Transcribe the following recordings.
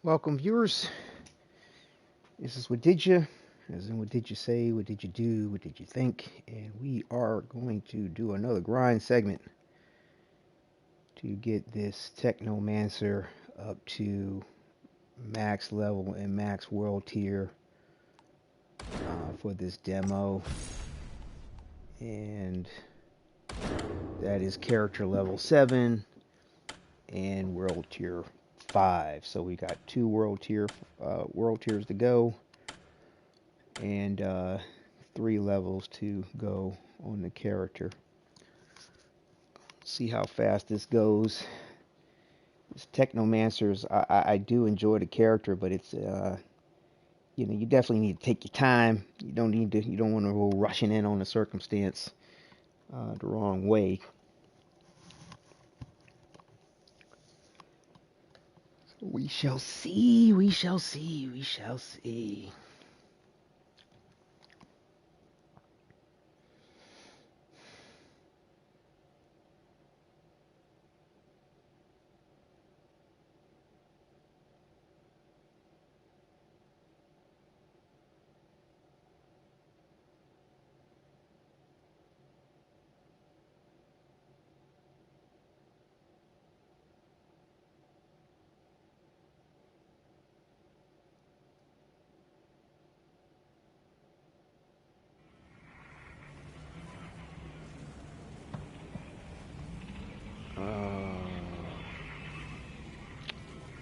Welcome, viewers. This is Wadidja. As in, what did you say? What did you do? What did you think? And we are going to do another grind segment to get this Technomancer up to max level and max world tier for this demo. And that is character level 7 and world tier 5. So we got two world tiers to go, and 3 levels to go on the character. See how fast this goes. This Technomancers, I do enjoy the character, but it's you definitely need to take your time. You don't want to go rushing in on the circumstance the wrong way. We shall see. We shall see. We shall see.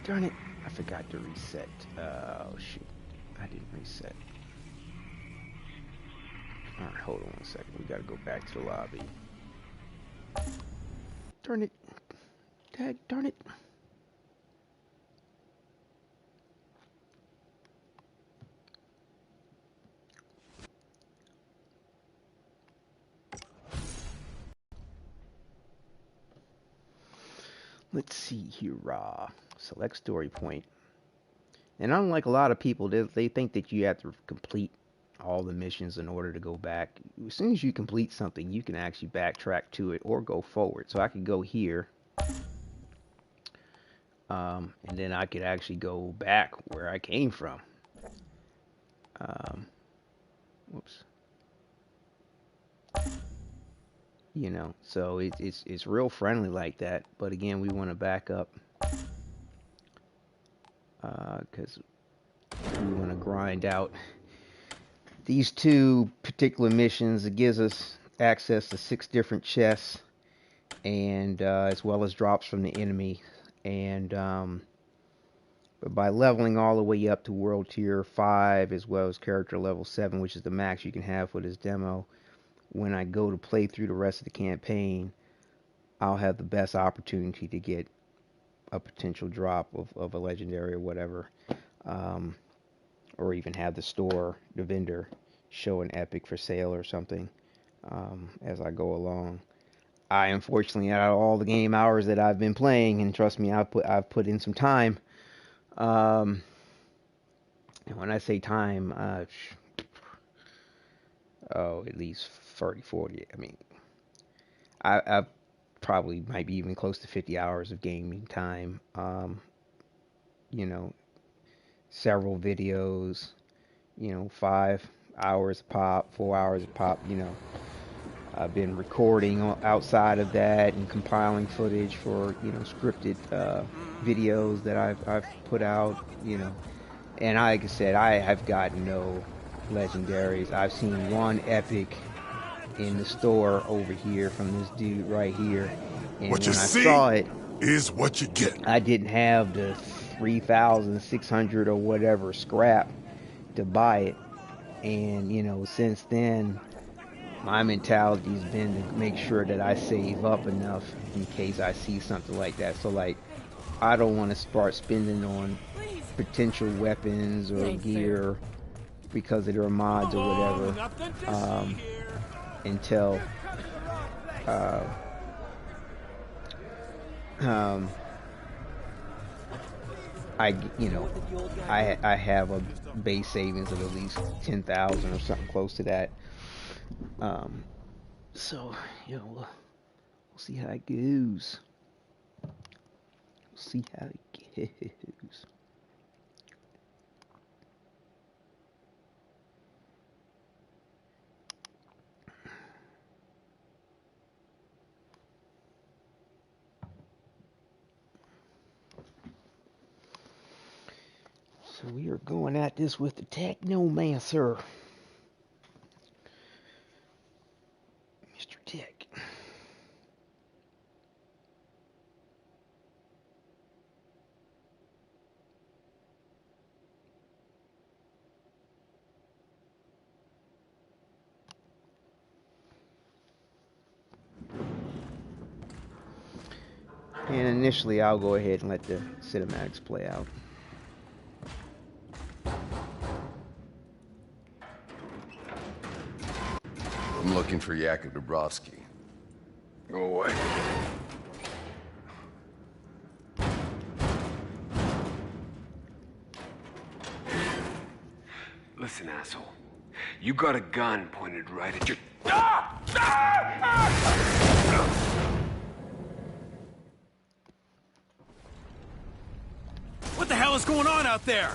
Darn it, I forgot to reset. Oh, shoot. I didn't reset. Alright, hold on one second. We gotta go back to the lobby. Darn it. Darn it. Let's see here. Select story point. And unlike a lot of people, they think that you have to complete all the missions in order to go back. As soon as you complete something, you can actually backtrack to it or go forward. So I could go here, and then I could actually go back where I came from. Whoops. So it's real friendly like that. But again, we want to back up because we want to grind out these 2 particular missions. It gives us access to 6 different chests, and as well as drops from the enemy. And but by leveling all the way up to world tier 5 as well as character level 7, which is the max you can have for this demo, when I go to play through the rest of the campaign, I'll have the best opportunity to get a potential drop of a legendary or whatever, or even have the vendor, show an epic for sale or something as I go along. I unfortunately, out of all the game hours that I've been playing, and trust me, I've put in some time. And when I say time, at least 30, 40. I mean, I probably might be even close to 50 hours of gaming time. You know, several videos, 5 hours a pop, 4 hours a pop. I've been recording outside of that and compiling footage for, scripted videos that I've put out, And like I said, I have got no legendaries. I've seen one epic in the store over here from this dude right here. And what when you I see saw it, is what you get. I didn't have the 3,600 or whatever scrap to buy it. And, since then, my mentality's been to make sure that I save up enough in case I see something like that. So, like, I don't want to start spending on potential weapons or gear because of their mods or whatever until I have a base savings of at least 10,000 or something close to that. So we'll see how it goes. See how it goes. So we are going at this with the Technomancer. Mr. Tech. And initially, I'll go ahead and let the cinematics play out. I'm looking for Yakov Dubrovsky. Go away. Listen, asshole. You got a gun pointed right at your... What the hell is going on out there?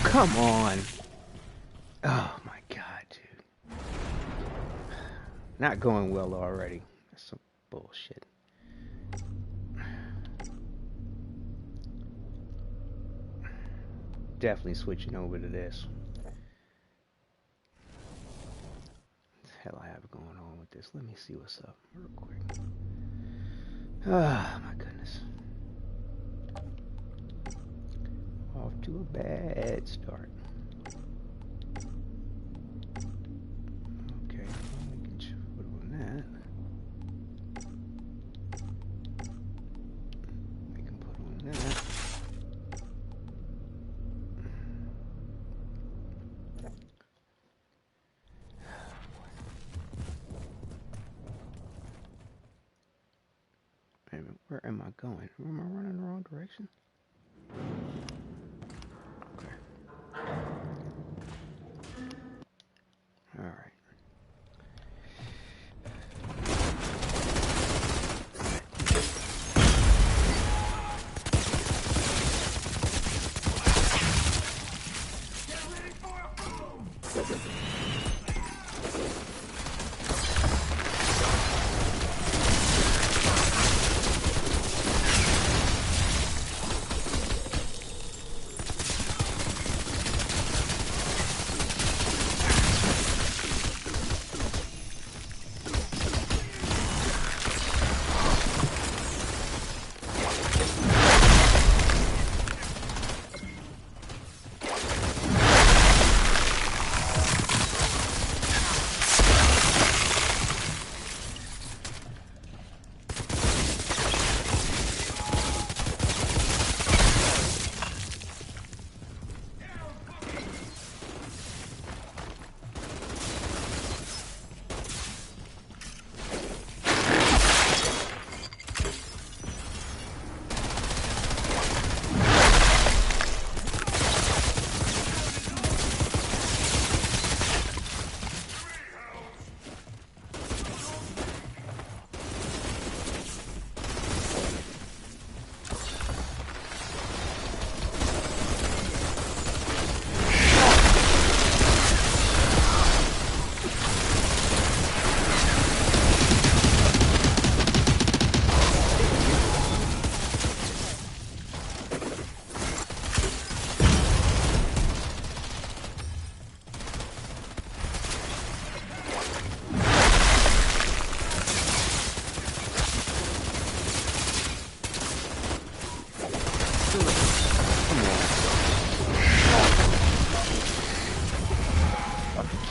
Come on. Oh my god, dude. Not going well already. That's some bullshit. Definitely switching over to this. What the hell I have going on with this? Let me see what's up real quick. Ah, my goodness. Off to a bad start. Okay, we can put on that. We can put on that. Wait a minute, where am I going? Am I running the wrong direction? All right.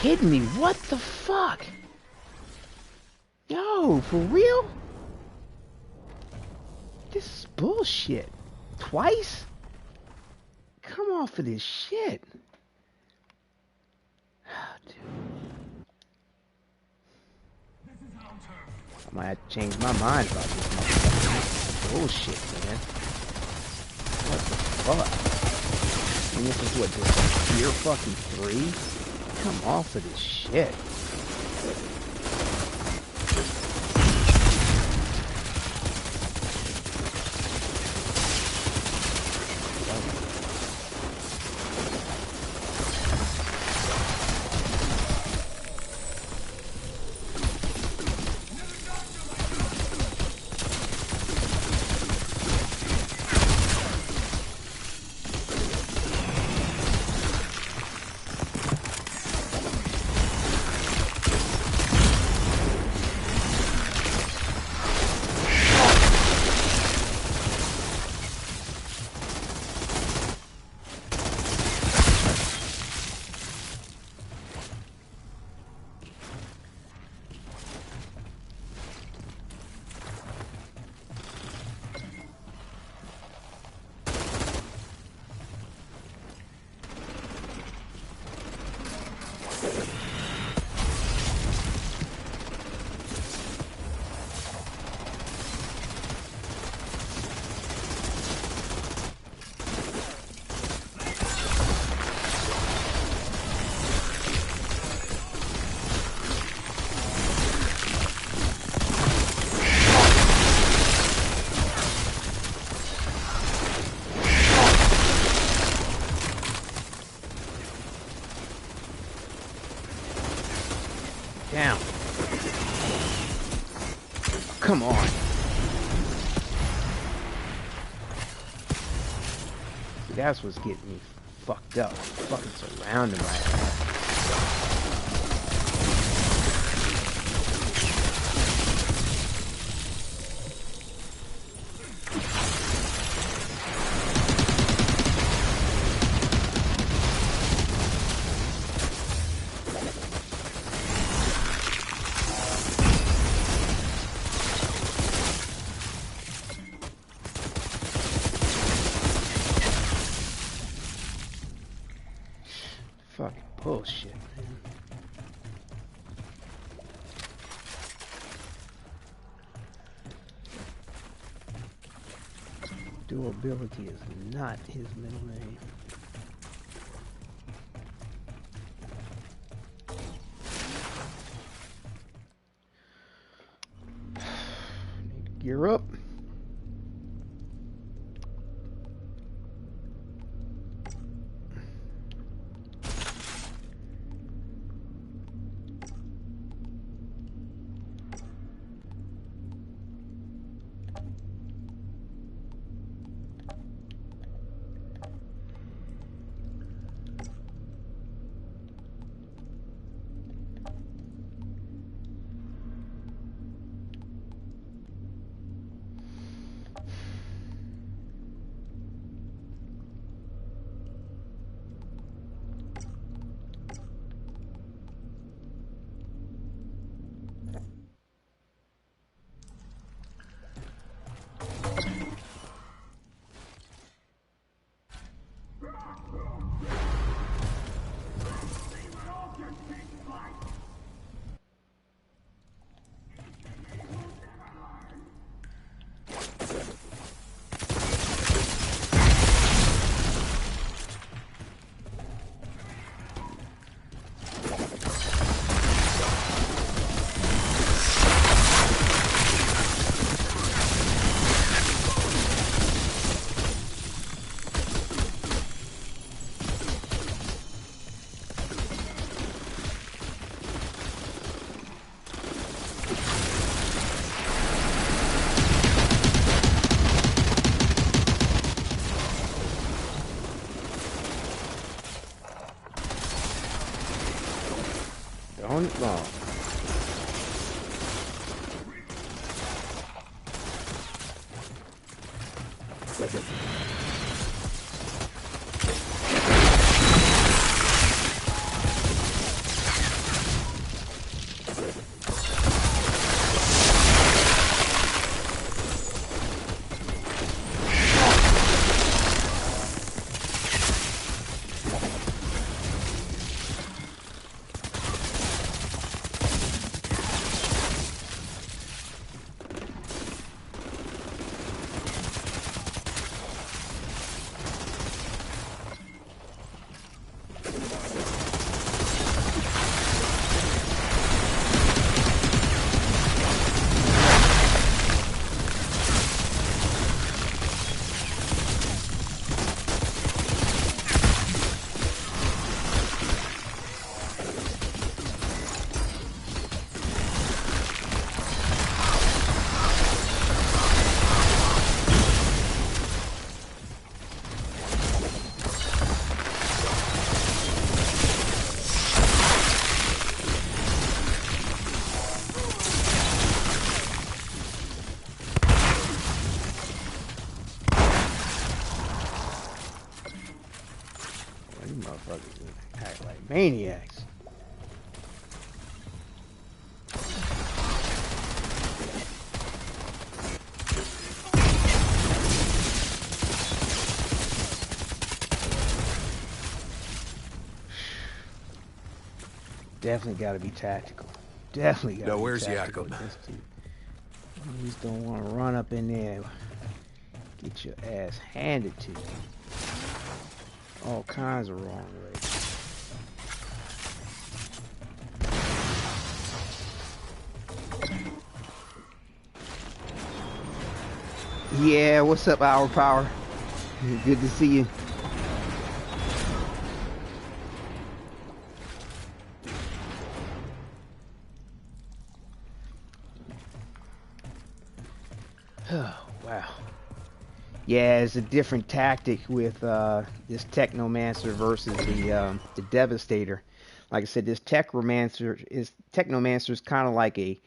Kidding me? What the fuck? Yo, for real? This is bullshit. Twice? Come off of this shit. Dude. I might have to change my mind about this motherfucker. Bullshit, man. What the fuck? And this is what, just tier fucking 3? Come off of this shit. Down. Come on. See, that's what's getting me fucked up. Fucking surrounded by that. Fucking bullshit, man. Durability is not his middle name. Need to gear up. Wrong. motherfuckers act like maniacs. Definitely got to be tactical. Definitely got to be where's tactical. Jakob? You just don't want to run up in there, get your ass handed to you. All kinds of wrong ways. Yeah, what's up, Our Power? Good to see you. Oh, wow. Yeah, it's a different tactic with this Technomancer versus the Devastator. Like I said, this Technomancer is kind of like a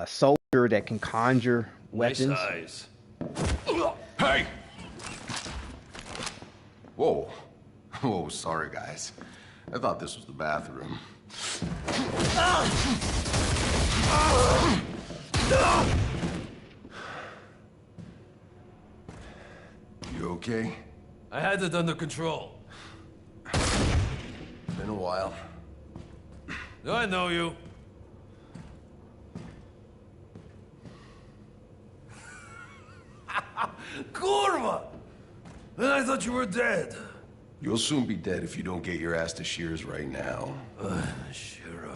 soldier that can conjure weapons. Nice eyes. Hey! Whoa. Whoa, sorry, guys. I thought this was the bathroom. You okay? I had it under control. Been a while. I know you. Kurva! Then I thought you were dead. You'll soon be dead if you don't get your ass to Shears right now. Sure.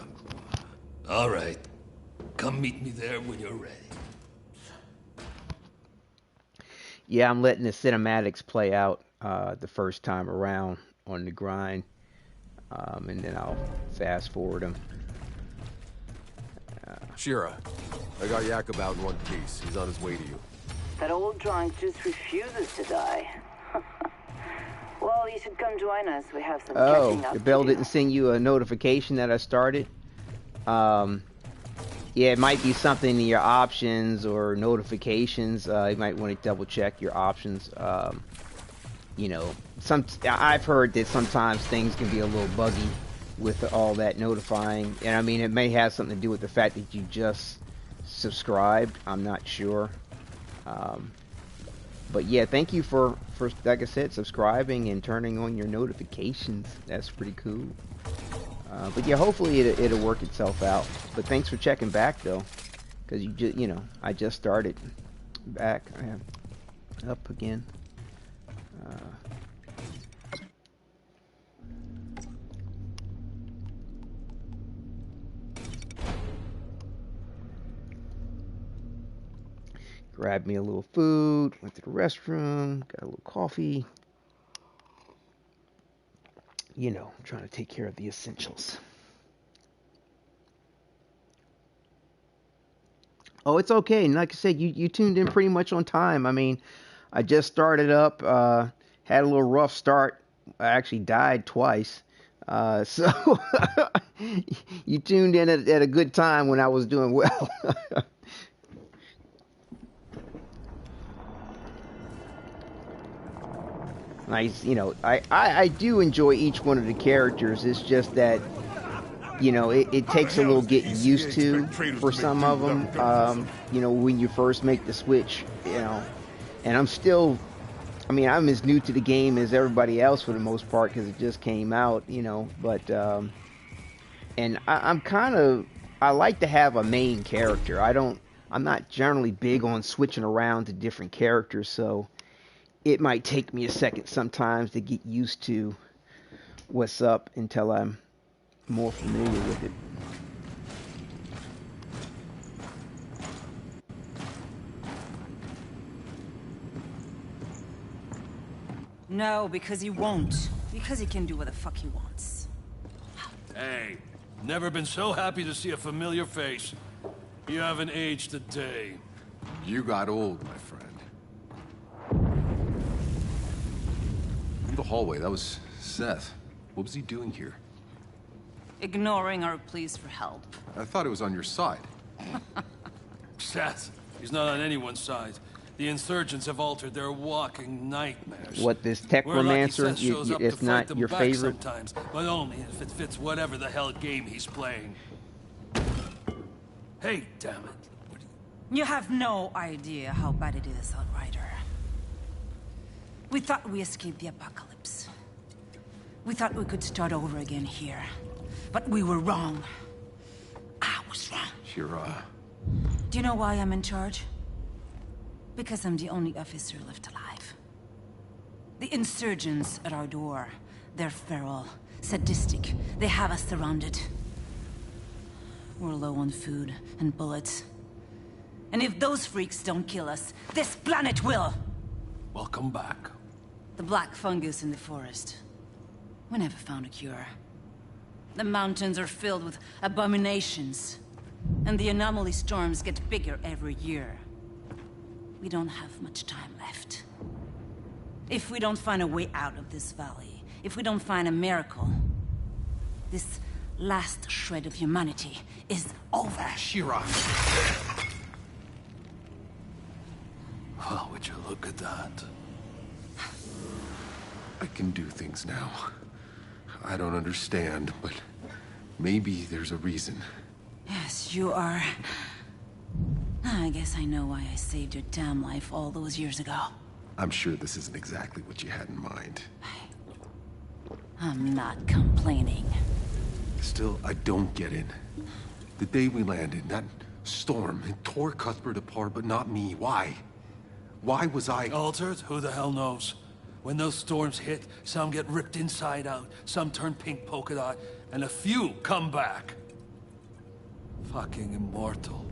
All right. Come meet me there when you're ready. Yeah, I'm letting the cinematics play out the first time around on the grind, and then I'll fast forward them. Shira, I got Jakob out in one piece. He's on his way to you. That old drunk just refuses to die. Well, you should come join us. We have some catching up The bell to do. didn't send you a notification that I started. Yeah, it might be something in your options or notifications. You might want to double check your options. You know, I've heard that sometimes things can be a little buggy with all that notifying, and I mean it may have something to do with the fact that you just subscribed. I'm not sure. But yeah, thank you for like I said, subscribing and turning on your notifications. That's pretty cool. But yeah, hopefully it'll work itself out. But thanks for checking back though, because you know, I just started back. I am up again. Grabbed me a little food, went to the restroom, got a little coffee. You know, I'm trying to take care of the essentials. Oh, it's okay. And like I said, you tuned in pretty much on time. I mean, I just started up, had a little rough start. I actually died twice. So you tuned in at a good time when I was doing well. Nice, you know, I do enjoy each one of the characters. It's just that, you know, it takes a little getting used to for some of them. You know, when you first make the switch, you know, and I'm as new to the game as everybody else for the most part because it just came out, you know, but, and I like to have a main character. I'm not generally big on switching around to different characters, so it might take me a second sometimes to get used to what's up until I'm more familiar with it. No, because he won't. Because he can do what the fuck he wants. Hey, never been so happy to see a familiar face. You haven't aged a day. You got old, my friend. In the hallway, that was Seth. What was he doing here? Ignoring our pleas for help. I thought it was on your side. Seth, he's not on anyone's side. The insurgents have altered their walking nightmares. What, this We're lucky Technomancer? Seth shows up It's to fight not them your back favorite? sometimes, but only if it fits whatever the hell game he's playing. Hey, damn it. You have no idea how bad it is, Outrider. We thought we escaped the apocalypse. We thought we could start over again here. But we were wrong. I was wrong. Shira. Do you know why I'm in charge? Because I'm the only officer left alive. The insurgents at our door, they're feral, sadistic. They have us surrounded. We're low on food and bullets. And if those freaks don't kill us, this planet will! Welcome back. The black fungus in the forest. We never found a cure. The mountains are filled with abominations. And the anomaly storms get bigger every year. We don't have much time left. If we don't find a way out of this valley, if we don't find a miracle, this last shred of humanity is over. Shira. Well, would you look at that? I can do things now. I don't understand, but maybe there's a reason. Yes, you are. I guess I know why I saved your damn life all those years ago. I'm sure this isn't exactly what you had in mind. I'm not complaining. Still, I don't get it. The day we landed, that storm, it tore Cuthbert apart, but not me. Why? Why was I... Altered? Who the hell knows? When those storms hit, some get ripped inside out, some turn pink polka dot, and a few come back. Fucking immortal.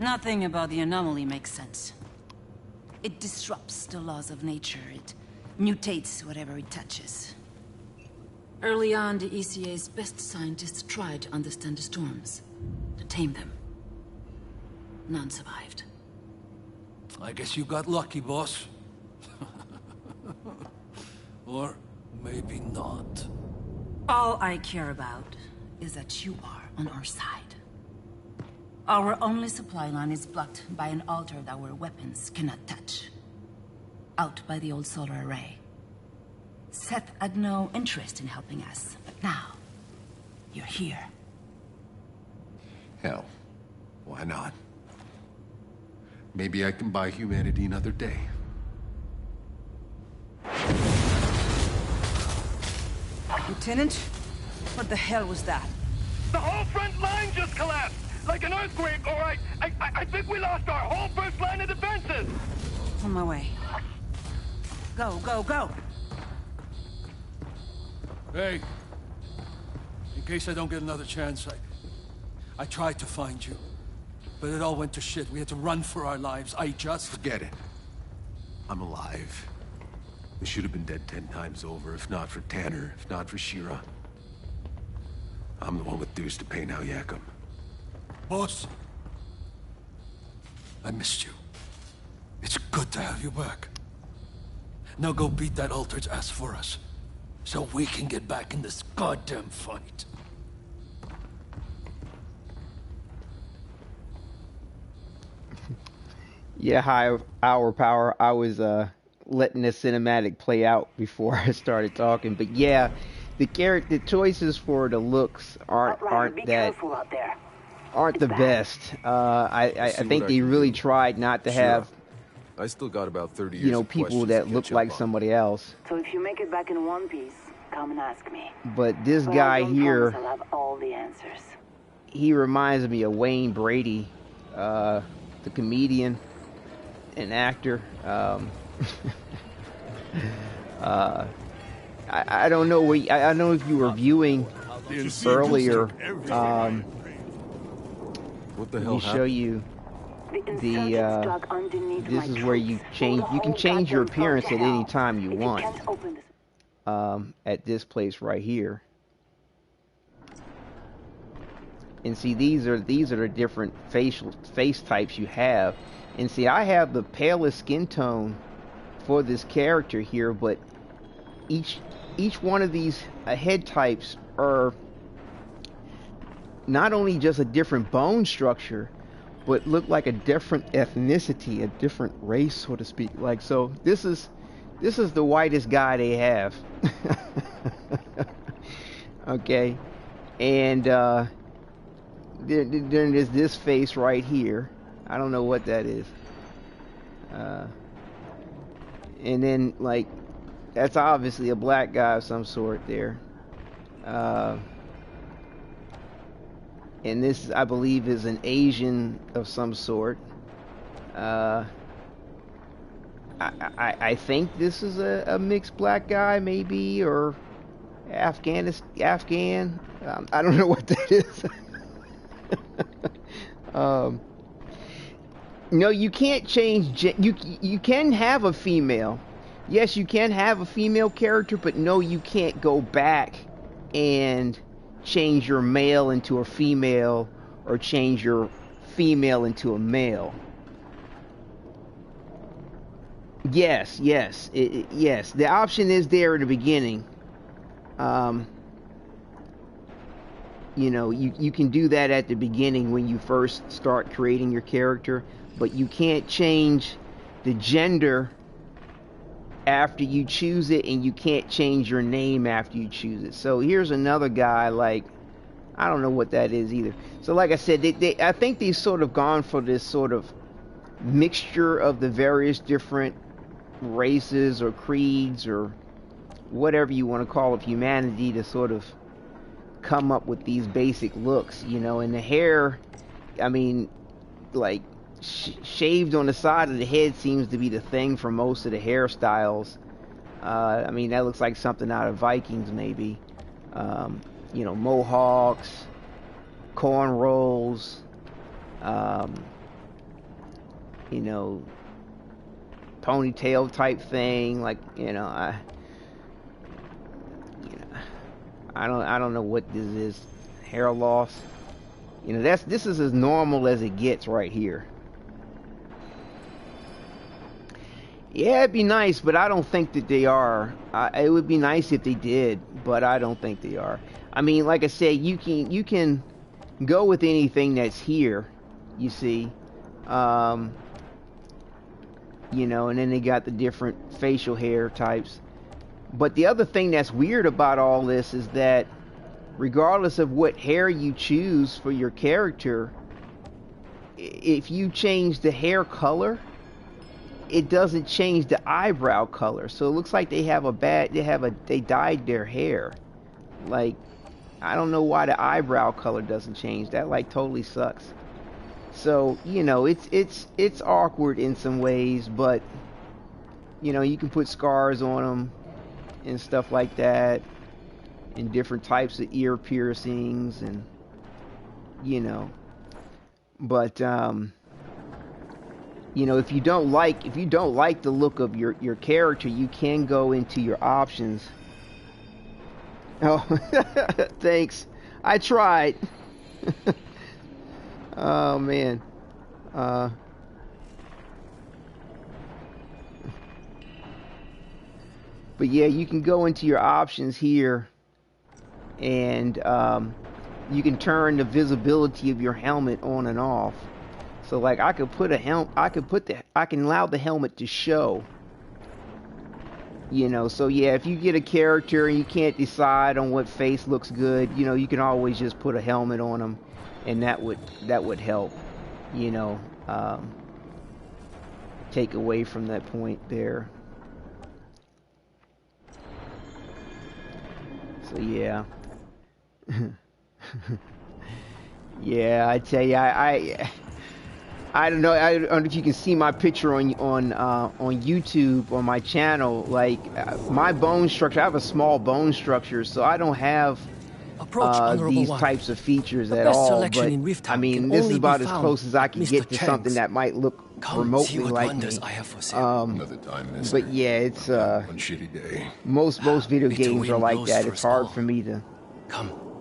Nothing about the anomaly makes sense. It disrupts the laws of nature. It mutates whatever it touches. Early on, the ECA's best scientists tried to understand the storms, to tame them. None survived. I guess you got lucky, boss. Or maybe not. All I care about is that you are on our side. Our only supply line is blocked by an altar that our weapons cannot touch. Out by the old solar array. Seth had no interest in helping us, but now, you're here. Hell, why not? Maybe I can buy humanity another day. Lieutenant? What the hell was that? The whole front line just collapsed! Like an earthquake, or I think we lost our whole first line of defenses! On my way. Go, go, go! Hey, in case I don't get another chance, I tried to find you. But it all went to shit. We had to run for our lives. Forget it. I'm alive. We should have been dead 10 times over, if not for Tanner, if not for Shira. I'm the one with dues to pay now, Yakum. Boss, I missed you. It's good to have you back. Now go beat that Altered's ass for us, so we can get back in this goddamn fight. Yeah, hi, Hour Power. I was letting the cinematic play out before I started talking, but yeah, the character choices for the looks aren't the best. I think they really tried not to have, I still got about 30 years of people questions that to look catch like up on. somebody else. So if you make it back in one piece, come and ask me. But this But I guy don't here, promise I'll have all the answers. he reminds me of Wayne Brady, the comedian and actor. I don't know where I don't know if you were viewing earlier. What the Let hell me show happened? you The insurgents dug underneath my this is where you troops, change. pulled You the can whole change your goddamn appearance front at to any hell. time you If want. can't open this At this place right here. And see, these are the different face types you have. And see, I have the palest skin tone for this character here, but each one of these head types are not only just a different bone structure, but look like a different ethnicity, a different race, so to speak. Like, so this is the whitest guy they have. Okay, and then there's this face right here. I don't know what that is. And then, like, that's obviously a black guy of some sort there. And this, I believe, is an Asian of some sort. I think this is a mixed black guy, maybe, or Afghan. I don't know what that is. No, you can't change. You can have a female. Yes, you can have a female character, but no, you can't go back and change your male into a female or change your female into a male. Yes, yes, yes. The option is there in the beginning. You know, you can do that at the beginning when you first start creating your character, but you can't change the gender after you choose it, and you can't change your name after you choose it. So here's another guy, like, I don't know what that is either. So like I said, I think they've sort of gone for this sort of mixture of the various different races or creeds or whatever you want to call it, humanity, to sort of come up with these basic looks, you know. And the hair, I mean, like, shaved on the side of the head seems to be the thing for most of the hairstyles. I mean, that looks like something out of Vikings, maybe. You know, mohawks, cornrows, you know, ponytail type thing. Like, you know, I don't know what this is. Hair loss. You know, this is as normal as it gets right here. Yeah, it'd be nice, but I don't think that they are. It would be nice if they did, but I don't think they are. I mean, like I said, you can go with anything that's here, you see. You know, and then they got the different facial hair types. But the other thing that's weird about all this is that regardless of what hair you choose for your character, if you change the hair color, it doesn't change the eyebrow color. So it looks like they dyed their hair. Like, I don't know why the eyebrow color doesn't change. That, like, totally sucks. So, you know, it's awkward in some ways, but, you know, you can put scars on them and stuff like that, and different types of ear piercings, and, you know, but you know, if you don't like the look of your character, you can go into your options. Oh, thanks. I tried. Oh man. But yeah, you can go into your options here, and you can turn the visibility of your helmet on and off. So like, I could put I can allow the helmet to show. You know, so yeah, if you get a character and you can't decide on what face looks good, you know, you can always just put a helmet on them, and that would help, you know, take away from that point there. So yeah. Yeah, I tell you, I don't know. I don't know if you can see my picture on YouTube on my channel. Like, my bone structure, I have a small bone structure, so I don't have these types of features at all. But I mean, this is about as close as I can get to something that might look remotely like me. But yeah, it's most video games are like that. It's hard for me to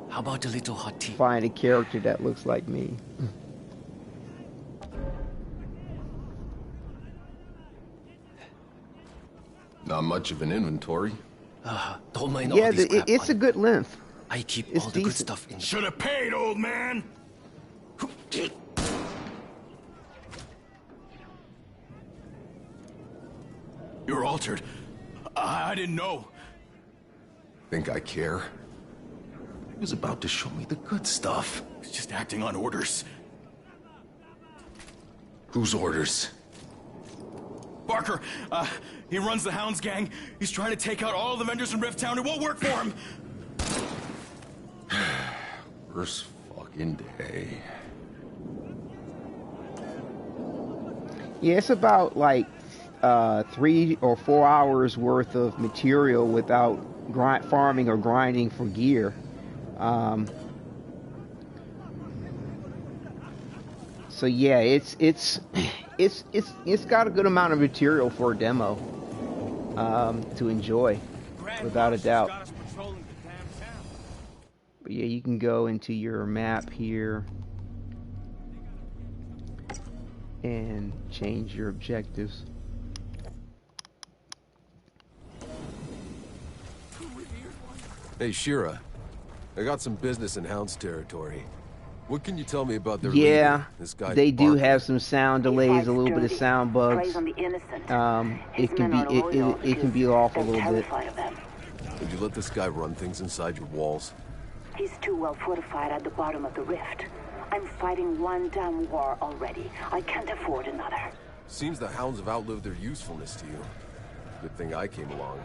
how about a little hot tea? Find a character that looks like me. Not much of an inventory. Don't mind all this crap. It's a good length. I keep all the good stuff in. Should have paid, old man. You're altered. I didn't know. Think I care? He was about to show me the good stuff. He's just acting on orders. Whose orders? Barker, he runs the Hounds gang. He's trying to take out all the vendors in Rift Town. It won't work for him. Worst fucking day. Yeah, it's about like 3 or 4 hours worth of material without farming or grinding for gear. So yeah, it's got a good amount of material for a demo to enjoy, without a doubt. But yeah, you can go into your map here and change your objectives. Hey, Shira. I got some business in Hound's territory. What can you tell me about their yeah, leader, this guy they do Barker? have some sound delays, a little bit of sound bugs. It can be off a little bit. Would you let this guy run things inside your walls? He's too well fortified at the bottom of the rift. I'm fighting one damn war already. I can't afford another. Seems the Hounds have outlived their usefulness to you. Good thing I came along.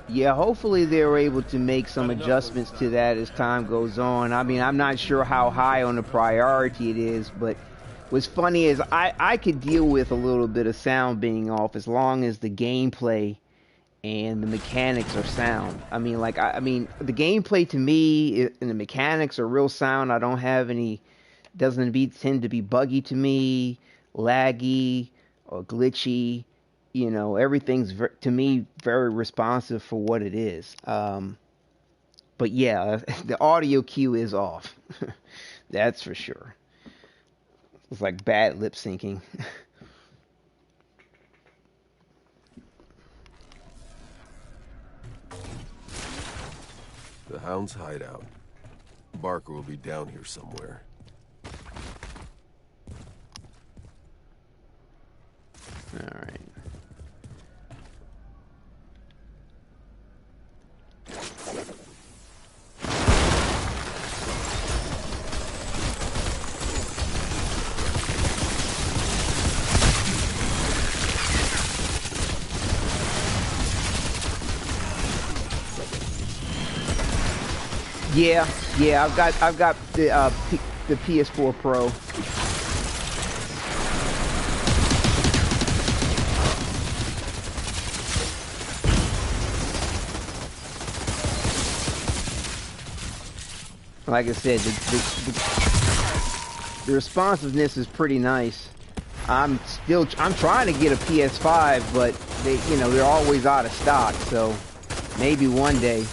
Yeah, hopefully they're able to make some adjustments to that as time goes on. I mean, I'm not sure how high on the priority it is, but what's funny is I could deal with a little bit of sound being off as long as the gameplay and the mechanics are sound. I mean, like, I mean, the gameplay to me and the mechanics are real sound. I don't have any, tend to be buggy to me, laggy or glitchy. You know, everything's to me very responsive for what it is. But yeah, the audio cue is off. That's for sure. It's like bad lip syncing. The Hound's hideout. Barker will be down here somewhere. All right. Yeah, I've got the PS4 Pro. Like I said, the responsiveness is pretty nice. I'm trying to get a PS5, but they're always out of stock, so maybe one day.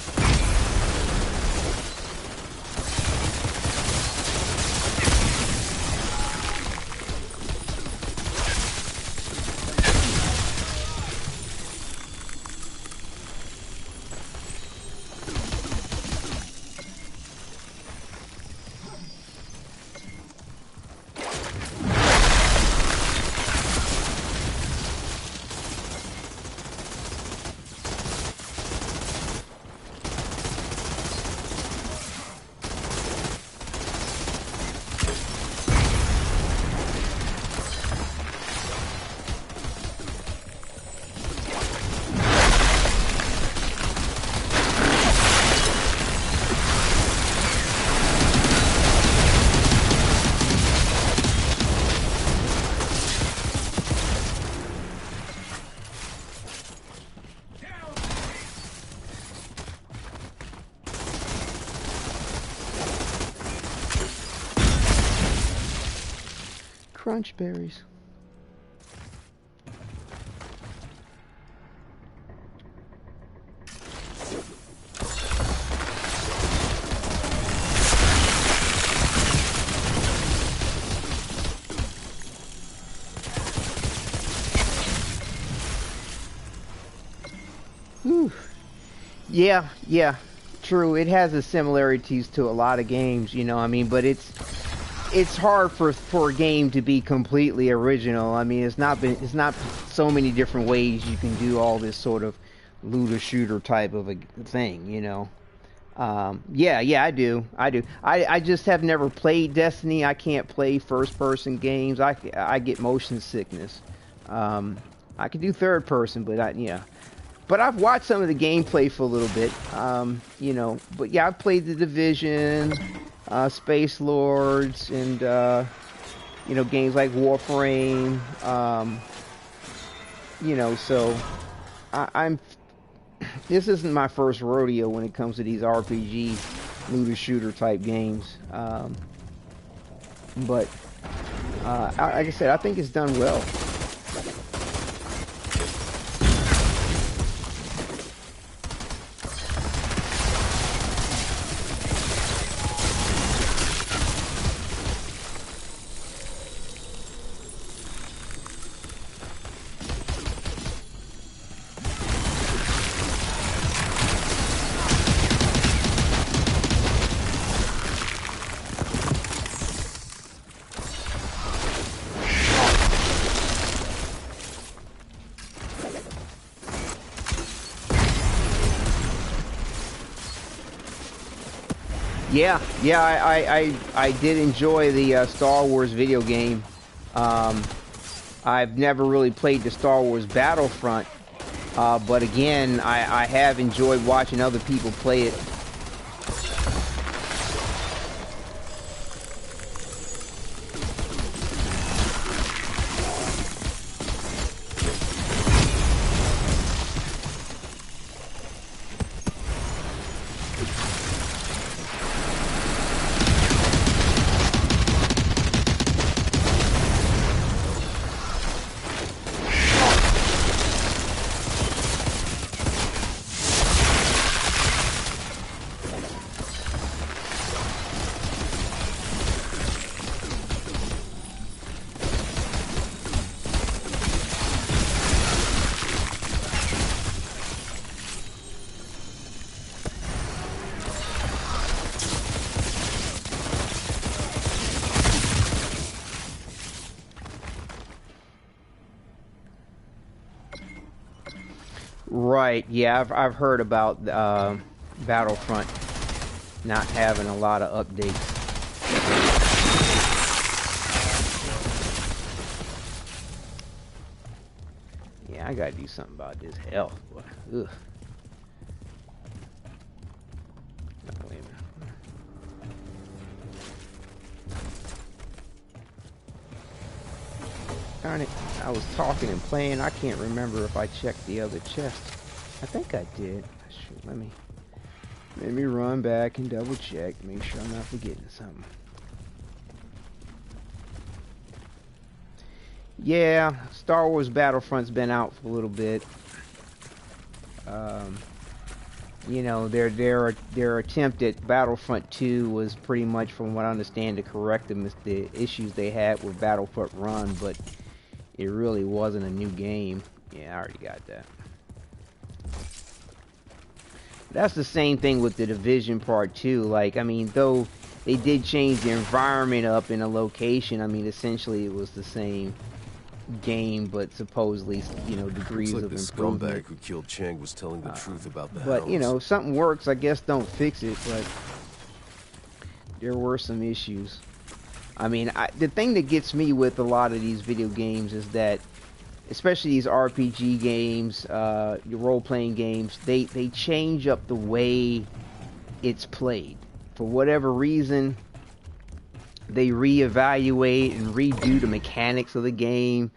Crunch berries. Whew. Yeah, true. It has the similarities to a lot of games, I mean, but it's it's hard for a game to be completely original. I mean, it's not so many different ways you can do all this sort of looter shooter type of a thing, you know. Yeah, I do. I just have never played Destiny. I can't play first person games. I get motion sickness. I can do third person, but yeah. But I've watched some of the gameplay for a little bit, you know. But yeah, I've played The Division, Space Lords, and you know, games like Warframe. You know, so I'm. This isn't my first rodeo when it comes to these RPG looter shooter type games. But like I said, I think it's done well. Yeah, I did enjoy the Star Wars video game. I've never really played the Star Wars Battlefront, but again, I have enjoyed watching other people play it. Right, yeah, I've heard about Battlefront not having a lot of updates. Yeah, I gotta do something about this health, boy. Ugh. Oh, wait a minute. Darn it, I was talking and playing. I can't remember if I checked the other chest. I think I did. Shoot, let me run back and double check, make sure I'm not forgetting something. Yeah, Star Wars Battlefront's been out for a little bit. You know, their attempt at Battlefront 2 was pretty much, from what I understand, to correct the issues they had with Battlefront Run, but it really wasn't a new game. Yeah, I already got that. That's the same thing with The Division Part 2. Like, I mean, though they did change the environment up in a location, I mean, essentially it was the same game, but supposedly, you know, degrees of improvement. The scumbag who killed Chang was telling the truth about the But, hounds. you know, if something works, I guess don't fix it, but there were some issues. I mean, the thing that gets me with a lot of these video games is that, especially these RPG games, your role-playing games, they change up the way it's played. For whatever reason, they reevaluate and redo the mechanics of the game.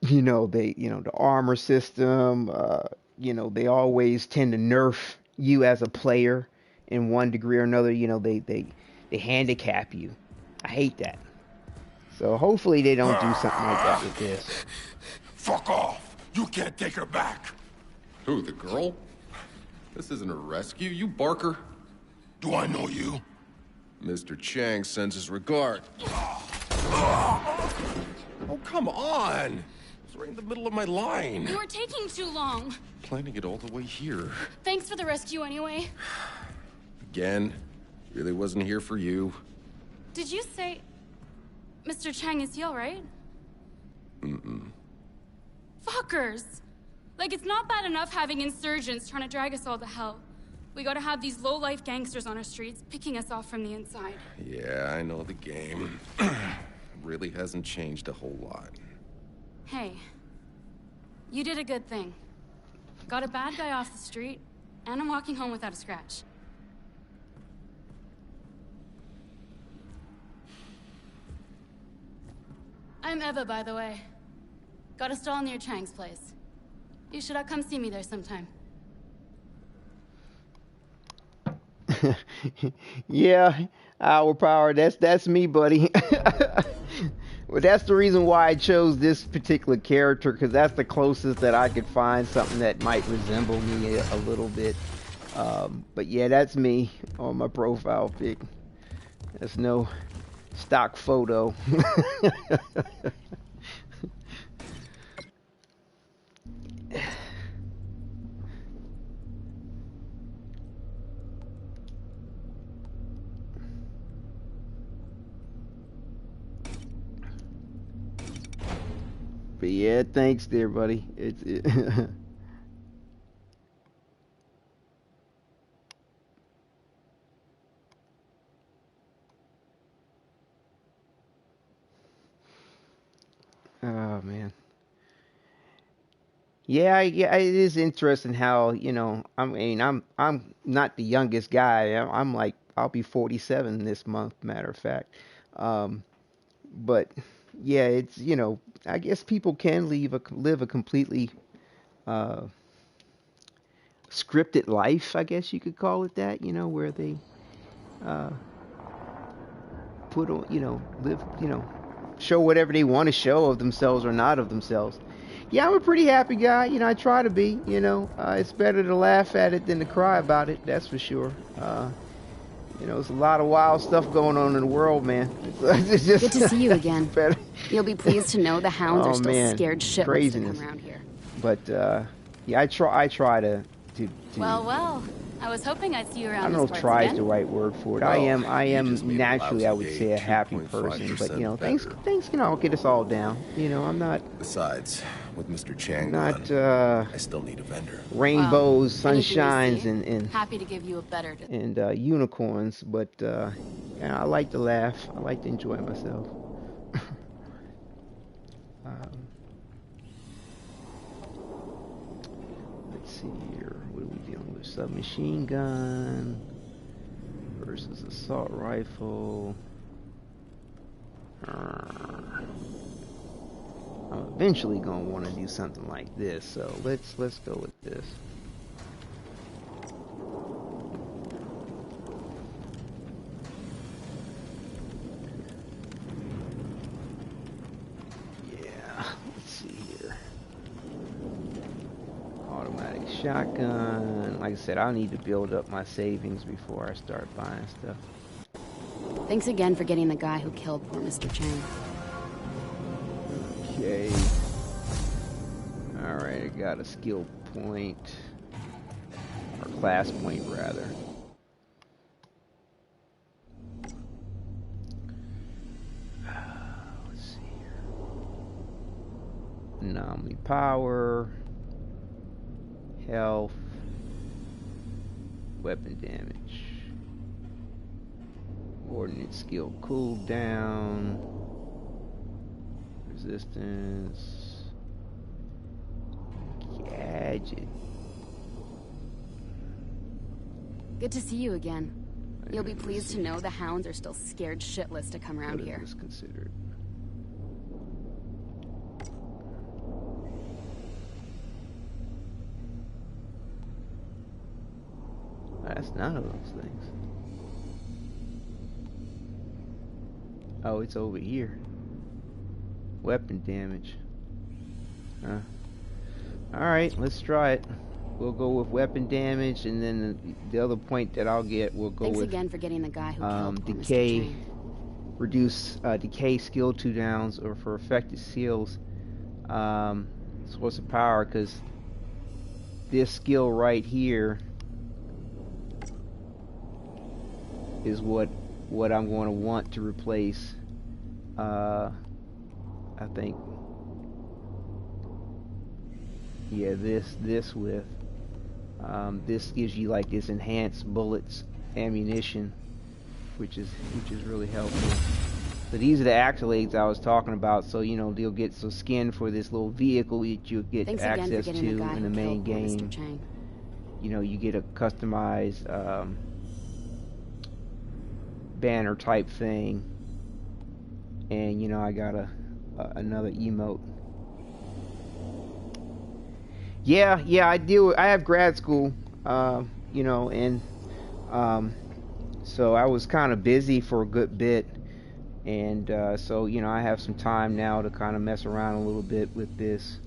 You know, the armor system, you know, they always tend to nerf you as a player in one degree or another. You know, they handicap you. I hate that. So hopefully they don't do something like that with this. Fuck off! You can't take her back! Who, the girl? This isn't a rescue, you Barker. Do I know you? Mr. Chang sends his regard. Oh, come on! It was right in the middle of my line. You were taking too long. Planning it all the way here. Thanks for the rescue anyway. Again, really wasn't here for you. Did you say... Mr. Chang is he alright? Fuckers! Like, it's not bad enough having insurgents trying to drag us all to hell. We gotta have these low-life gangsters on our streets, picking us off from the inside. Yeah, I know the game. Really hasn't changed a whole lot. Hey, you did a good thing. Got a bad guy off the street, and I'm walking home without a scratch. I'm Eva, by the way. Got a stall near Chang's place. You should come see me there sometime. Yeah, our power. That's me, buddy. Well, that's the reason why I chose this particular character, because that's the closest that I could find something that might resemble me a little bit. But yeah, that's me on my profile pic. That's no stock photo. But yeah, thanks there, buddy. Oh man. Yeah, it is interesting how, I mean, I'm not the youngest guy. I'm like, I'll be 47 this month, matter of fact. But yeah, it's, I guess people can live a completely scripted life, I guess you could call it that, where they put on, live, show whatever they want to show of themselves or not of themselves. Yeah, I'm a pretty happy guy. I try to be. It's better to laugh at it than to cry about it. That's for sure. There's a lot of wild stuff going on in the world, man. It's just good to see you again. You'll be pleased to know the hounds are still scared shitless to come around here. But yeah, I try to. Well. I was hoping I'd see you around. I don't know if "try" is the right word for it. Well, I am naturally, I would say, a happy person, but things can all get us all down. I'm not. Besides, with Mr. Chang, I still need a vendor. Rainbows, sunshines, and happy to give you a better. And unicorns, but I like to laugh. I like to enjoy myself. Let's see here. What are we dealing with? Submachine gun versus assault rifle. I'm eventually gonna want to do something like this, so let's go with this. Shotgun. Like I said, I'll need to build up my savings before I start buying stuff. Thanks again for getting the guy who killed poor Mr. Chang. Okay. Alright, I got a skill point. Or class point, rather. Let's see here. Anomaly power. Health, weapon damage, ordnance skill cooldown, resistance, gadget. Good to see you again. You'll be pleased to know the hounds are still scared shitless to come around here. What is this considered? That's none of those things. Oh, it's over here. Weapon damage. Alright, let's try it. We'll go with weapon damage, and then the other point that I'll get, we'll go with... Thanks again for getting the guy who killed decay. Reduce decay skill 2 downs, or for effective skills. Source of power, because this skill right here is what what I'm going to want to replace. I think, yeah, this with. This gives you like this enhanced bullets ammunition, which is really helpful. So these are the accolades I was talking about. So you know they'll get some skin for this little vehicle that you get access to in the main game. You know, you get a customized banner type thing, and you know I got another emote. Yeah, I do. I have grad school, you know, and so I was kind of busy for a good bit, and so you know I have some time now to kind of mess around a little bit with this,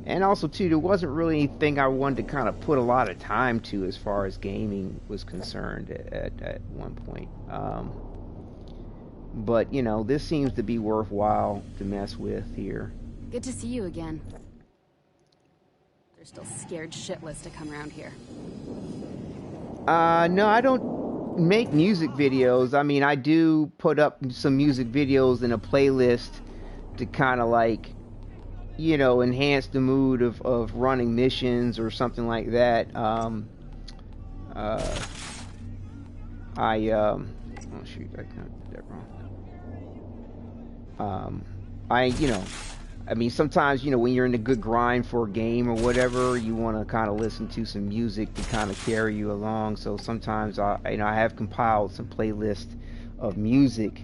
and also too there wasn't really anything I wanted to kind of put a lot of time to as far as gaming was concerned at one point, but you know this seems to be worthwhile to mess with here. Good to see you again. They're still scared shitless to come around here. No, I don't make music videos. I mean, I do put up some music videos in a playlist to kind of like, you know, enhance the mood of running missions or something like that. Oh shoot, I kind of did that wrong. You know, I mean, sometimes, you know, when you're in a good grind for a game or whatever, you want to kind of listen to some music to kind of carry you along. So sometimes I have compiled some playlists of music.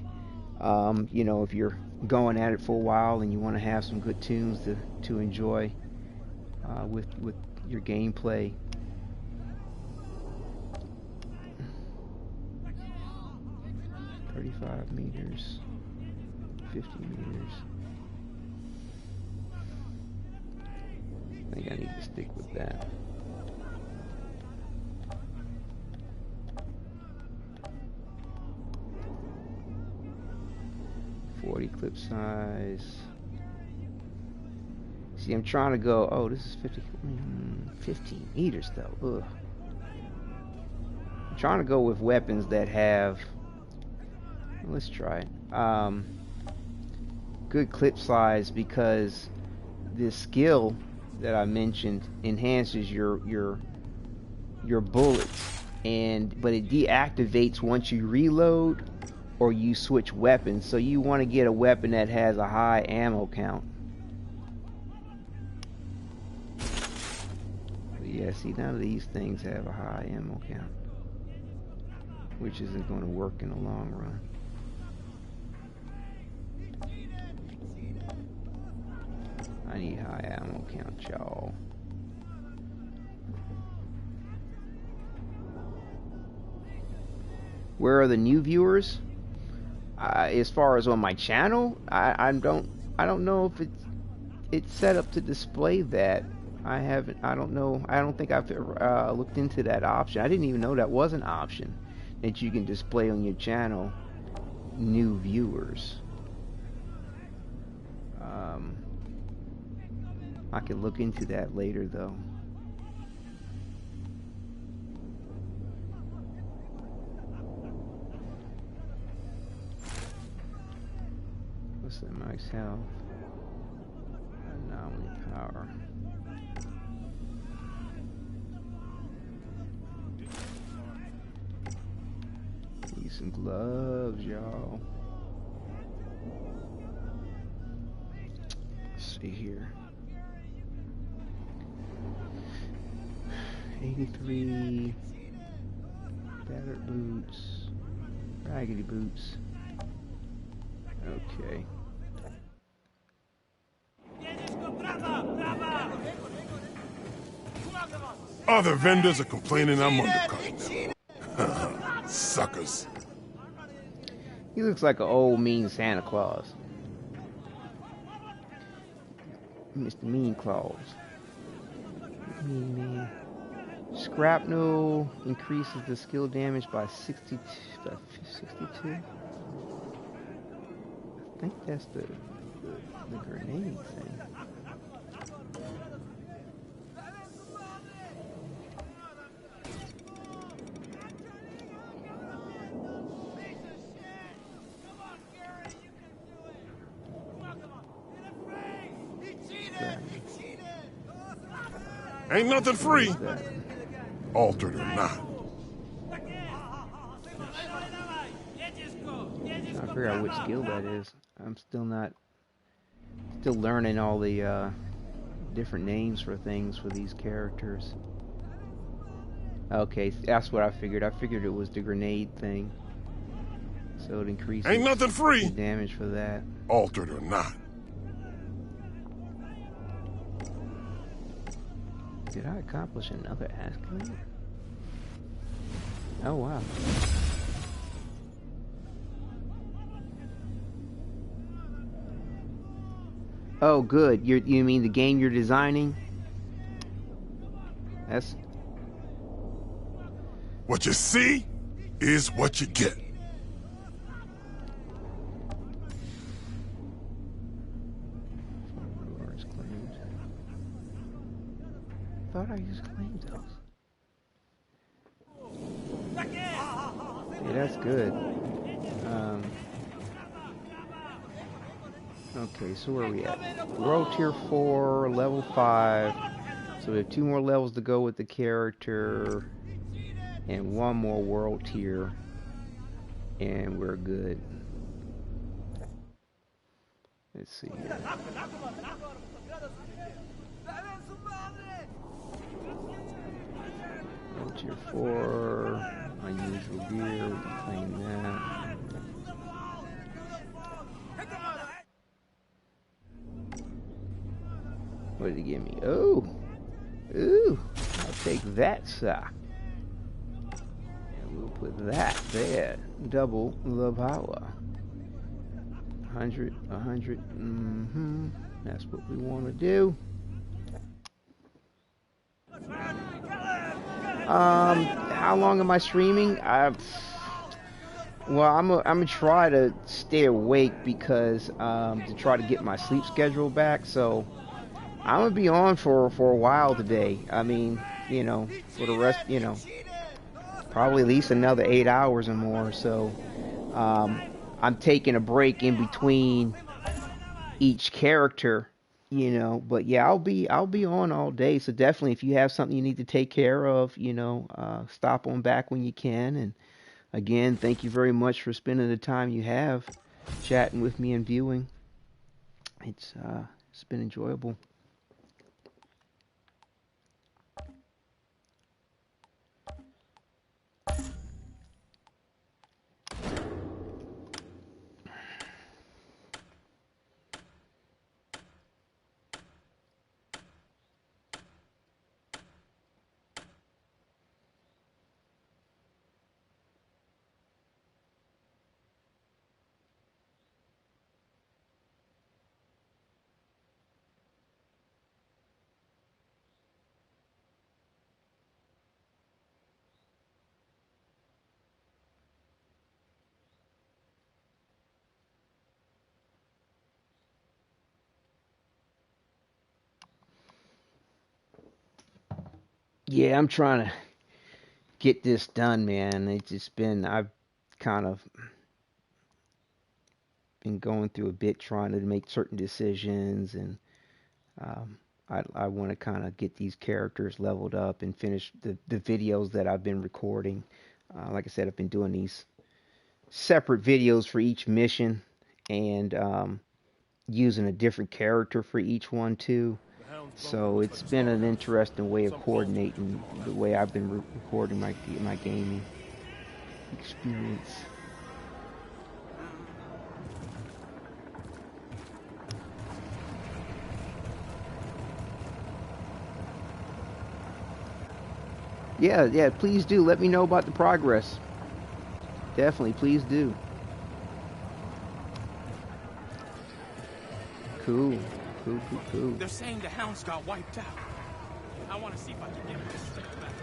You know, if you're going at it for a while and you want to have some good tunes to enjoy with your gameplay. "35 meters, 50 meters. I think I need to stick with that. .40 clip size. See, I'm trying to go. Oh, this is 15 meters though. Ugh. I'm trying to go with weapons that have. Let's try it. Good clip size, because this skill that I mentioned enhances your bullets, but it deactivates once you reload or you switch weapons. So you want to get a weapon that has a high ammo count. But yeah, see, none of these things have a high ammo count, which isn't going to work in the long run. I need high ammo count, y'all. Where are the new viewers? As far as on my channel, I don't know if it's set up to display that. I don't know. I don't think I've ever looked into that option. I didn't even know that was an option that you can display on your channel. New viewers. I could look into that later though. What's the max health? Anomaly power. Need some gloves, y'all. Let's see here. 83 battered boots, raggedy boots. Okay. Other vendors are complaining I'm undercutting them. Suckers. He looks like an old mean Santa Claus. Mr. Mean Claus. Mean man. Shrapnel increases the skill damage by 62. I think that's the grenade thing. Ain't nothing free. Altered or not. I figure out which skill that is. I'm still learning all the different names for things for these characters. Okay, that's what I figured. I figured it was the grenade thing. So it increases Ain't nothing free. the damage for that. Altered or not. Did I accomplish another escalator? Oh wow. Oh good. You mean the game you're designing? That's what you see is what you get. I thought I used claim those. Yeah, that's good. Okay, so where are we at? World Tier 4, level 5. So we have 2 more levels to go with the character. And 1 more world tier. And we're good. Let's see here. World Tier 4. Unusual gear. We can claim that. What did he give me? Oh! Ooh! I'll take that sock. And we'll put that there. Double the power. 100, 100. That's what we want to do. How long am I streaming? Well, I'm gonna try to stay awake because to try to get my sleep schedule back. So I'm gonna be on for a while today. I mean, you know, for the rest, you know, probably at least another 8 hours or more. So I'm taking a break in between each character, you know. But yeah, I'll be on all day. So definitely, if you have something you need to take care of, you know, stop on back when you can. And again, thank you very much for spending the time you have chatting with me and viewing. It's been enjoyable. Yeah, I'm trying to get this done, man. It's just been, I've kind of been going through a bit trying to make certain decisions, and I want to kind of get these characters leveled up and finish the videos that I've been recording. Like I said, I've been doing these separate videos for each mission, and using a different character for each one too. So it's been an interesting way of coordinating the way I've been recording my gaming experience. Yeah, please do. Let me know about the progress. Definitely, please do. Cool. They're saying the hounds got wiped out. I want to see if I can get this stick back.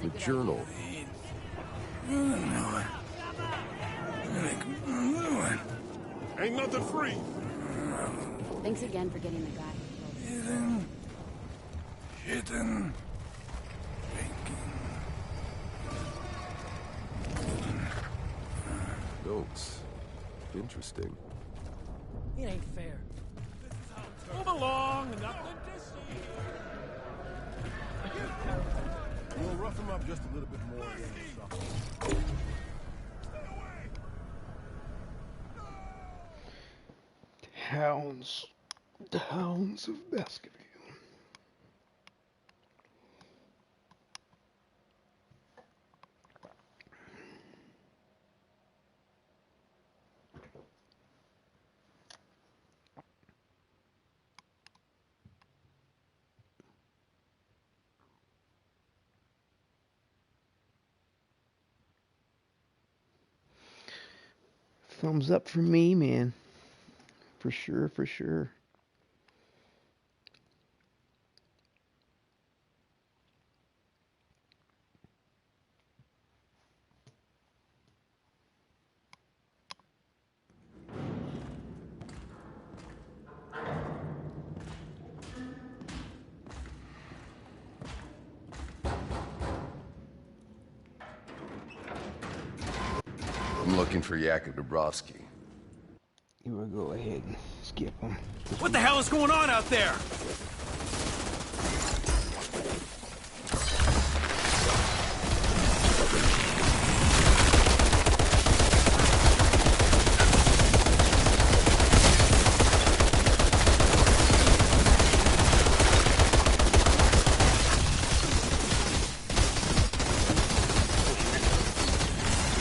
The journal. Ain't nothing free. Thanks again for getting the guy. Hidden. Notes. Interesting. It ain't fair. Move along, nothing to see. We'll rough him up just a little bit more. The Hounds of Baskerville. Thumbs up for me, man. For sure, for sure. I'm looking for Yakov Dubrovsky. You will go ahead and skip him. What the hell is going on out there?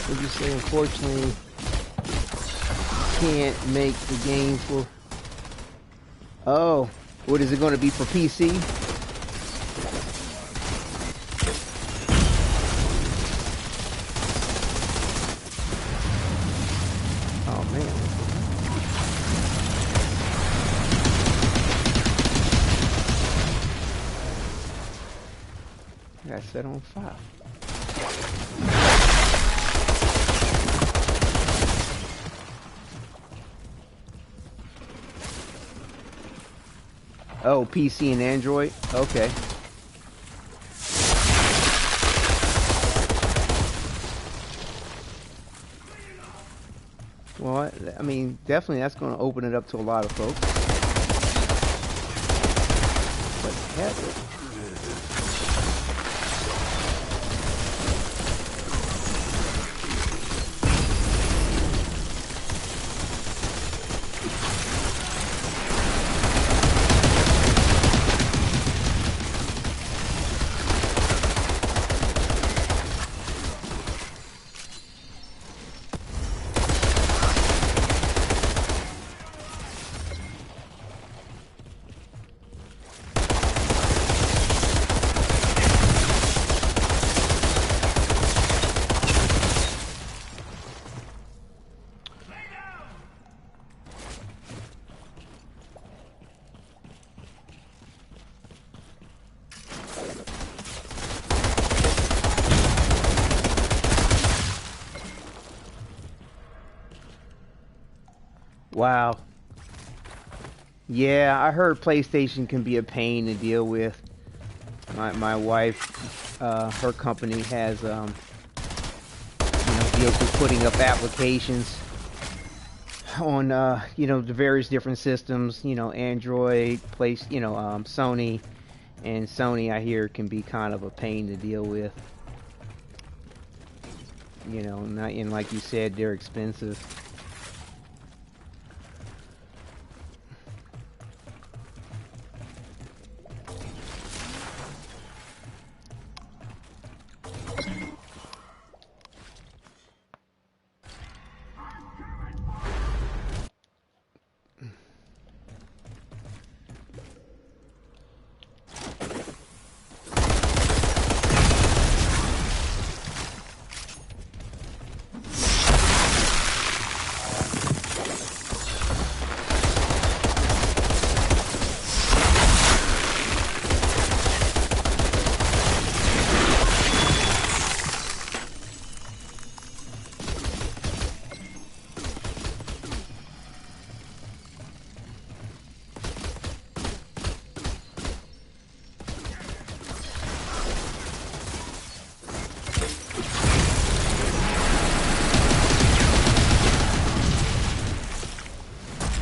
Would you say, unfortunately, can't make the game for... Oh, what is it going to be for PC? Oh, man. I got set on fire. Oh, PC and Android? Okay. Well, I mean, definitely that's going to open it up to a lot of folks. But heck, wow. Yeah, I heard PlayStation can be a pain to deal with. My wife, her company has, deals with putting up applications on, the various different systems, Android, Sony, and Sony, I hear, can be kind of a pain to deal with. And like you said, they're expensive.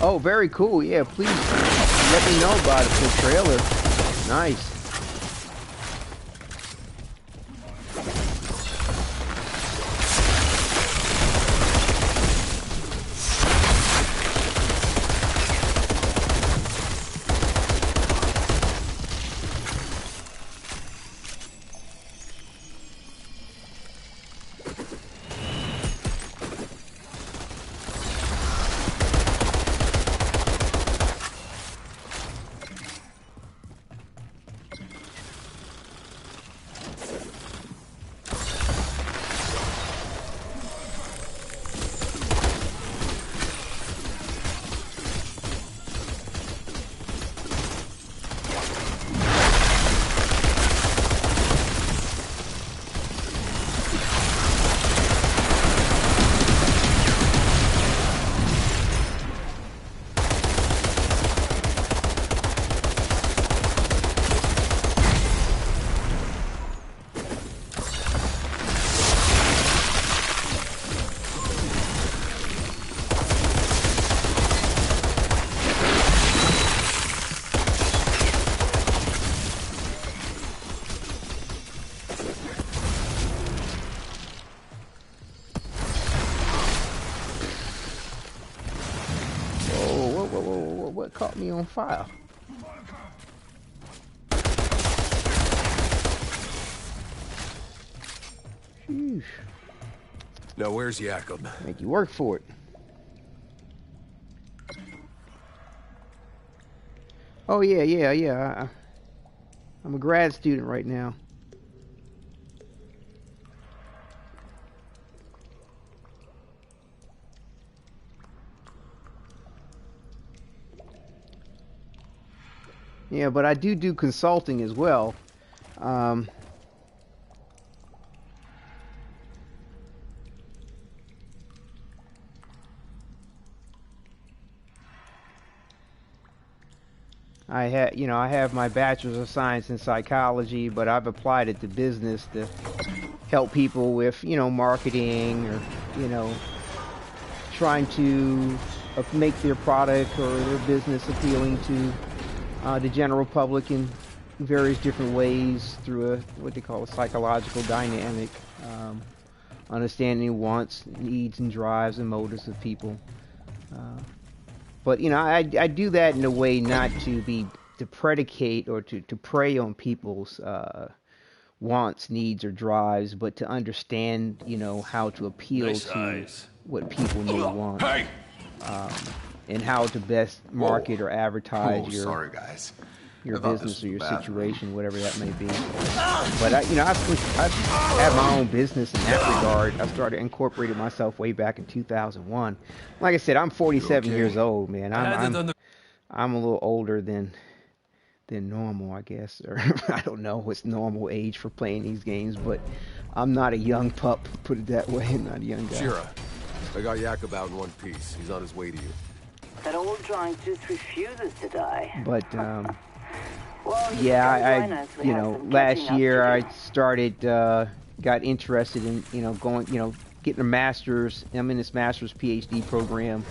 Oh, very cool. Yeah, please. let me know about it. The trailer. Nice. What caught me on fire? Sheesh. Now where's Jakob? Make you work for it. Oh yeah. I'm a grad student right now. Yeah, but I do consulting as well. I have my bachelor's of science in psychology, but I've applied it to business to help people with, marketing or, trying to make their product or their business appealing to the general public in various different ways through what they call a psychological dynamic, understanding wants, needs, and drives and motives of people. But I do that in a way not to predicate or to prey on people's wants, needs, or drives, but to understand how to appeal to what people may want. Hey! And how to best market or advertise your business or your situation, whatever that may be. But I have my own business in that regard. I started incorporating myself way back in 2001. Like I said, I'm 47 years old, man. I'm a little older than normal, I guess, or I don't know what's normal age for playing these games, but I'm not a young pup. Put it that way. I'm not a young guy. Shira, I got Jakob out in one piece. He's on his way to you. That old drunk just refuses to die. But well, yeah, last year I started, got interested in, going, getting a master's. I'm in this master's PhD program.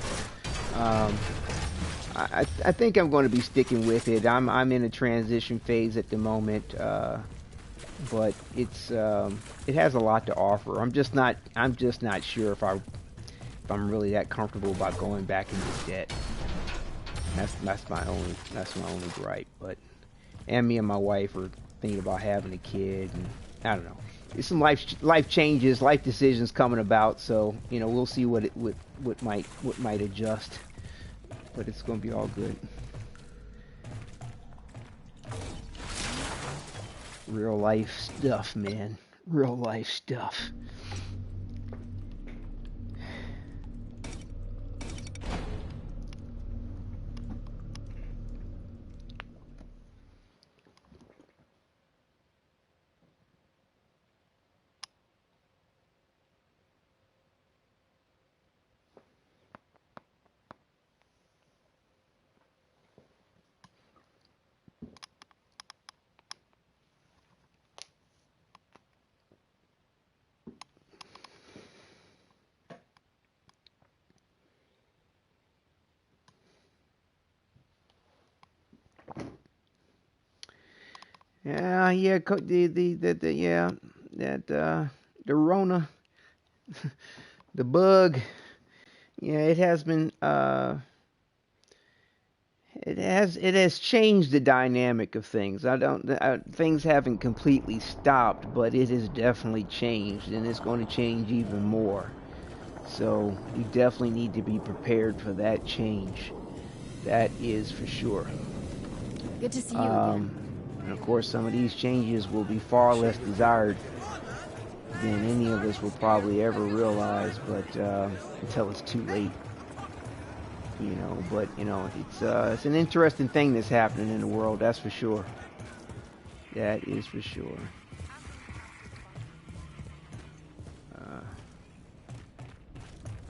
I think I'm going to be sticking with it. I'm in a transition phase at the moment, but it has a lot to offer. I'm just not sure if I'm really that comfortable about going back into debt. That's my only gripe. But me and my wife are thinking about having a kid, and I don't know. There's some life changes, life decisions coming about. So we'll see what might adjust. But it's gonna be all good. Real life stuff, man. Real life stuff. Yeah, yeah, the Rona, the bug. Yeah, it has been. It has changed the dynamic of things. Things haven't completely stopped, but it has definitely changed, and it's going to change even more. So we definitely need to be prepared for that change. That is for sure. Good to see you again. And of course, some of these changes will be far less desired than any of us will probably ever realize, but until it's too late. But it's an interesting thing that's happening in the world, that's for sure. That is for sure.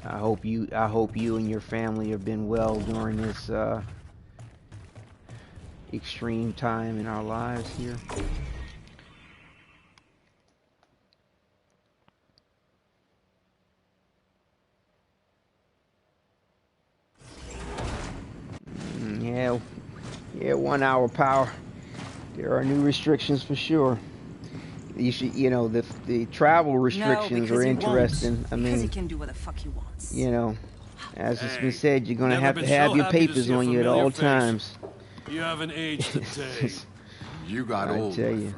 I hope you and your family have been well during this extreme time in our lives here. Yeah, 1 hour power. There are new restrictions for sure. You should, the travel restrictions are interesting. I mean, he can do what the fuck he wants. As it's been said, you're gonna have to have your papers on you at all times. You haven't aged a day. You got old, my friend.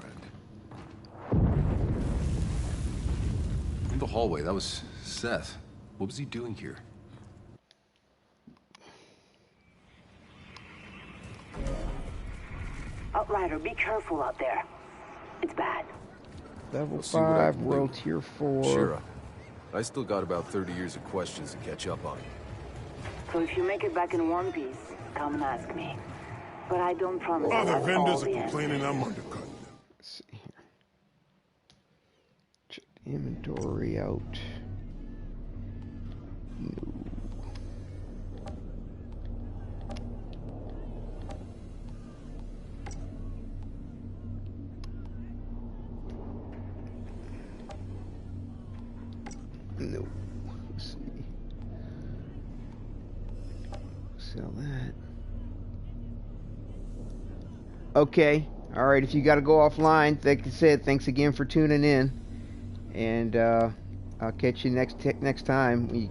In the hallway, that was Seth. What was he doing here? Outrider, be careful out there. It's bad. Level 5, World Tier 4. Shira, I still got about 30 years of questions to catch up on. So if you make it back in one piece, come and ask me. But I don't promise. Other vendors are complaining I'm undercutting them. Let's see here. Check the inventory out. No. No. Let's see. Sell that. Okay. All right. If you got to go offline, like I said, thanks again for tuning in, and I'll catch you next time.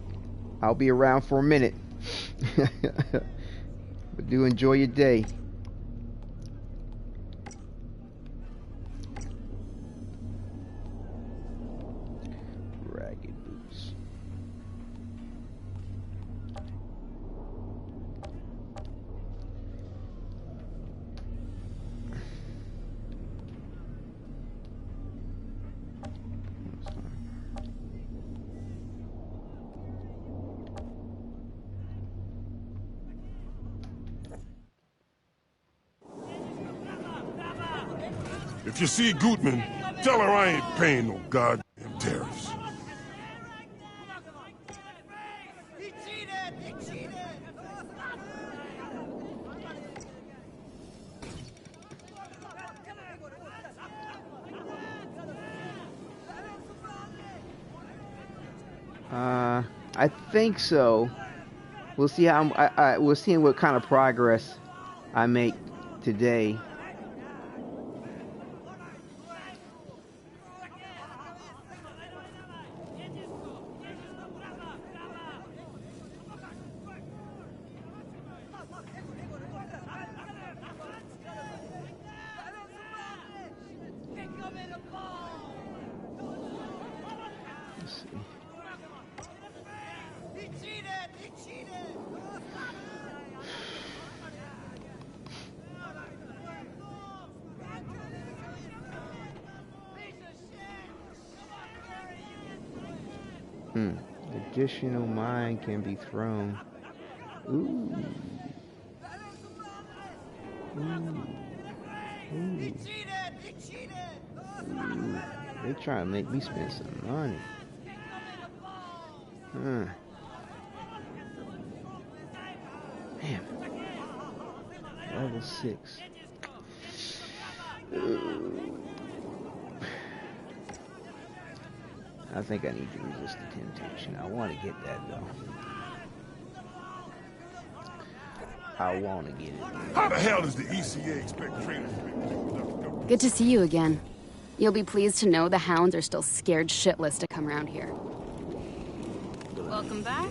I'll be around for a minute. But do enjoy your day. Ragged boots. If you see Gutman, tell her I ain't paying no goddamn tariffs. He cheated! He cheated! I think so. We'll see how we'll see what kind of progress I make today. Additional mine can be thrown. Ooh. He cheated! He cheated! Ooh. They trying to make me spend some money. Man. Level 6. Ooh. I think I need to resist the temptation. I want to get that though. how long to get it. How the hell does the ECA expect trainers to make it? Good to see you again. You'll be pleased to know the hounds are still scared shitless to come around here. Welcome back.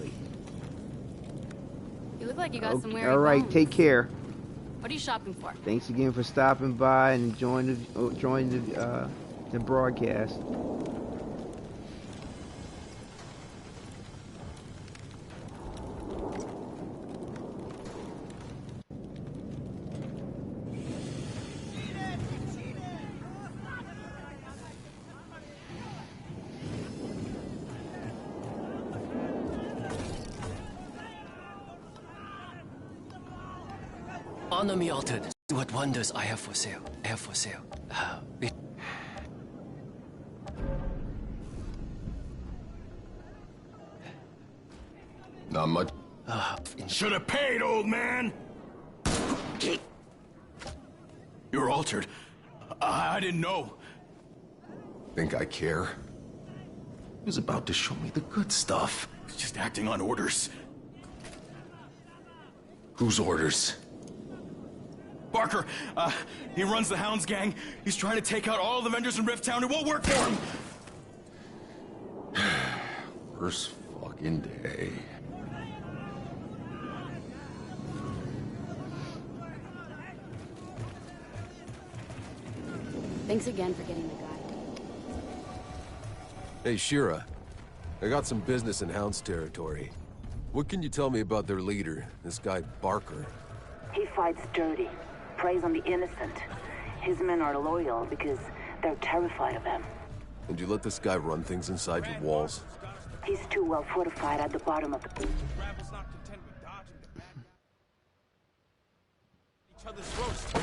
You look like you got some weird All right, bones. take care. What are you shopping for? Thanks again for stopping by and joining the broadcast. Honor me, Altered. See what wonders I have for sale. Not much. Should have paid, old man! You're altered. I didn't know. Think I care? He was about to show me the good stuff. He's just acting on orders. Whose orders? Barker, he runs the Hounds gang. He's trying to take out all the vendors in Rifttown. It won't work for him! First fucking day. Thanks again for getting the guy. Hey, Shira. I got some business in Hounds territory. What can you tell me about their leader, this guy Barker? He fights dirty, preys on the innocent. His men are loyal because they're terrified of him. And you let this guy run things inside your walls? He's too well fortified at the bottom of the... Each other's roast.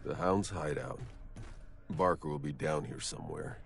The Hound's hideout. Barker will be down here somewhere.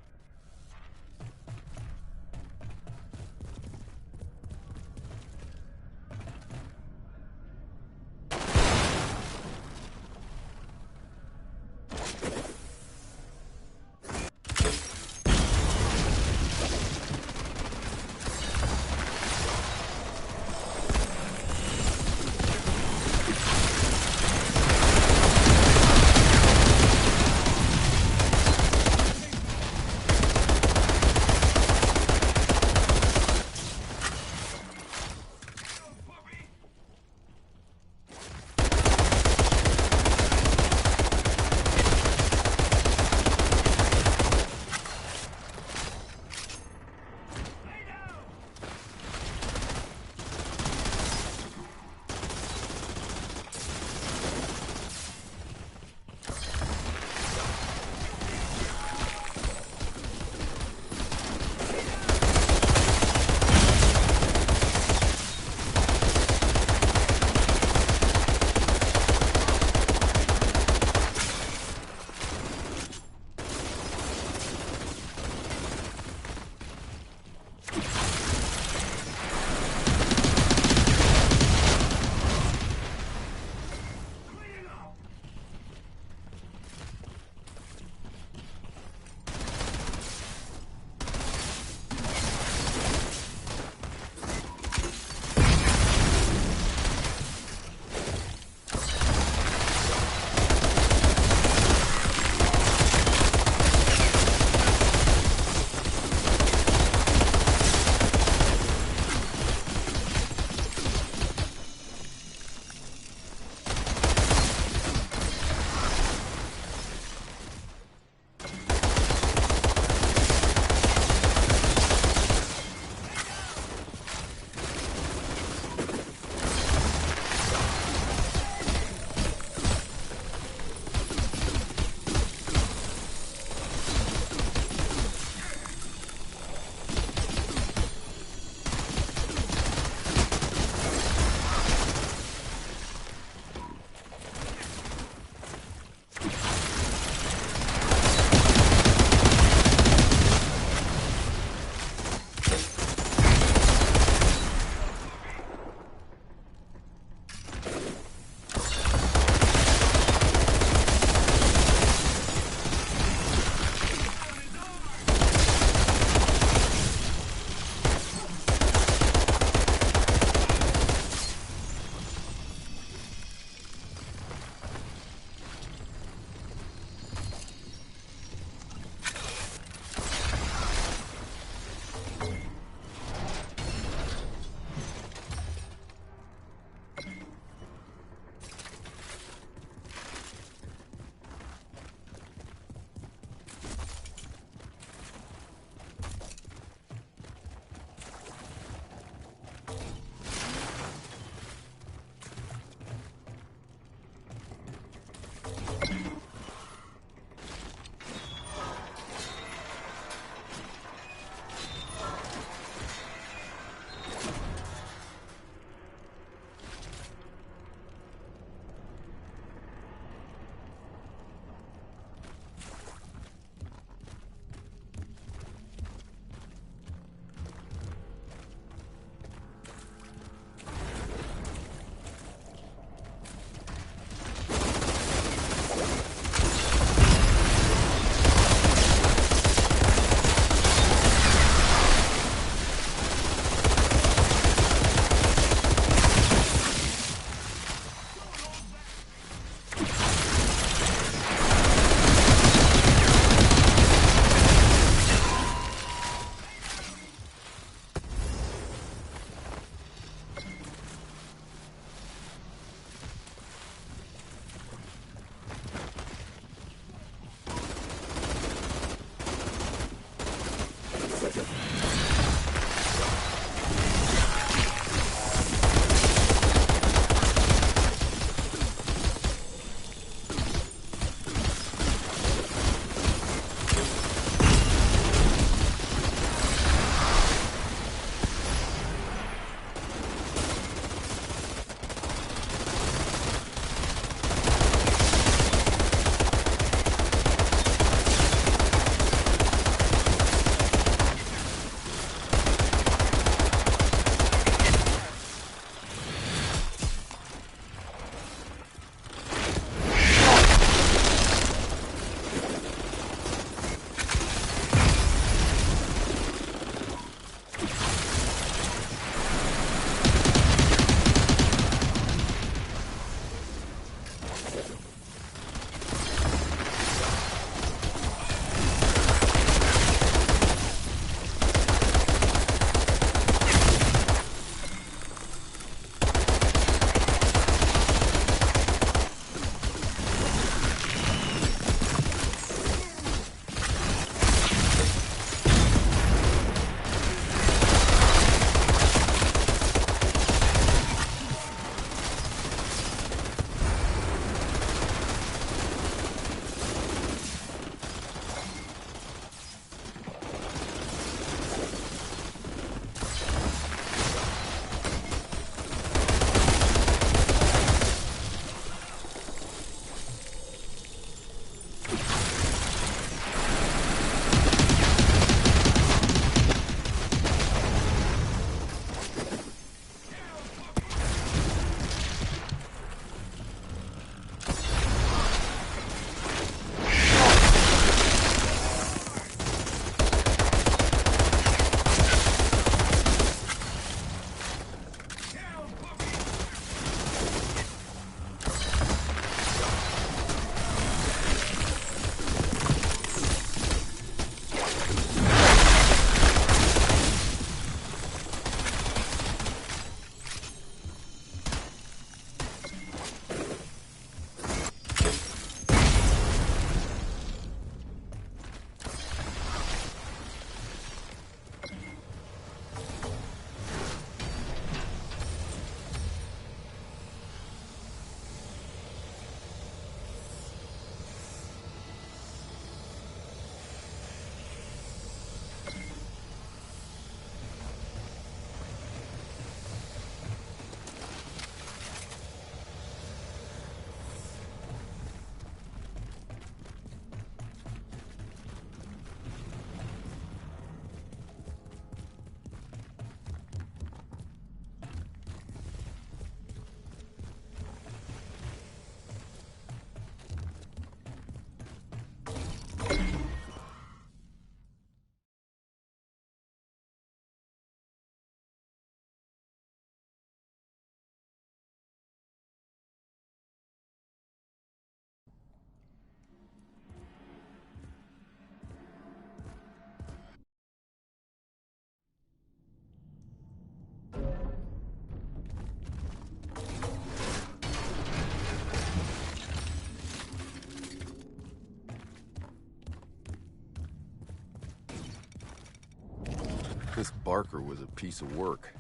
This Barker was a piece of work.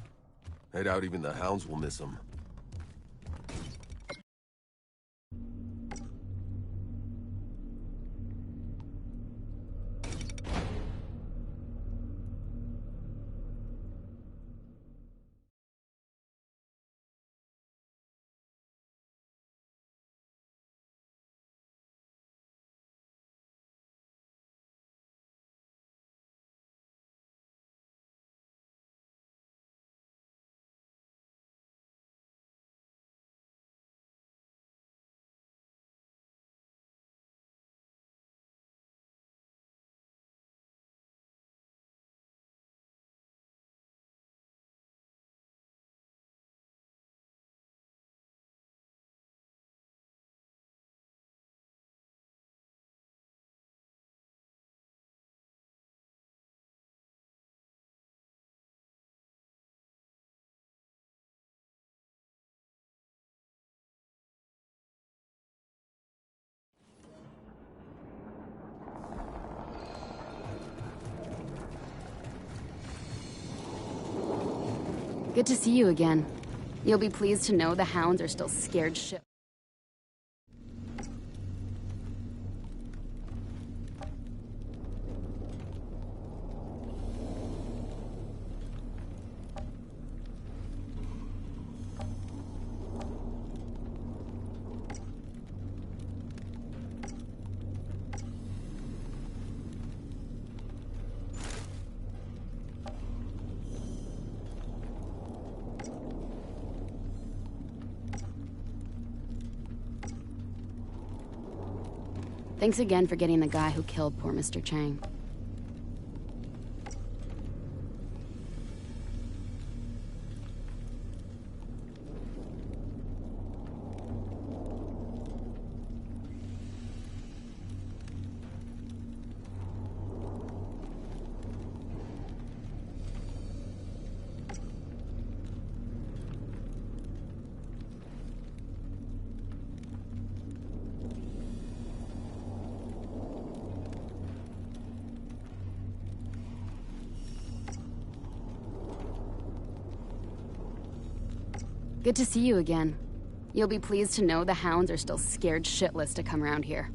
I doubt even the hounds will miss him. Good to see you again. You'll be pleased to know the hounds are still scared shit. Thanks again for getting the guy who killed poor Mr. Chang. Good to see you again. You'll be pleased to know the hounds are still scared shitless to come around here.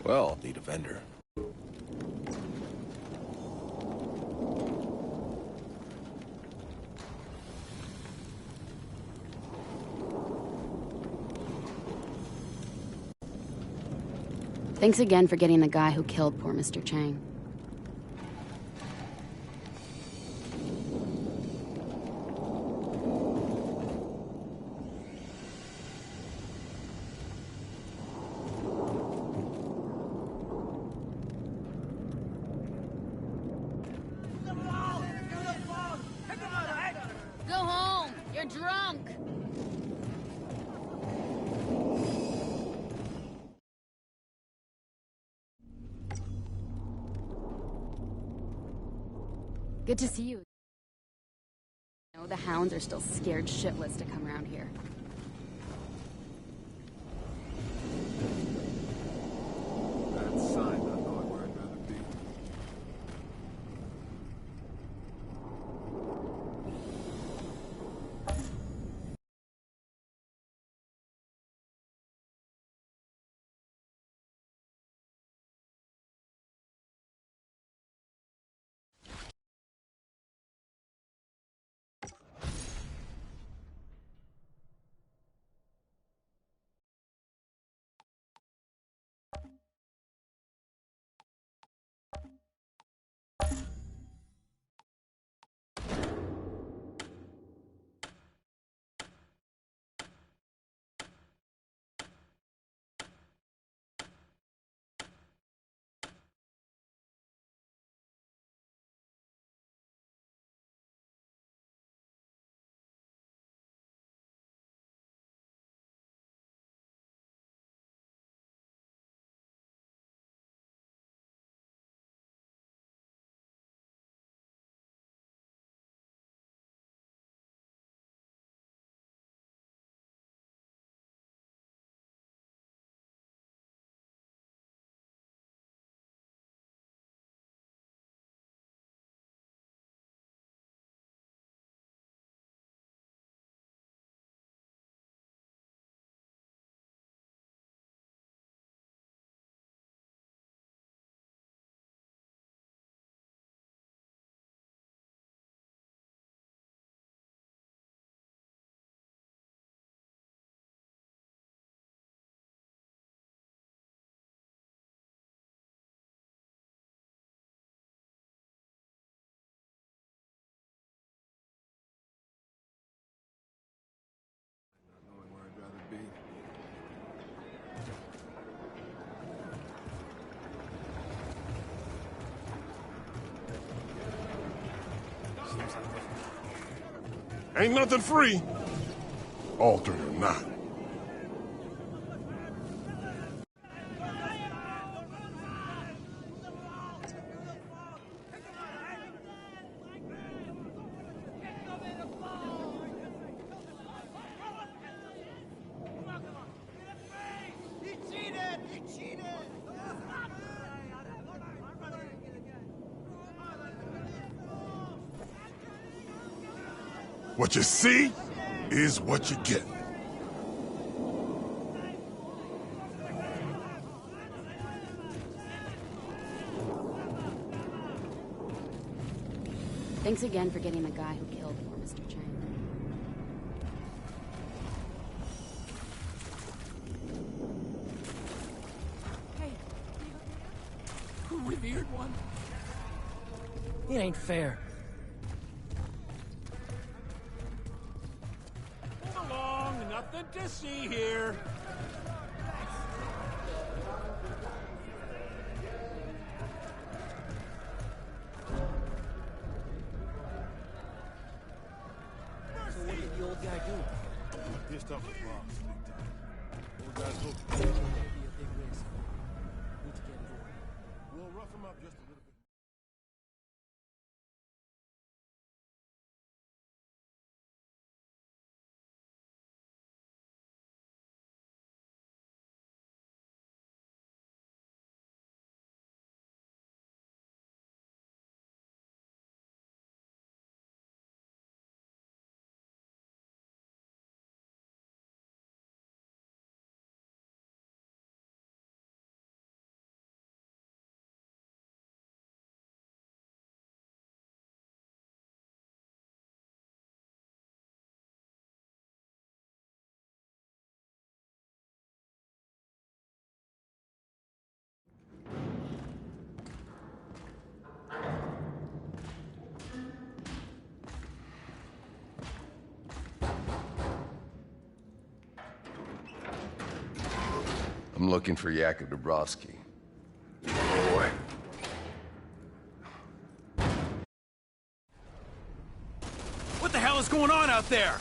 Well, need a vendor. Thanks again for getting the guy who killed poor Mr. Chang. Go home! You're drunk! Good to see you. No, the hounds are still scared shitless to come around here. That sign, I know where I'd rather be. Ain't nothing free. Altered or not. What you see is what you get. Thanks again for getting the guy who killed poor Mr. Chang. Hey, revered one. It ain't fair. Move along, nothing to see here. So what did the old guy do? Pissed off the boss, big time. Old guy's hoping. It's gonna be a big risk. Need to get it over. We'll rough him up just a little bit. I'm looking for Yakov Dubrovsky. Boy. What the hell is going on out there?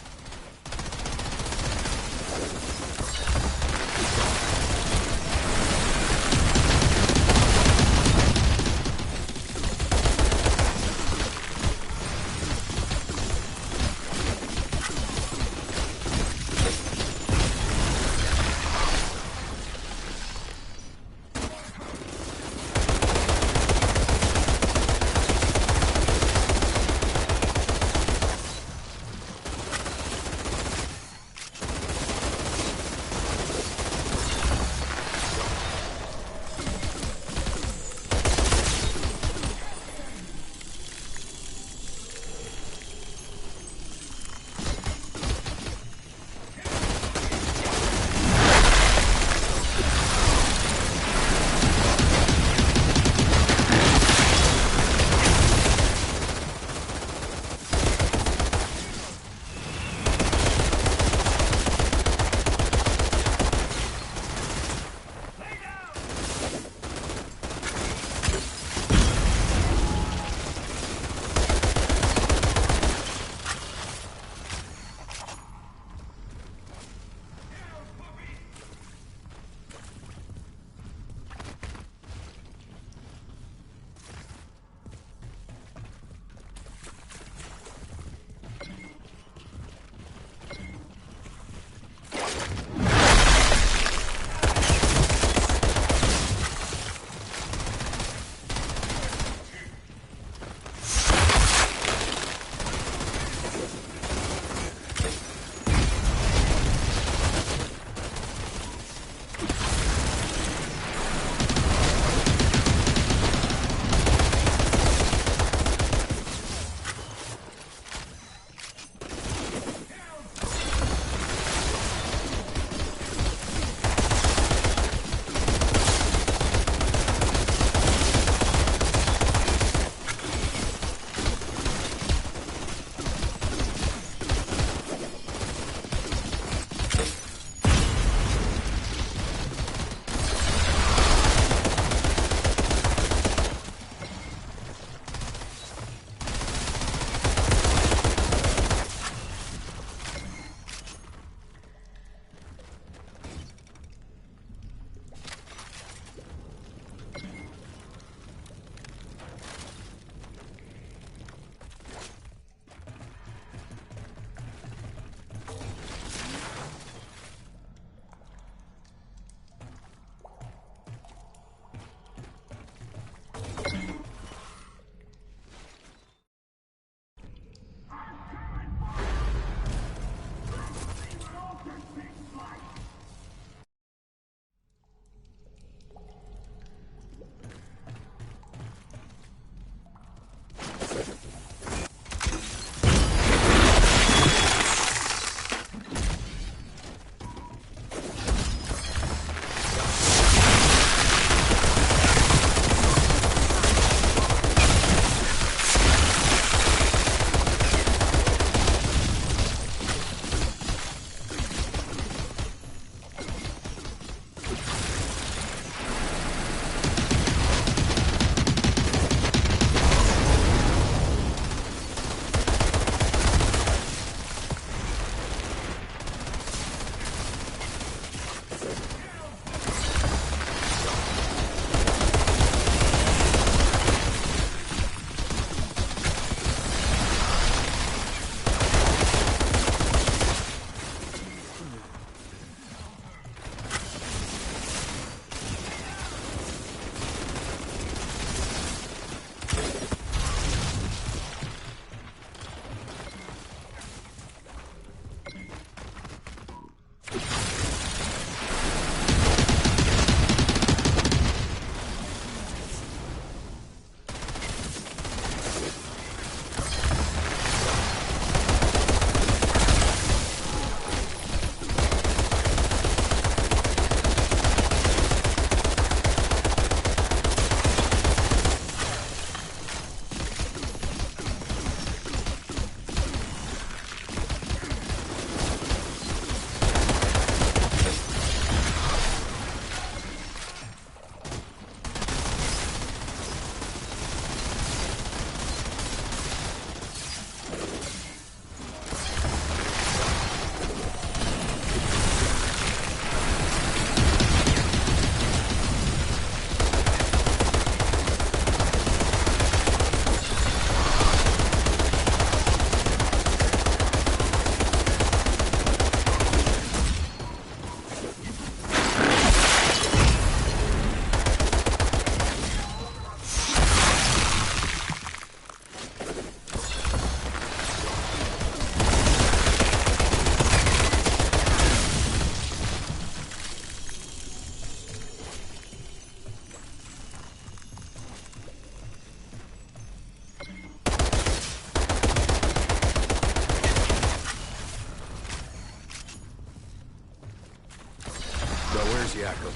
There's Jakob.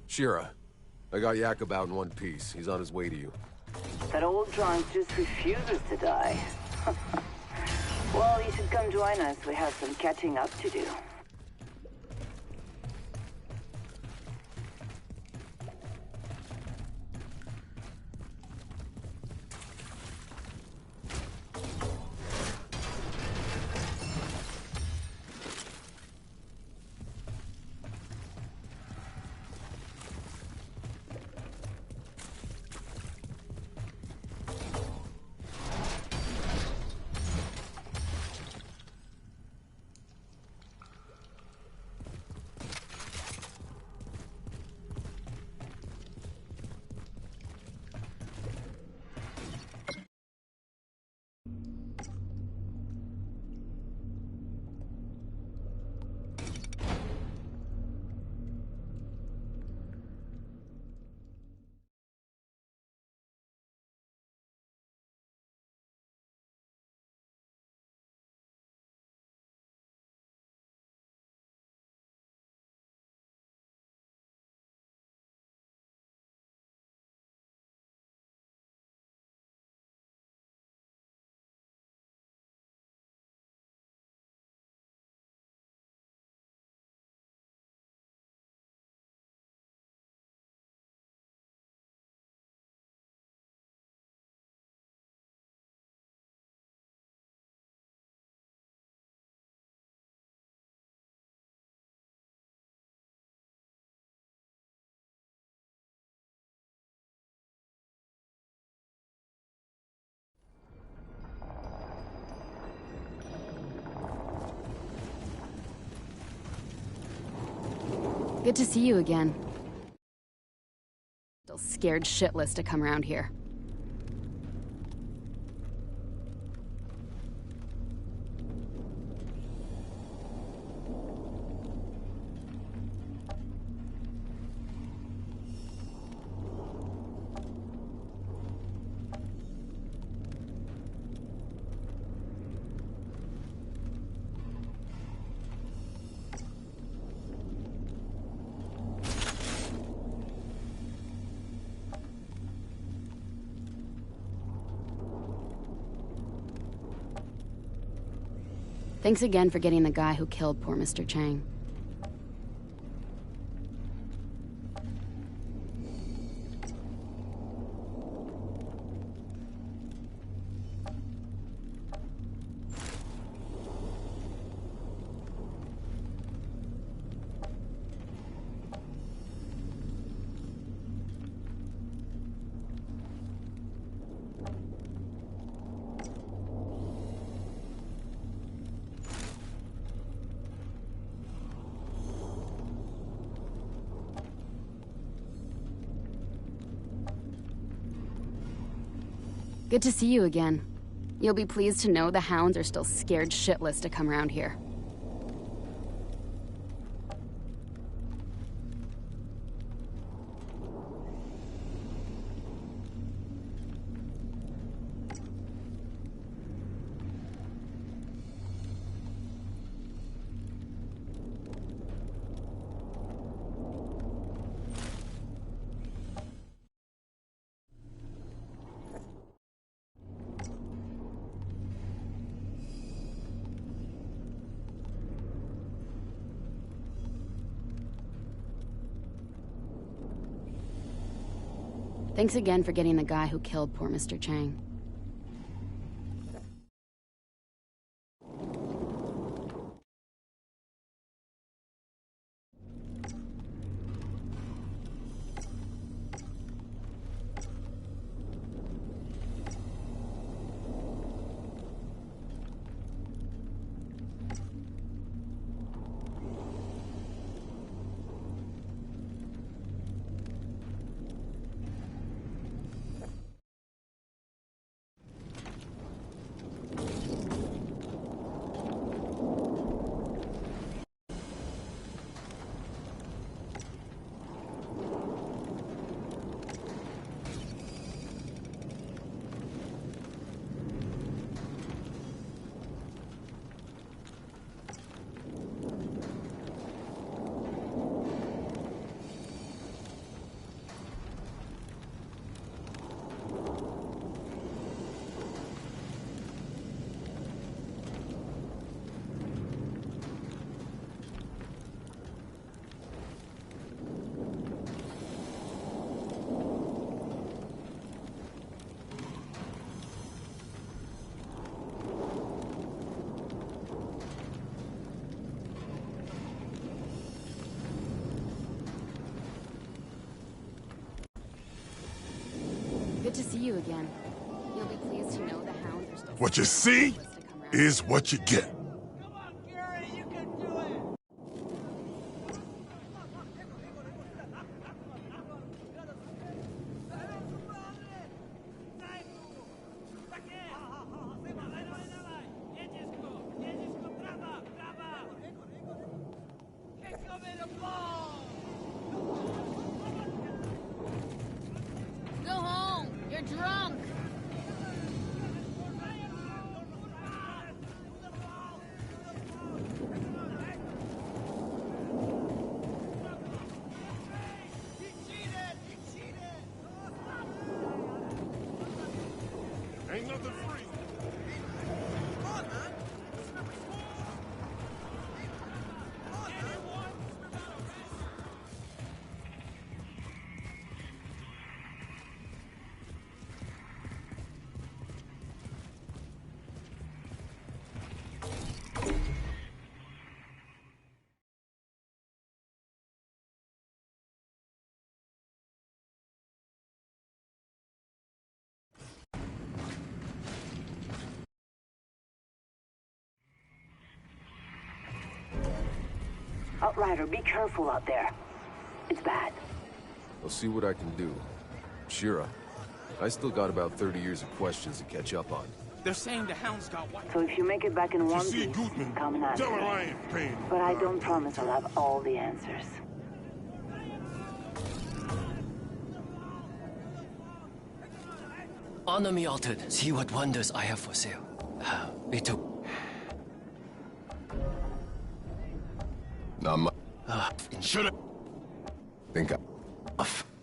Shira, I got Jakob out in one piece. He's on his way to you. That old drunk just refuses to die. Well, you should come join us. We have some catching up to do. Good to see you again. Still scared shitless to come around here. Thanks again for getting the guy who killed poor Mr. Chang. Good to see you again. You'll be pleased to know the hounds are still scared shitless to come around here. Thanks again for getting the guy who killed poor Mr. Chang. to see you again. You'll be pleased to know the hounds are still... What you see is what you get. Go home. You're drunk. Ain't nothing free. Outrider, be careful out there. It's bad. I'll see what I can do. Shira, I still got about 30 years of questions to catch up on. They're saying the hounds got white. So if you make it back in one see piece, Gutman, come and ask tell her me. I ain't paying. But I don't promise I'll have all the answers. Honor me, Altered. See what wonders I have for sale. Me too. Not much. Should've... Think I...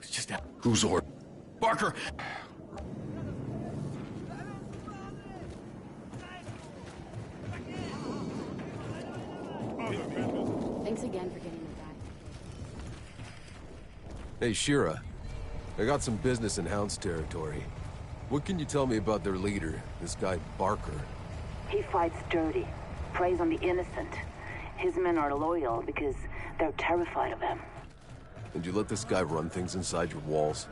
It's just that. Who's ordered? Barker! Thanks again for getting me back. Hey, Shira. I got some business in Hound's territory. What can you tell me about their leader, this guy Barker? He fights dirty, preys on the innocent. His men are loyal because they're terrified of him. And you let this guy run things inside your walls?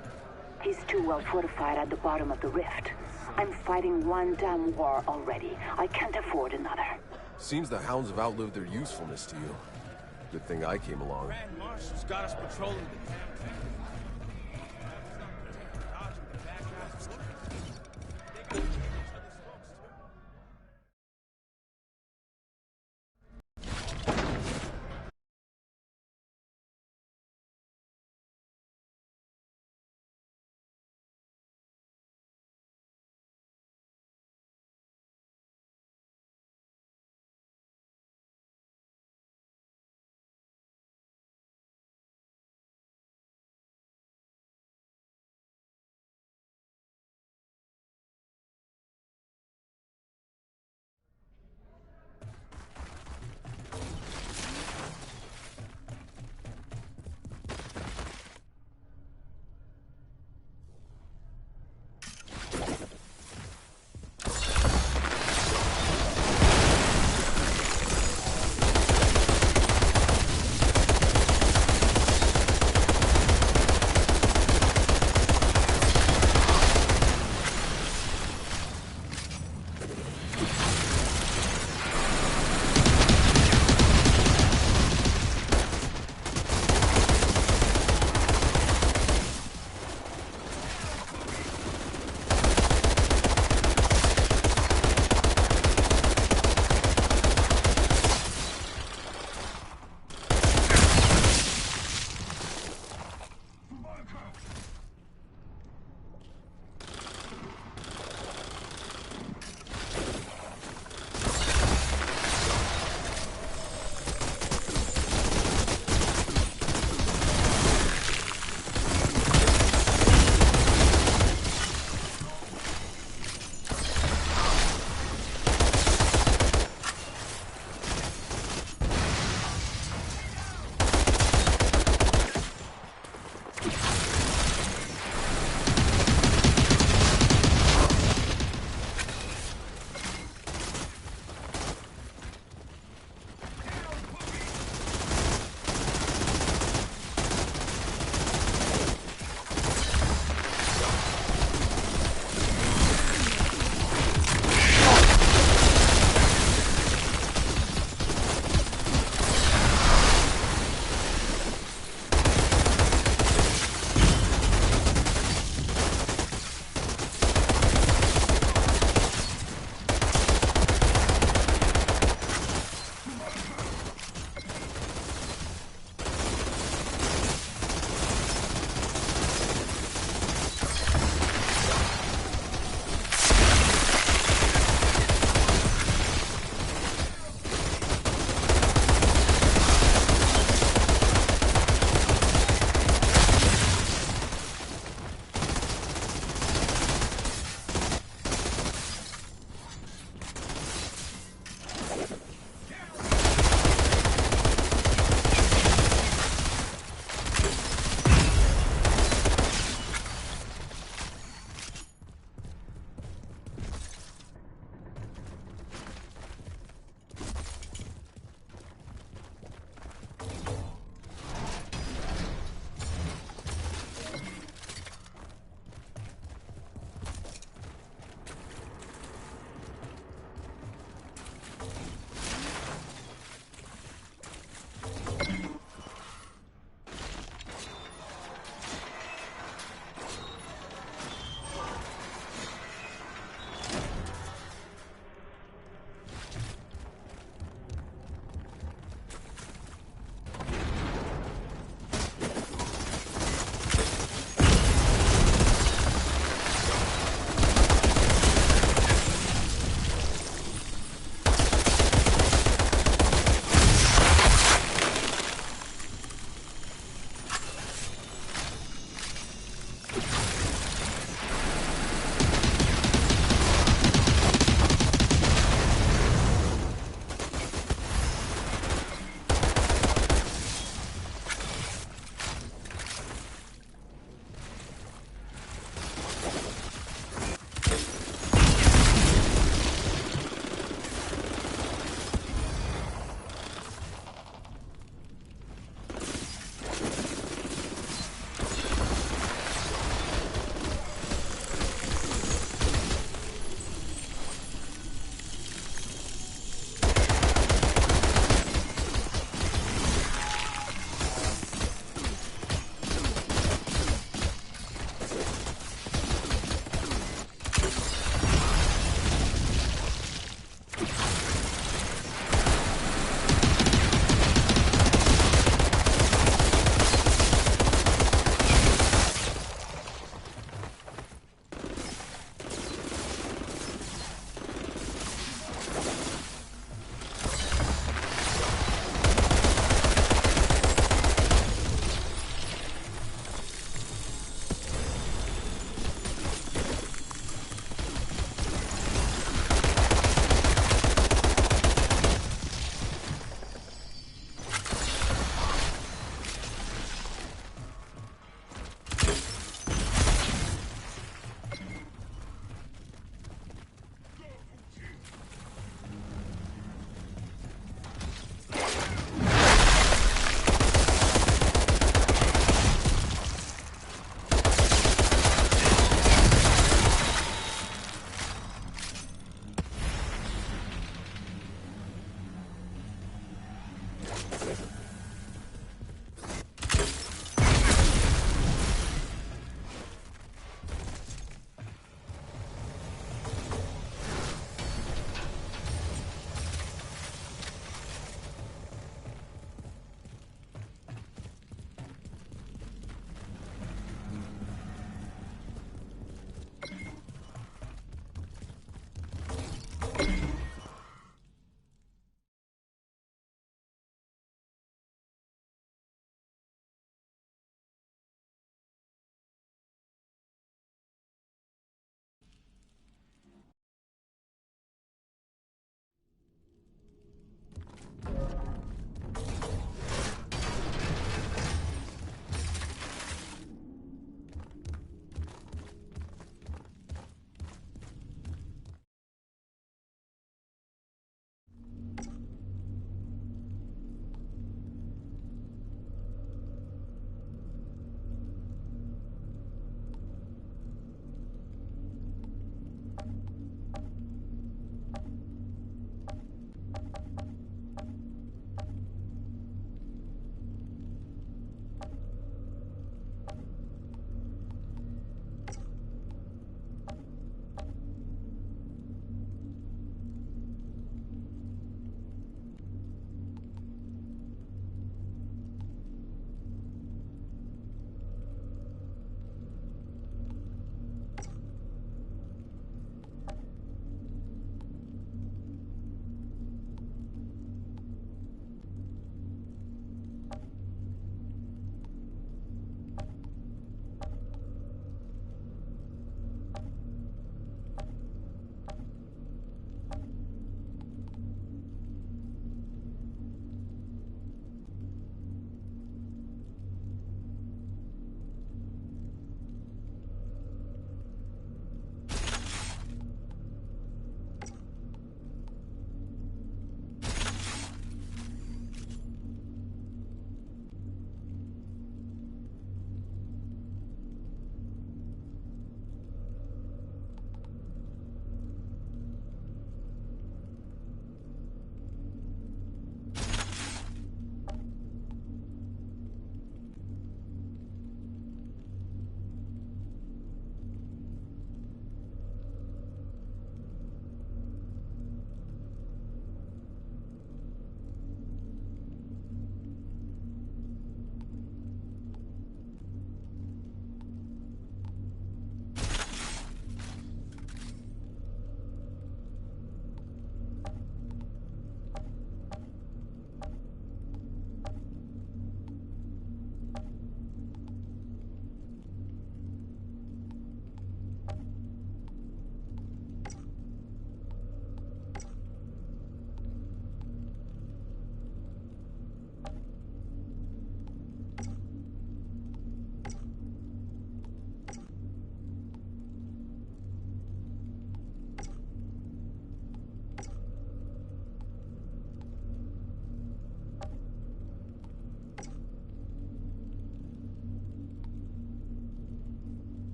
He's too well fortified at the bottom of the rift. I'm fighting one damn war already. I can't afford another. Seems the Hounds have outlived their usefulness to you. Good thing I came along. Grand Marshal's got us patrolling the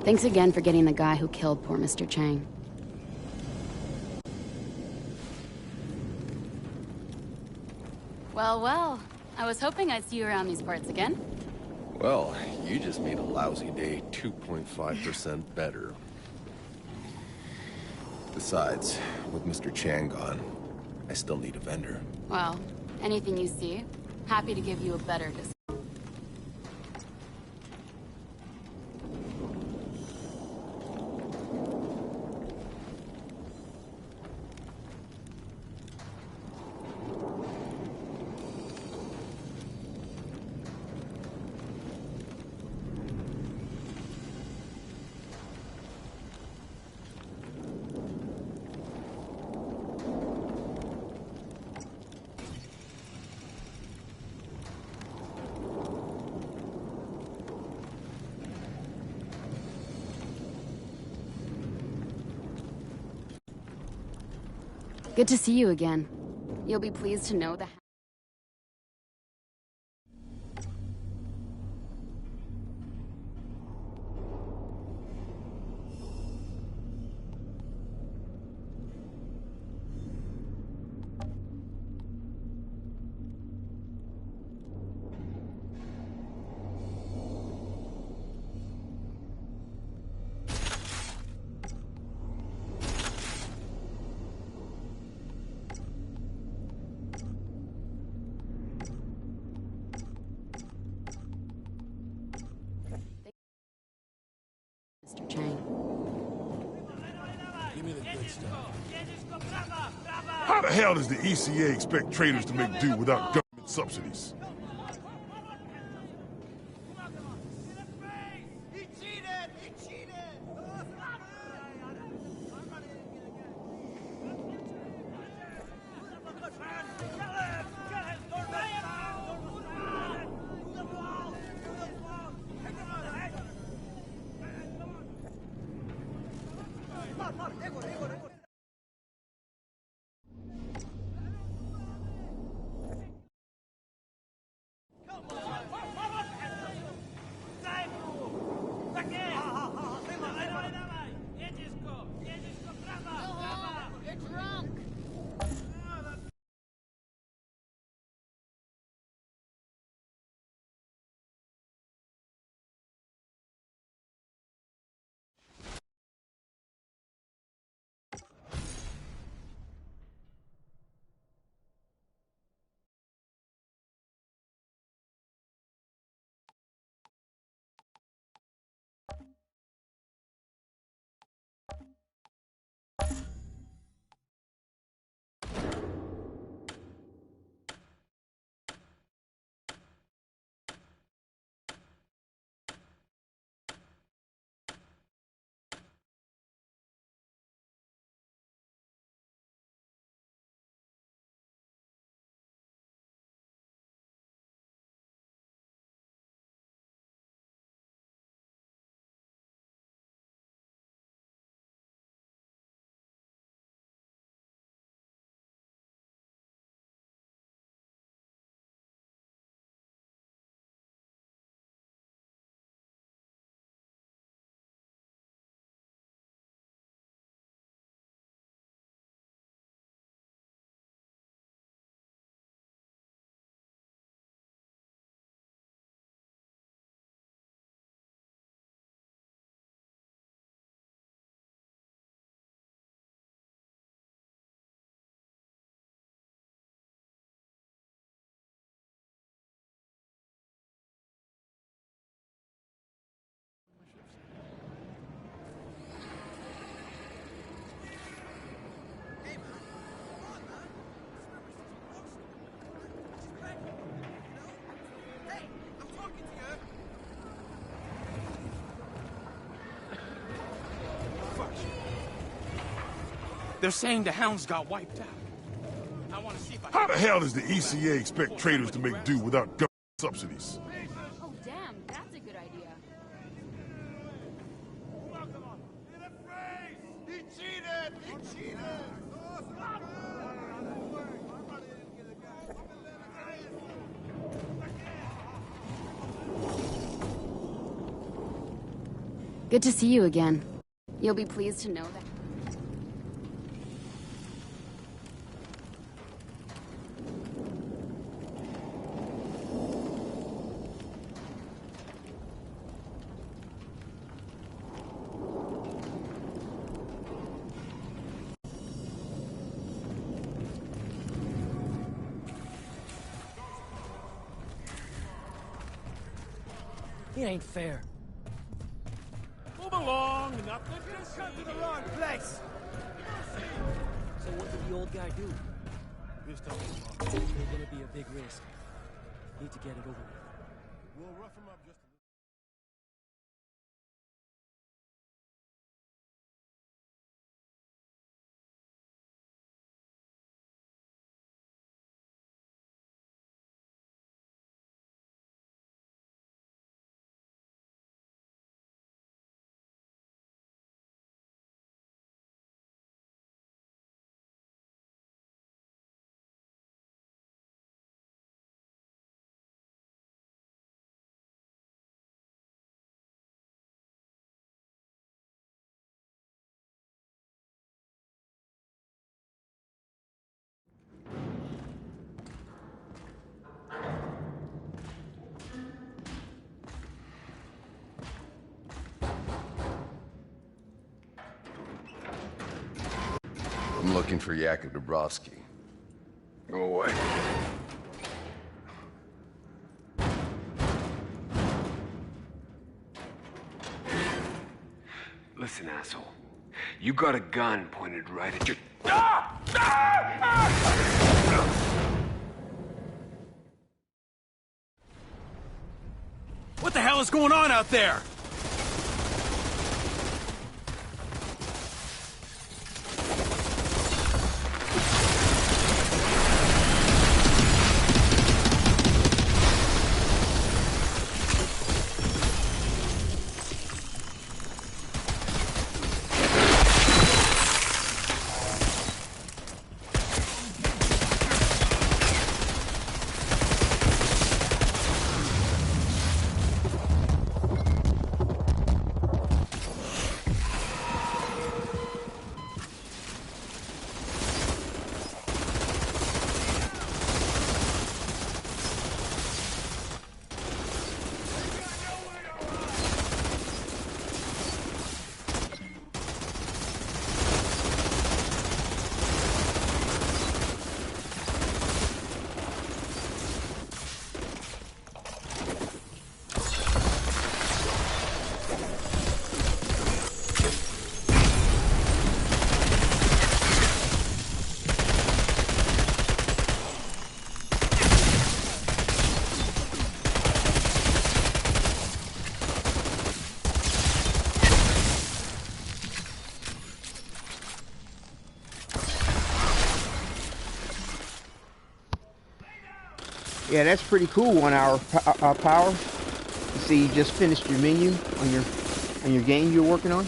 Thanks again for getting the guy who killed poor Mr. Chang. Well, well. I was hoping I'd see you around these parts again. Well, you just made a lousy day 2.5% better. Besides, with Mr. Chang gone, I still need a vendor. Well, anything you see, happy to give you a better discount. Good to see you again. You'll be pleased to know the... Mr. Chang. Give me the good stuff. How the hell does the ECA expect traders to make do without government subsidies? They're saying the hounds got wiped out. I want to see if I... How the hell does the ECA expect traders to make do without government subsidies? Oh, damn, that's a good idea. He cheated! He cheated! Good to see you again. You'll be pleased to know that... It ain't fair. Move along, nothing. Just come to the wrong place. So what did the old guy do? This time It's gonna be a big risk. Need to get it over with. we'll rough him up just a little. I'm looking for Yakov Dubrovsky. Go away. Listen, asshole. You got a gun pointed right at your... What the hell is going on out there? Yeah, that's pretty cool. 1 hour power. You see, you just finished your menu on your game you're working on.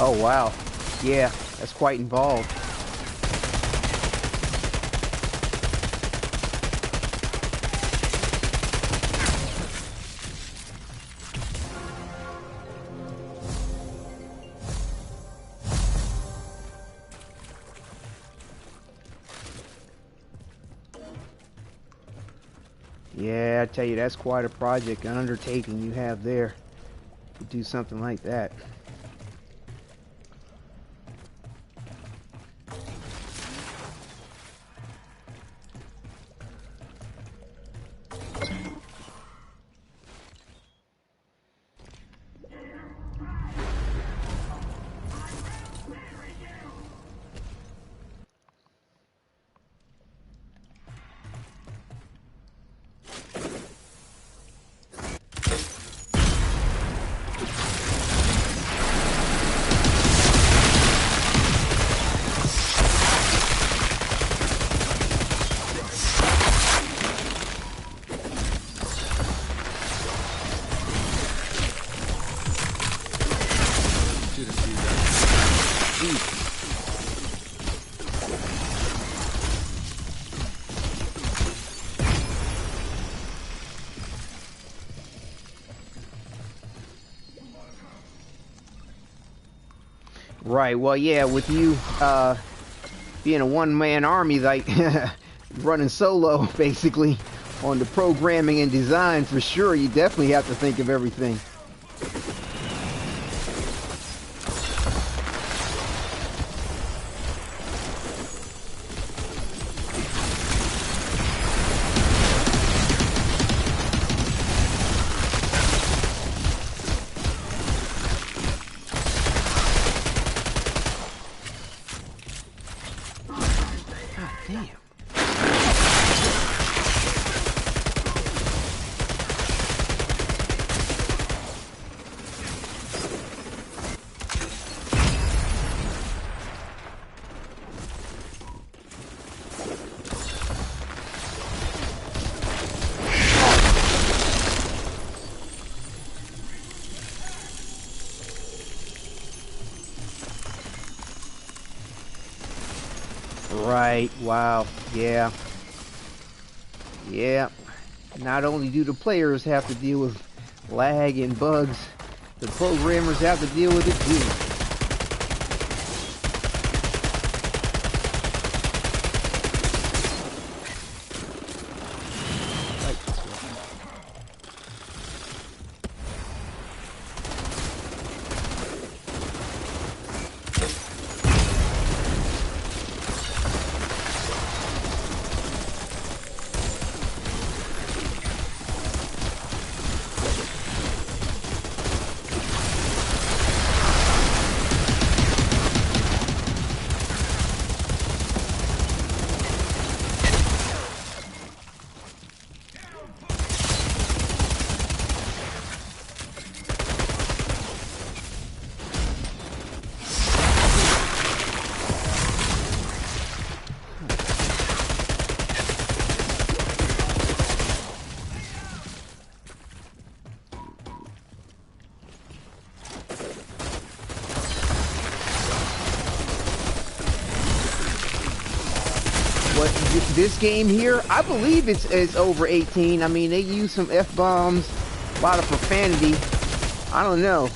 Oh wow, yeah, that's quite involved. Yeah, I tell you, that's quite a project, an undertaking you have there to do something like that. Right, well, yeah, with you being a one-man army, like running solo, basically, on the programming and design, for sure, you definitely have to think of everything. Right, wow, yeah. Yeah. Not only do the players have to deal with lag and bugs, the programmers have to deal with it too. This game here, I believe it's over 18. I mean, they use some F-bombs, a lot of profanity. I don't know.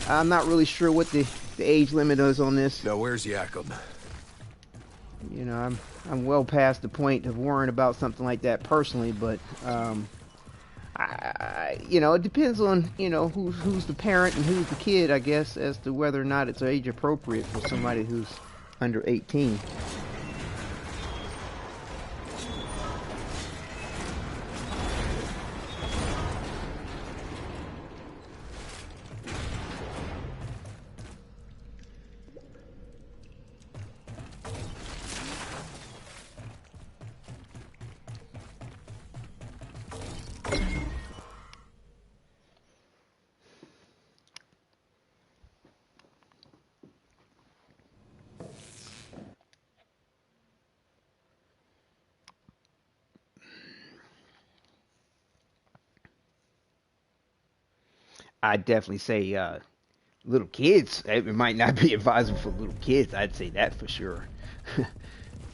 I'm not really sure what the age limit is on this. Now, where's Jakob? You know, I'm well past the point of worrying about something like that personally, but you know, it depends on, you know, who's the parent and who's the kid, I guess, as to whether or not it's age appropriate for somebody who's under 18. I'd definitely say little kids. It might not be advisable for little kids. I'd say that for sure.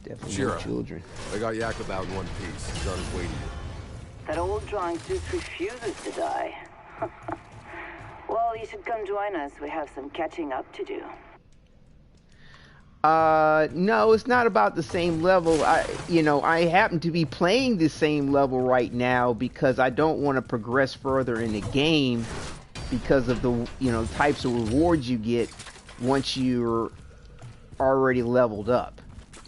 Definitely Shira, children. I got Jakob out in one piece. He's on his way to you. That old drunk just refuses to die. Well, you should come join us. We have some catching up to do. No, it's not about the same level. I happen to be playing the same level right now because I don't want to progress further in the game because of the, types of rewards you get once you're already leveled up.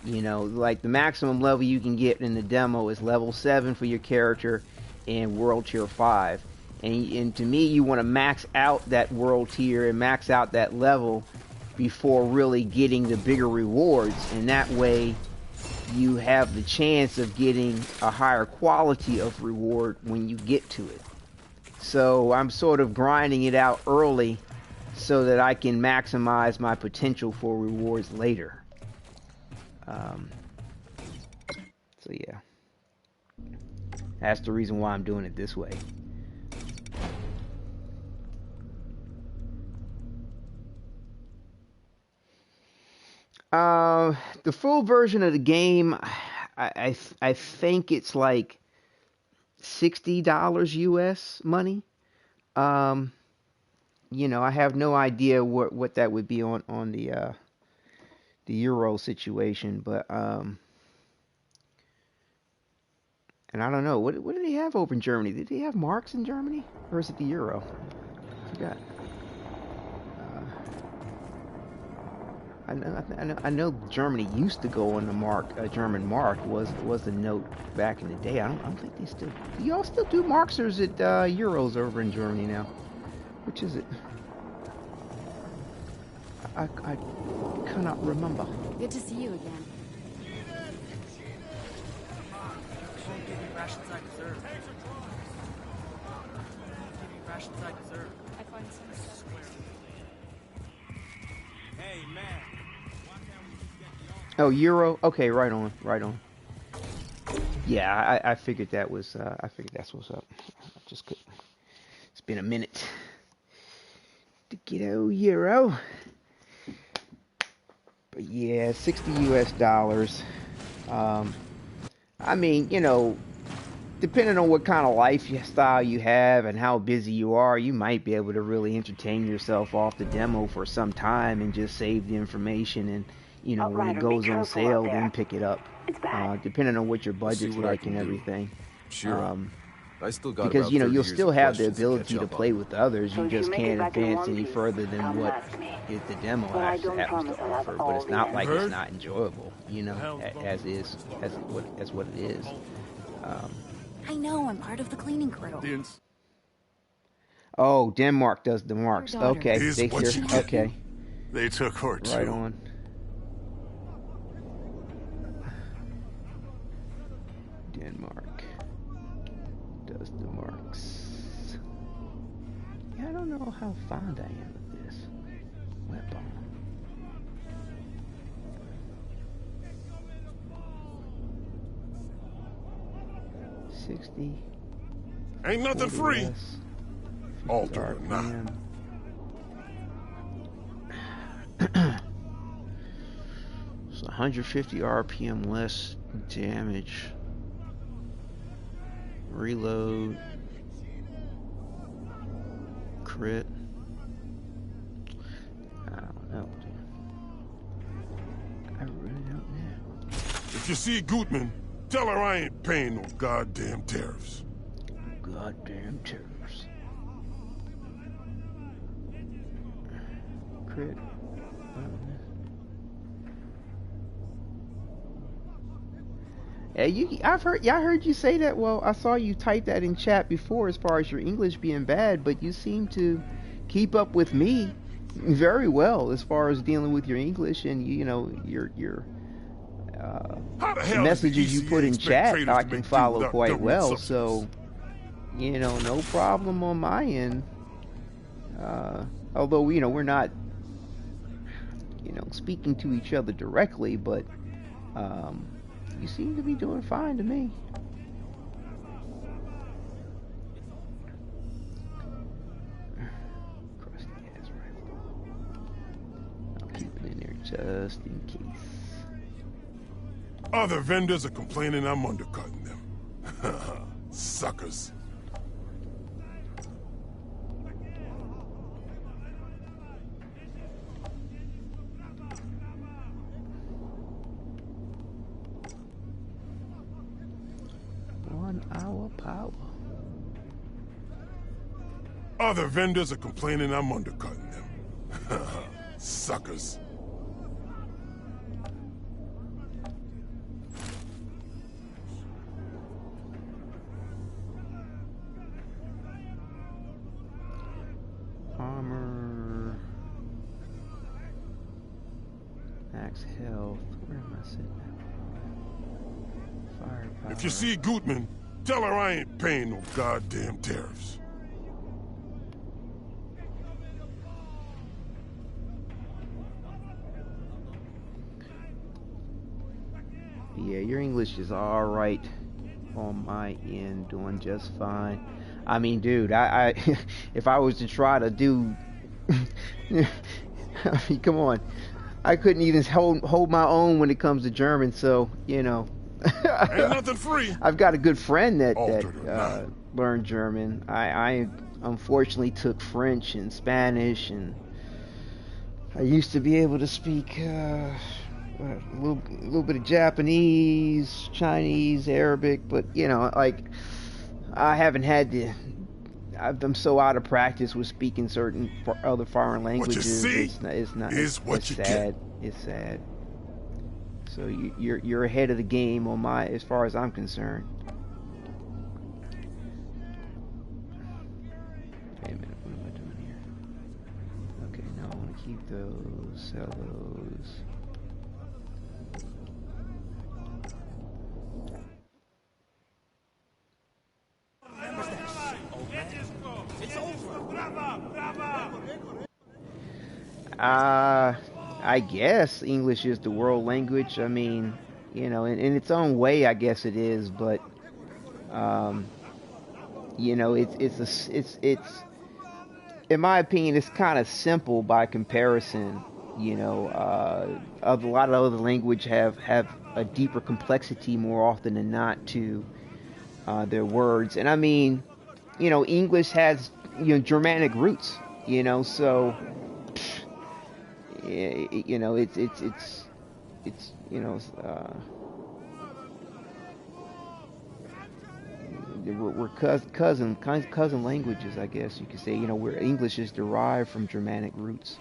Like the maximum level you can get in the demo is level 7 for your character and world tier 5. And to me, you want to max out that world tier and max out that level before really getting the bigger rewards, and that way you have the chance of getting a higher quality of reward when you get to it. So I'm sort of grinding it out early so that I can maximize my potential for rewards later. So yeah, that's the reason why I'm doing it this way. The full version of the game, I think it's like $60 US money. I have no idea what that would be on the Euro situation, but and I don't know what do they have over in Germany? Did they have marks in Germany, or is it the Euro? I forgot. I know Germany used to go on the mark. German mark was the note back in the day. I don't think they still. Do y'all still do marks, or is it euros over in Germany now? Which is it? I cannot remember. Good to see you again. Oh, Euro? Okay, right on. Yeah, I figured that was, I figured that's what's up. I just couldn't. It's been a minute to get a Euro. But yeah, $60 US. I mean, depending on what kind of lifestyle you have and how busy you are, you might be able to really entertain yourself off the demo for some time and just save the information and, when it goes on sale, then pick it up. Depending on what your budget's like and everything. Sure. I still got because, about 30 you'll years still of have the questions ability to catch up play on. with others. You just can't advance any piece, further than what ask me. the demo Well, happens to offer. But it's not like it's not enjoyable, as what it is. I know, I'm part of the cleaning crew. Oh, Denmark does the marks. Okay, okay. They took her too. Right on. Denmark does the marks. Yeah, I don't know how fond I am of this weapon. $60. Ain't nothing free. Alter or not. So 150 RPM less damage. Reload. Crit. I don't know. I really don't know. If you see Gutman, tell her I ain't paying no goddamn tariffs. Goddamn tariffs. Crit. Yeah, I heard you say that. Well, I saw you type that in chat before, as far as your English being bad, but you seem to keep up with me very well as far as dealing with your English and your messages you put in chat. I can follow quite well, so no problem on my end. Although we're not speaking to each other directly, but you seem to be doing fine to me. Crusty ass rifle. I'll keep it in there just in case. Other vendors are complaining I'm undercutting them. Suckers. Other vendors are complaining I'm undercutting them. Suckers. Armor. Max health. Where am I sitting at? Firepower. If you see Gutman, tell her I ain't paying no goddamn tariffs. Yeah, your English is alright on my end, doing just fine. I mean, dude, I if I was to try to do, I mean, come on, I couldn't even hold my own when it comes to German. So you know, Ain't nothing free. I've got a good friend that learned German. I unfortunately took French and Spanish, and I used to be able to speak a little bit of Japanese, Chinese, Arabic, but you know, like I haven't had to. I'm so out of practice with speaking certain other foreign languages. It's sad. It's sad. So you're ahead of the game on as far as I'm concerned. Wait a minute, what am I doing here? Okay, no, I want to keep those, sell those. I guess English is the world language. I mean, you know, in its own way, I guess it is. But, you know, it's in my opinion, it's kind of simple by comparison. You know, a lot of other language have a deeper complexity more often than not to their words. And I mean, you know, English has Germanic roots. You know, so. You know, it's you know, we're cousin languages, I guess you could say. You know, where English is derived from Germanic roots.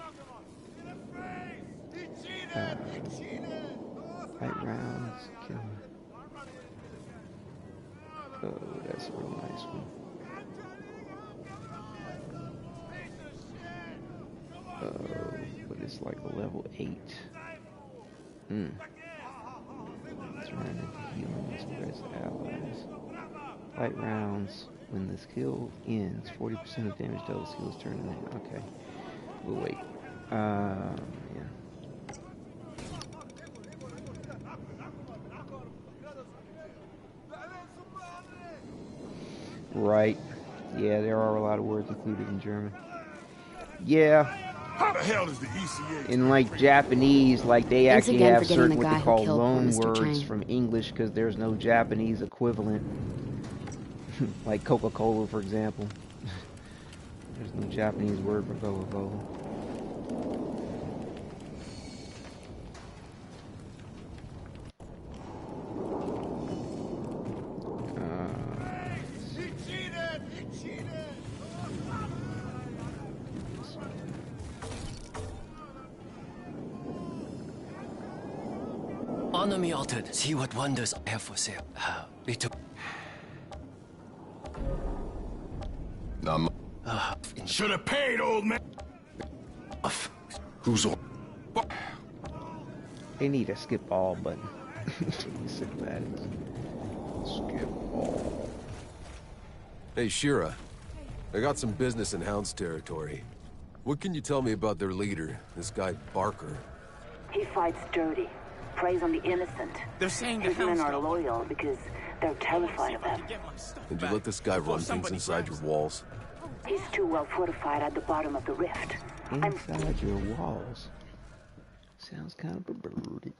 Light rounds, kill. Oh, that's a real nice one. But it's like a level 8. Trying to heal express allies. Light rounds. When the skill ends, 40% of damage dealt skill is turned in. Okay. We'll wait. Yeah. Right. Yeah, there are a lot of words included in German. Yeah. How the hell is the ECA? In like Japanese, like they actually have certain what they call loan words from English because there's no Japanese equivalent. Like Coca-Cola, for example. There's no Japanese word for Coca-Cola. Honor me, Altered. See what wonders I have for sale. Should have paid, old man. Who's on? They need a skip all button. Sick of that. Skip all. Hey, Shira. I got some business in Hound's territory. What can you tell me about their leader, this guy Barker? He fights dirty, preys on the innocent. They're saying his men are loyal because they're terrified of him. Did you let this guy run things inside your walls? He's too well fortified at the bottom of the rift. Inside your walls. Sounds kind of perverted.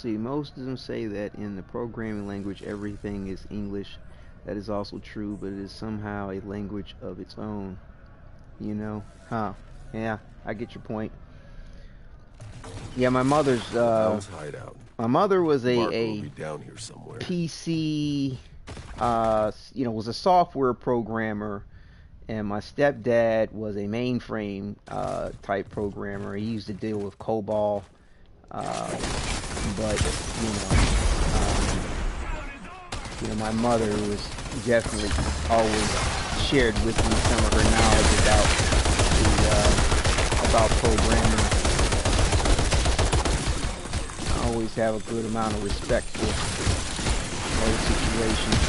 see. Most of them say that in the programming language, everything is English. That is also true, but it is somehow a language of its own. You know? Huh. Yeah, I get your point. Yeah, my mother's, hideout. my mother was Barker will a be down here somewhere. PC, was a software programmer, and my stepdad was a mainframe type programmer. He used to deal with COBOL, but my mother was definitely always shared with me some of her knowledge about programming. I always have a good amount of respect for those situations.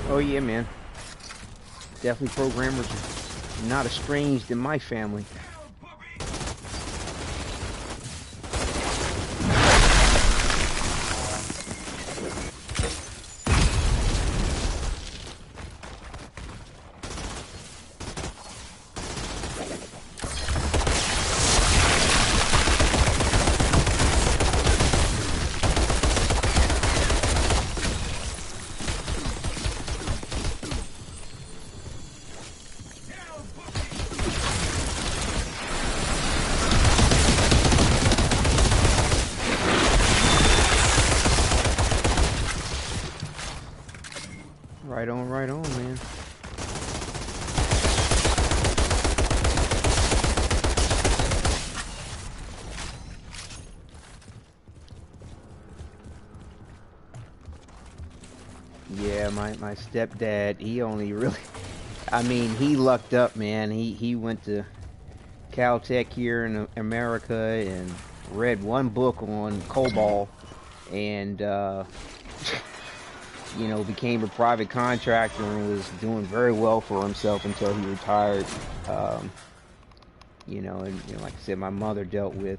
Oh yeah, man. Definitely programmers are not estranged in my family. Right on, man. Yeah, my stepdad, he only really, he lucked up, man. He went to Caltech here in America and read one book on COBOL and, became a private contractor and was doing very well for himself until he retired. Like I said, my mother dealt with,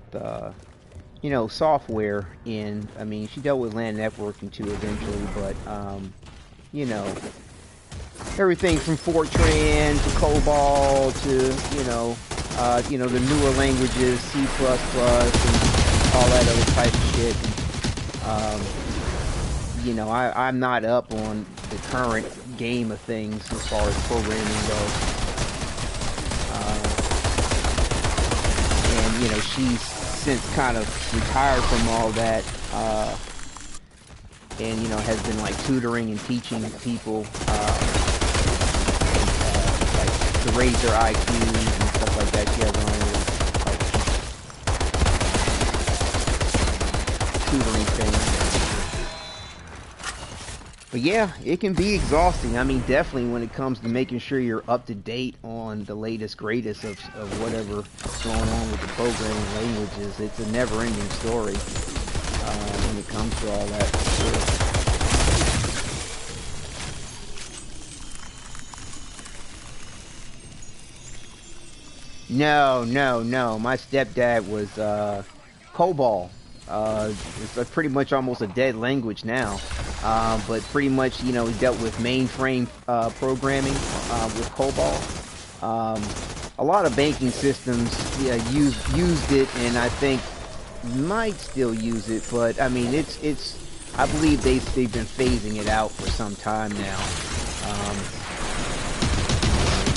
software in, she dealt with LAN networking too eventually, but, everything from Fortran to COBOL to, the newer languages, C++ and all that other type of shit. I'm not up on the current game of things as far as programming goes. She's since kind of retired from all that, and, has been like tutoring and teaching people, to raise their IQs and stuff like that. She has her own tutoring thing. But yeah, it can be exhausting. Definitely when it comes to making sure you're up to date on the latest, greatest of whatever's going on with the programming languages. It's a never-ending story when it comes to all that. No. My stepdad was COBOL. It's pretty much almost a dead language now. But pretty much, he dealt with mainframe programming with COBOL. A lot of banking systems used it, and I think might still use it. But I believe they've been phasing it out for some time now.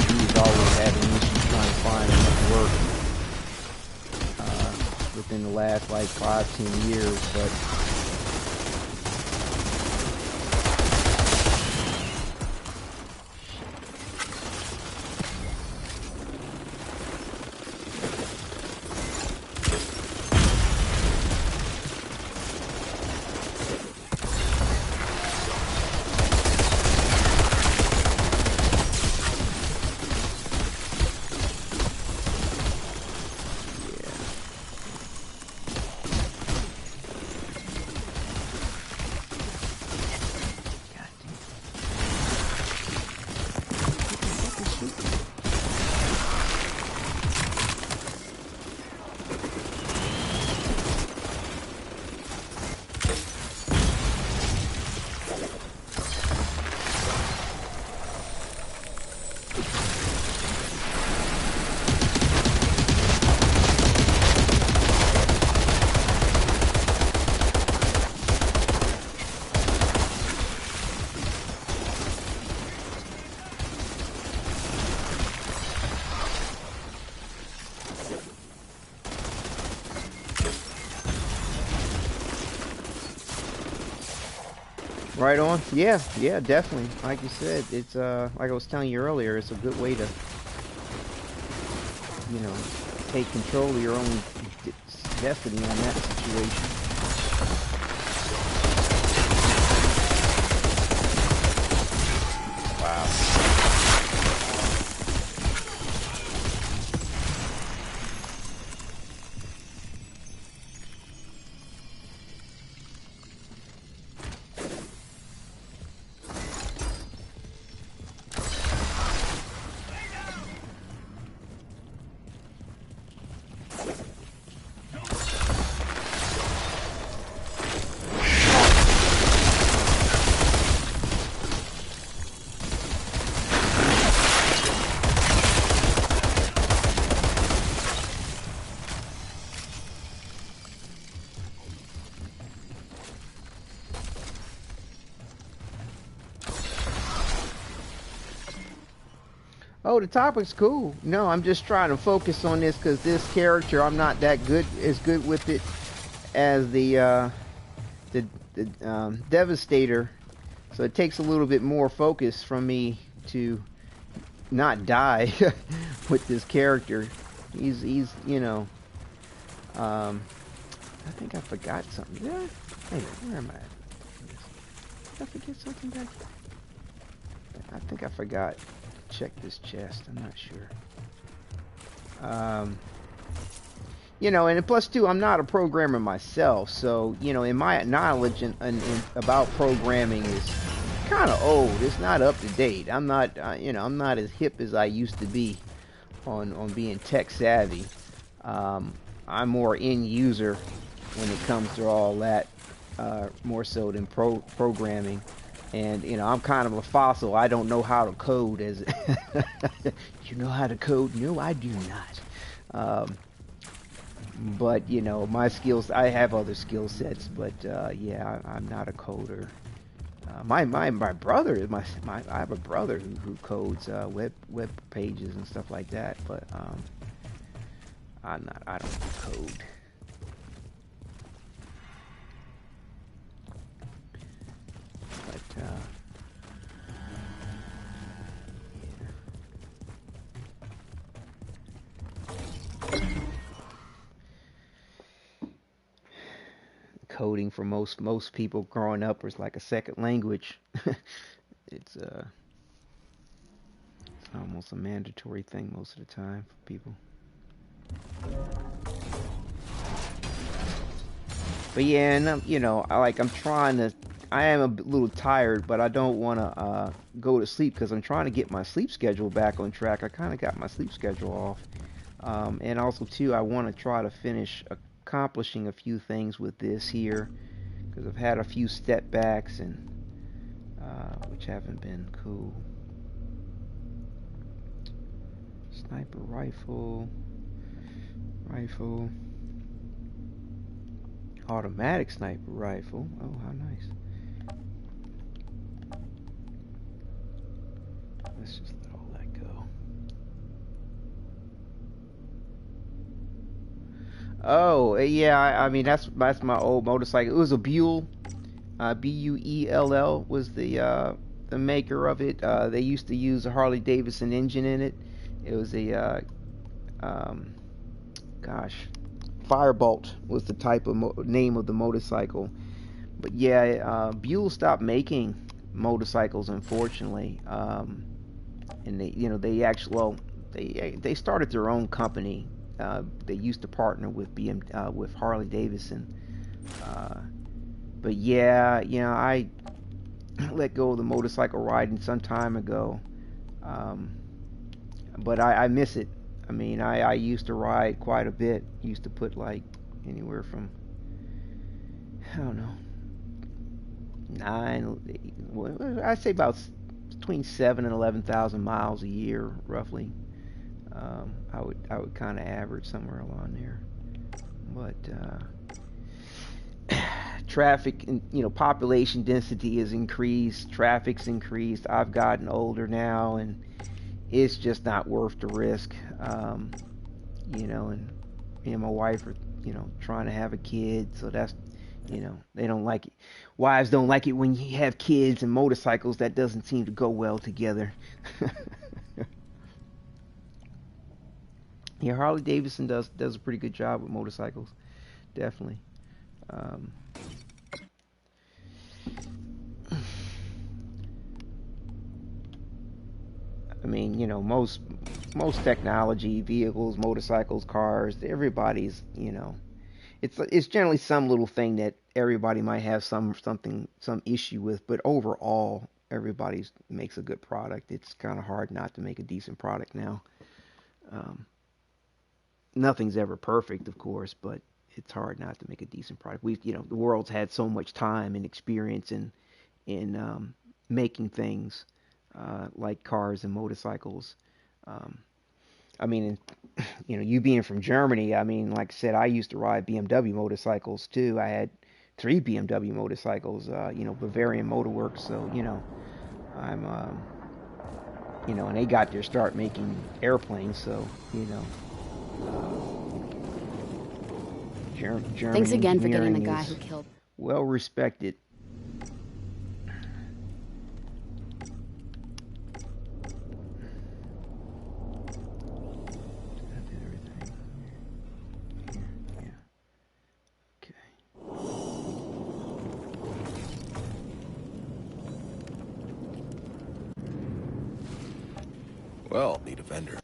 He's always having issues trying to find enough work within the last like 5-10 years, but right on. Yeah, yeah, definitely. Like you said, it's like I was telling you earlier, it's a good way to, you know, take control of your own destiny on that situation. Wow. Oh, the topic's cool. No, I'm just trying to focus on this because this character, I'm not that good as good with it as the Devastator. So it takes a little bit more focus from me to not die with this character. He's you know, I think I forgot something. Yeah. Wait, where am I? Did I forget something back here? I think I forgot. Check this chest. I'm not sure. You know, and plus too, I'm not a programmer myself, so you know, in my knowledge and about programming is kind of old. It's not up to date. I'm not, you know, I'm not as hip as I used to be on being tech savvy. I'm more end user when it comes to all that, more so than programming. And you know, I'm kind of a fossil. I don't know how to code. As you know how to code? No, I do not. But you know, my skills. I have other skill sets, but yeah, I'm not a coder. My brother is I have a brother who codes web pages and stuff like that. But I'm not. I don't code. But coding for most people growing up was like a second language. It's almost a mandatory thing most of the time for people. But yeah, and you know, I'm trying to. I am a little tired, but I don't want to go to sleep because I'm trying to get my sleep schedule back on track. I kind of got my sleep schedule off, and also too, I want to try to finish accomplishing a few things with this here because I've had a few step backs and which haven't been cool. Sniper rifle, automatic sniper rifle. Oh, how nice. Oh, yeah. I mean, that's my old motorcycle. It was a Buell. Buell was the maker of it. They used to use a Harley Davidson engine in it. It was a um, gosh, Firebolt was the type of name of the motorcycle. But yeah, Buell stopped making motorcycles, unfortunately. And they actually, well, they started their own company. They used to partner with with Harley Davidson. But yeah, I let go of the motorcycle riding some time ago. Um, but I miss it. I mean, I used to ride quite a bit. Used to put like anywhere from, I don't know, I'd say about between 7 and 11,000 miles a year, roughly. I would kind of average somewhere along there. But traffic and population density has increased. Traffic's increased. I've gotten older now, and it's just not worth the risk. And me and my wife are trying to have a kid, so that's they don't like it. Wives don't like it when you have kids and motorcycles. That doesn't seem to go well together. Yeah, Harley Davidson does a pretty good job with motorcycles, definitely. Um, I mean, most technology, vehicles, motorcycles, cars, everybody's, it's generally some little thing that everybody might have some issue with, but overall, everybody makes a good product. It's kind of hard not to make a decent product now. Um, Nothing's ever perfect, of course, but it's hard not to make a decent product. The world's had so much time and experience in making things like cars and motorcycles. Um, I mean, you being from Germany, I mean, like I said, I used to ride BMW motorcycles too. I had 3 BMW motorcycles, Bavarian Motor Works. So, I'm, and they got their start making airplanes. So, German Thanks again for getting the engineering guy is who killed. well respected. Well, need a vendor.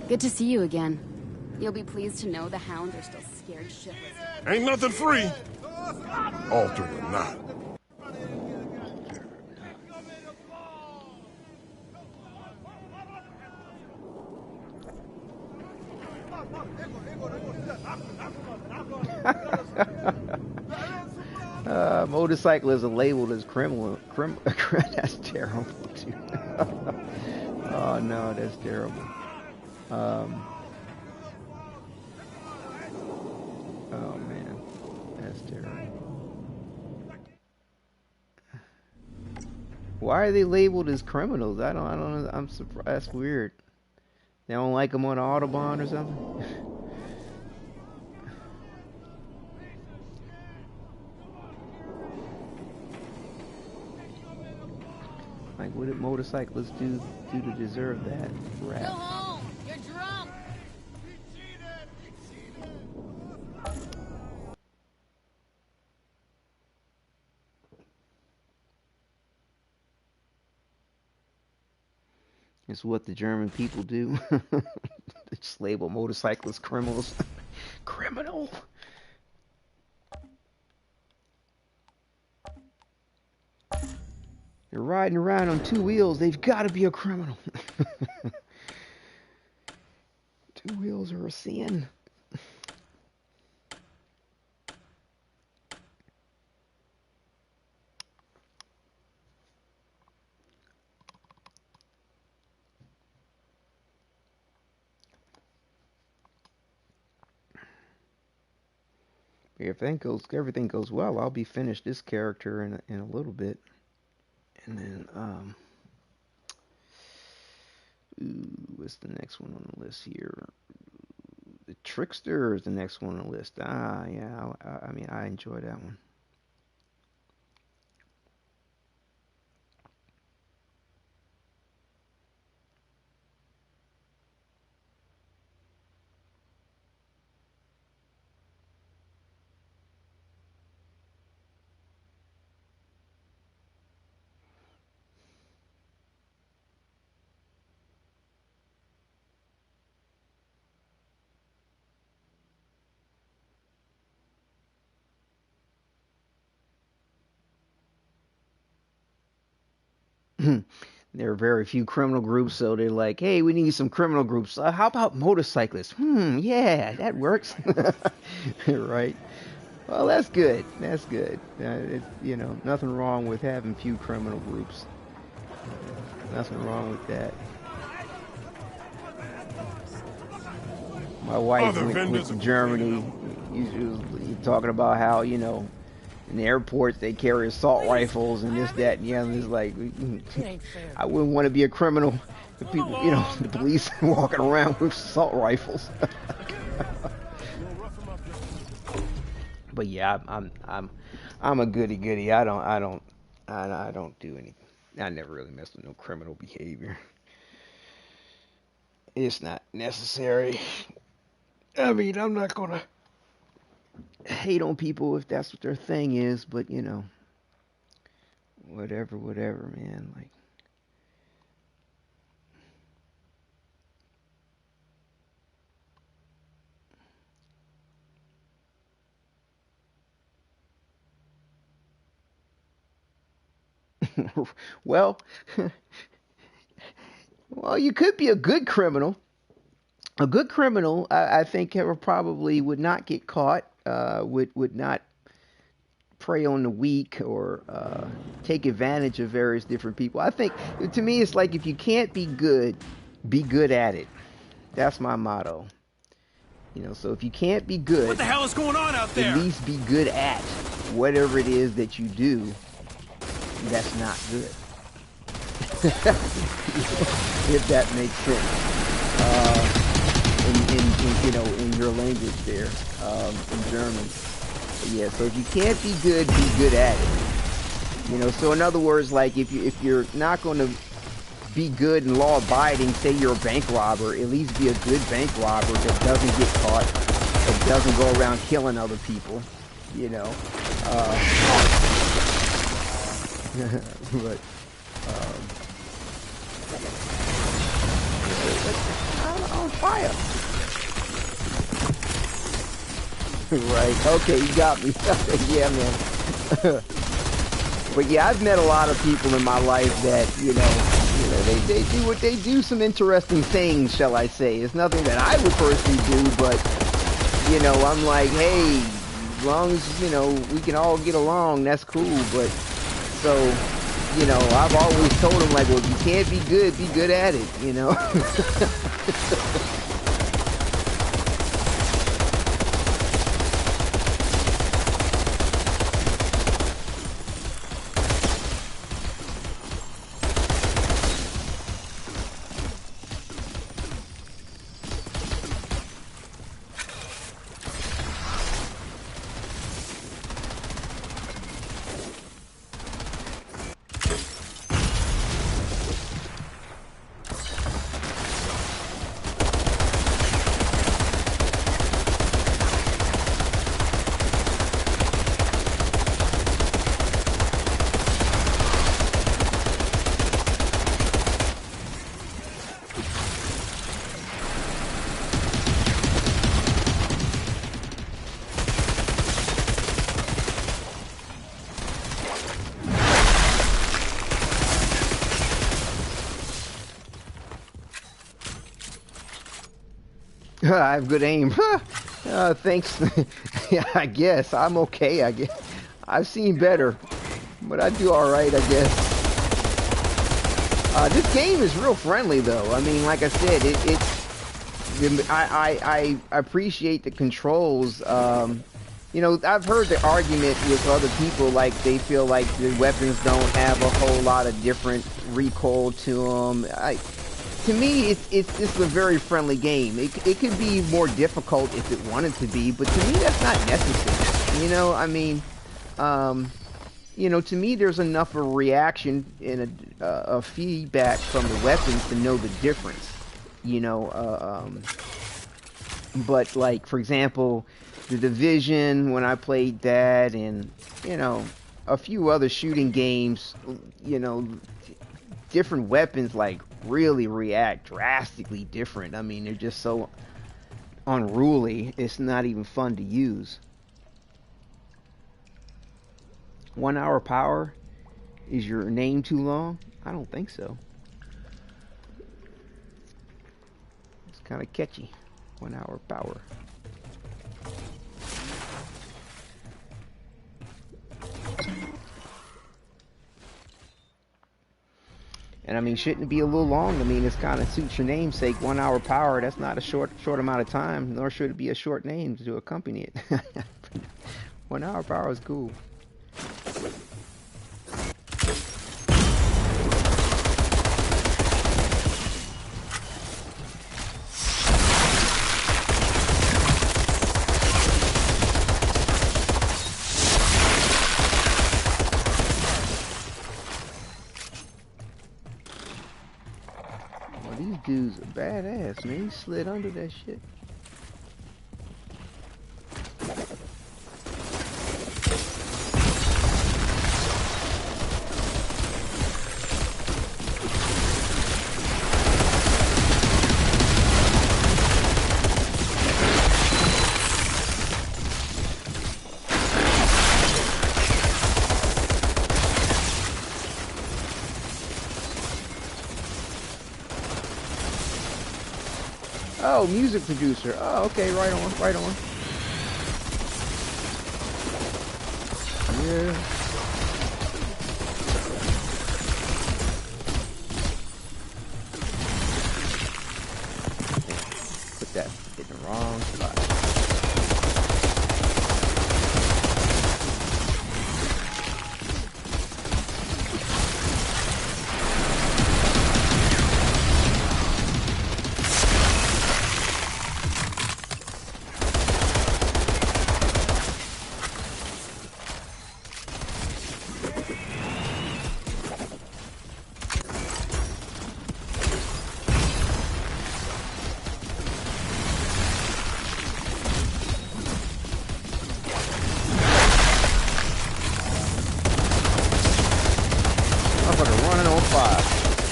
Good to see you again. You'll be pleased to know the hounds are still scared shitless. Ain't nothing free. Altered or not. Motorcyclists are labeled as criminal. That's terrible, too. Oh no, that's terrible. Oh man, that's terrible. Why are they labeled as criminals? I don't know. I'm surprised. That's weird. They don't like them on the Autobahn or something? Like, what did motorcyclists do to deserve that rap? Go home. You're drunk. It's what the German people do. They just label motorcyclists criminals. Criminal. They're riding around on 2 wheels. They've got to be a criminal. 2 wheels are a sin. If everything goes well, I'll be finished this character in a little bit, and then what's the next one on the list here? The Trickster is the next one on the list. Yeah, I mean, I enjoy that one. There are very few criminal groups, so they're like, hey, we need some criminal groups. How about motorcyclists? Yeah, that works. Right. Well, that's good. That's good. Nothing wrong with having few criminal groups. Nothing wrong with that. My wife went to Germany. You're talking about how, in the airports they carry assault rifles and this, that, and the other. It's like, I wouldn't want to be a criminal. The people, the police walking around with assault rifles. But yeah, I'm a goody goody. I don't do anything. I never really mess with no criminal behavior. It's not necessary. I mean, I'm not gonna hate on people if that's what their thing is, but whatever, man. Like, well, you could be a good criminal. A good criminal, I think, probably would not get caught. Would not prey on the weak or take advantage of various different people. I think, to me, it's like if you can't be good at it. That's my motto. So if you can't be good, what the hell is going on out there? At least be good at whatever it is that you do. That's not good. If that makes sense. In your language there, in German. Yeah, so if you can't be good at it. So in other words, like if you're not going to be good and law abiding, say you're a bank robber, at least be a good bank robber that doesn't get caught, that doesn't go around killing other people. But on fire. Right. Okay, you got me. Yeah, man. But yeah, I've met a lot of people in my life that, they do what they do, some interesting things, shall I say. It's nothing that I would personally do, but, I'm like, hey, as long as, we can all get along, that's cool. But, so, I've always told them, like, well, if you can't be good at it, I have good aim. Thanks. Yeah, I guess. I'm okay, I guess. I've seen better. But I do alright, I guess. This game is real friendly, though. I mean, like I said, I appreciate the controls. You know, I've heard the argument with other people, like they feel like the weapons don't have a whole lot of different recoil to them. To me, it's a very friendly game. It could be more difficult if it wanted to be, but to me that's not necessary. You know, I mean, you know, to me there's enough of a reaction and a feedback from the weapons to know the difference. You know, but like for example, the Division, when I played that, and you know, a few other shooting games, you know, different weapons like really react drastically different. I mean, they're just so unruly, it's not even fun to use. 1 hour power? Is your name too long? I don't think so. It's kind of catchy. 1 hour power. And I mean, shouldn't it be a little long? I mean, it's kind of suits your namesake. 1 hour power, that's not a short amount of time, nor should it be a short name to accompany it. 1 hour power is cool. These dudes are badass, man. He slid under that shit. Oh, music producer. Oh, okay, right on, right on. Yeah. Put that in the wrong spot.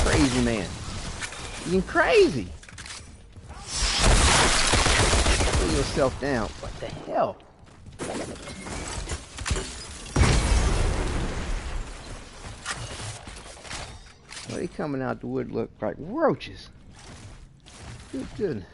Crazy man. You're crazy. Pull yourself down. What the hell? Well, they coming out the wood look like roaches. Good goodness.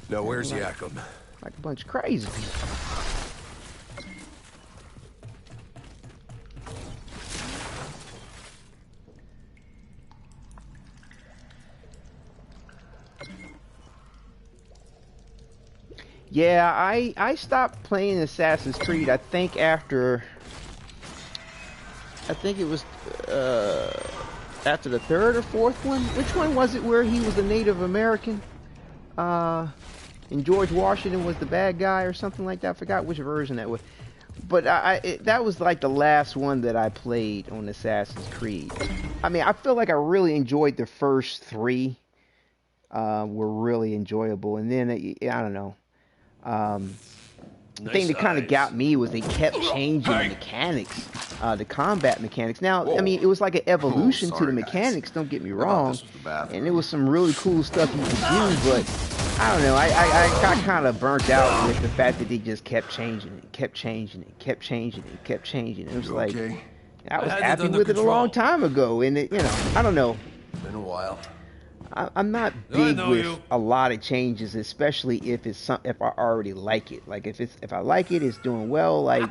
Now where's Yakum? Like a bunch of crazy people. Yeah, I stopped playing Assassin's Creed, I think after... I think it was after the third or fourth one. Which one was it where he was a Native American? And George Washington was the bad guy or something like that. I forgot which version that was. But that was like the last one that I played on Assassin's Creed. I mean, I feel like I really enjoyed the first three. Were really enjoyable. And then, I don't know. the thing that kind of got me was they kept changing the mechanics, the combat mechanics. Now, I mean, it was like an evolution to the mechanics, don't get me wrong. And there was some really cool stuff you could do, but I don't know, I got kind of burnt out with the fact that they just kept changing it, kept changing it, kept changing it, kept changing it. It was like, I was happy with it a long time ago, and it, you know, I don't know. Been a while. I'm not big with a lot of changes, especially if it's if I already like it. Like if I like it, it's doing well. Like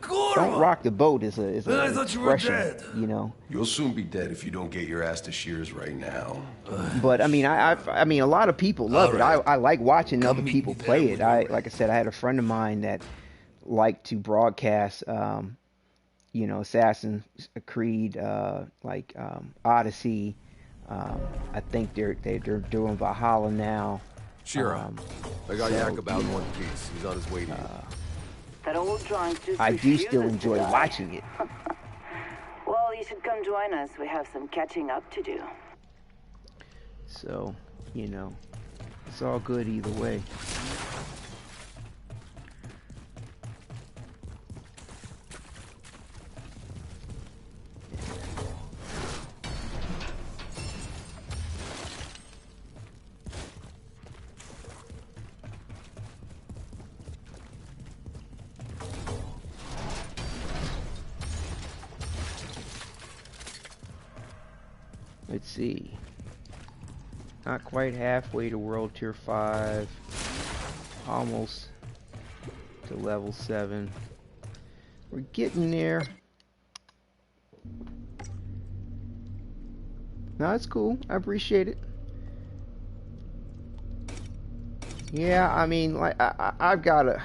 don't rock the boat is an expression, you know. You'll soon be dead if you don't get your ass to Shears right now. But I mean, I mean, a lot of people love it. I like watching other people play it. Like I said, I had a friend of mine that liked to broadcast, you know, Assassin's Creed, like Odyssey. I think they're doing Valhalla now. Shira, I got Yak about in one piece. He's on his way to you. That old drunk just I do still refuses to enjoy die. watching it. Well, you should come join us. We have some catching up to do. So, you know, it's all good either way. Let's see. Not quite halfway to World Tier 5. Almost to level 7. We're getting there. No, it's cool. I appreciate it. Yeah, I mean, like I've got a.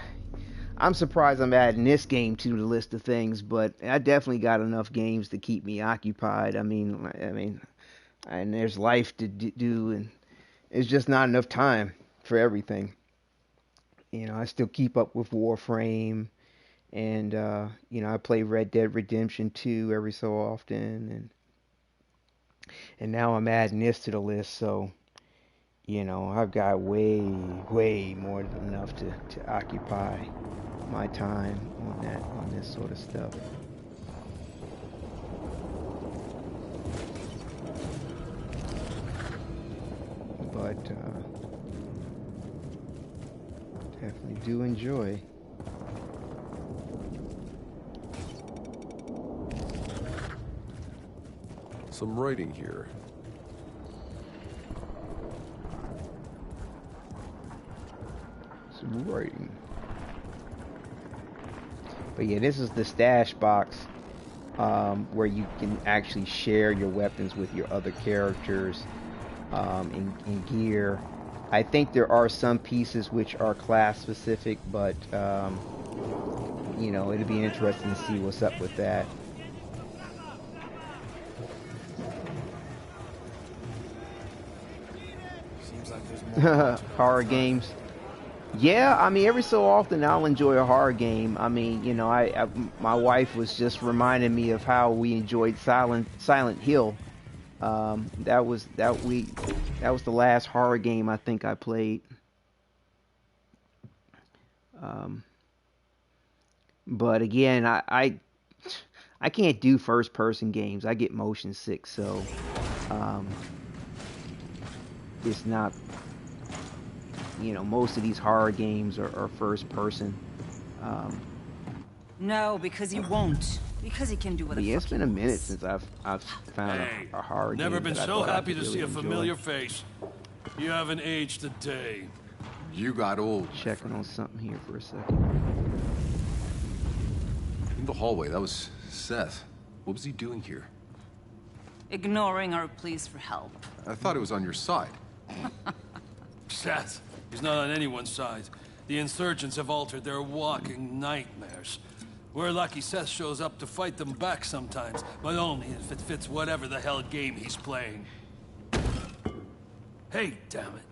I'm surprised I'm adding this game to the list of things, but I definitely got enough games to keep me occupied. I mean, and there's life to do, and it's just not enough time for everything. You know, I still keep up with Warframe, and you know, I play Red Dead Redemption 2 every so often, and now I'm adding this to the list, so you know, I've got way more than enough to occupy my time on this sort of stuff. But definitely do enjoy. Some writing here. Some writing. But yeah, this is the stash box where you can actually share your weapons with your other characters in gear. I think there are some pieces which are class specific, but you know, it'll be interesting to see what's up with that. Seems like there's more horror games. Yeah, I mean, every so often I'll enjoy a horror game. I mean, you know, my wife was just reminding me of how we enjoyed Silent Hill. That was the last horror game I think I played. But again, I can't do first person games. I get motion sick, so it's not. You know, most of these horror games are first person. No, because he won't. Because he can do what the Yeah, fuck it's been a minute since I've found a horror game. Never been that I so thought I happy could to really see a enjoy. familiar face. You haven't aged a day. You got old. Checking on something here for a second. In the hallway, that was Seth. What was he doing here? Ignoring our pleas for help. I thought it was on your side. Seth, he's not on anyone's side. The insurgents have altered their walking nightmares. We're lucky Seth shows up to fight them back sometimes, but only if it fits whatever the hell game he's playing. Hey, damn it.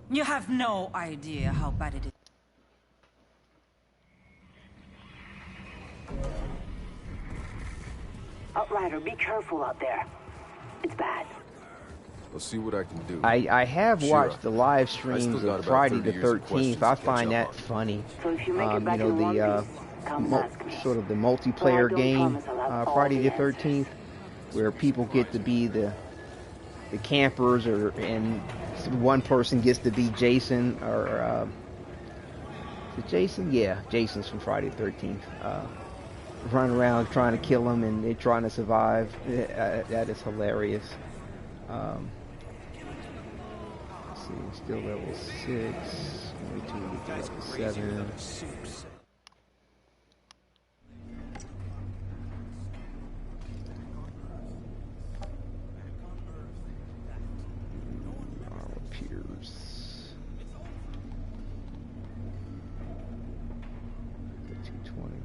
You have no idea how bad it is. Outrider, be careful out there. It's bad. I'll see what I can do. I have watched the live streams still got of about Friday 30 the years of 13th. questions I to catch find up that on. funny. So if you make it You back know, in one the piece, come ask me. sort of the But I multiplayer don't game, promise I'll have all Friday the the answers. 13th, where people get to be the campers, and one person gets to be Jason, or is it Jason? Yeah, Jason's from Friday the 13th. Running around trying to kill him, and they're trying to survive. That is hilarious. Let's see, still level 6. Wait till we get to level 7. Piers. 220.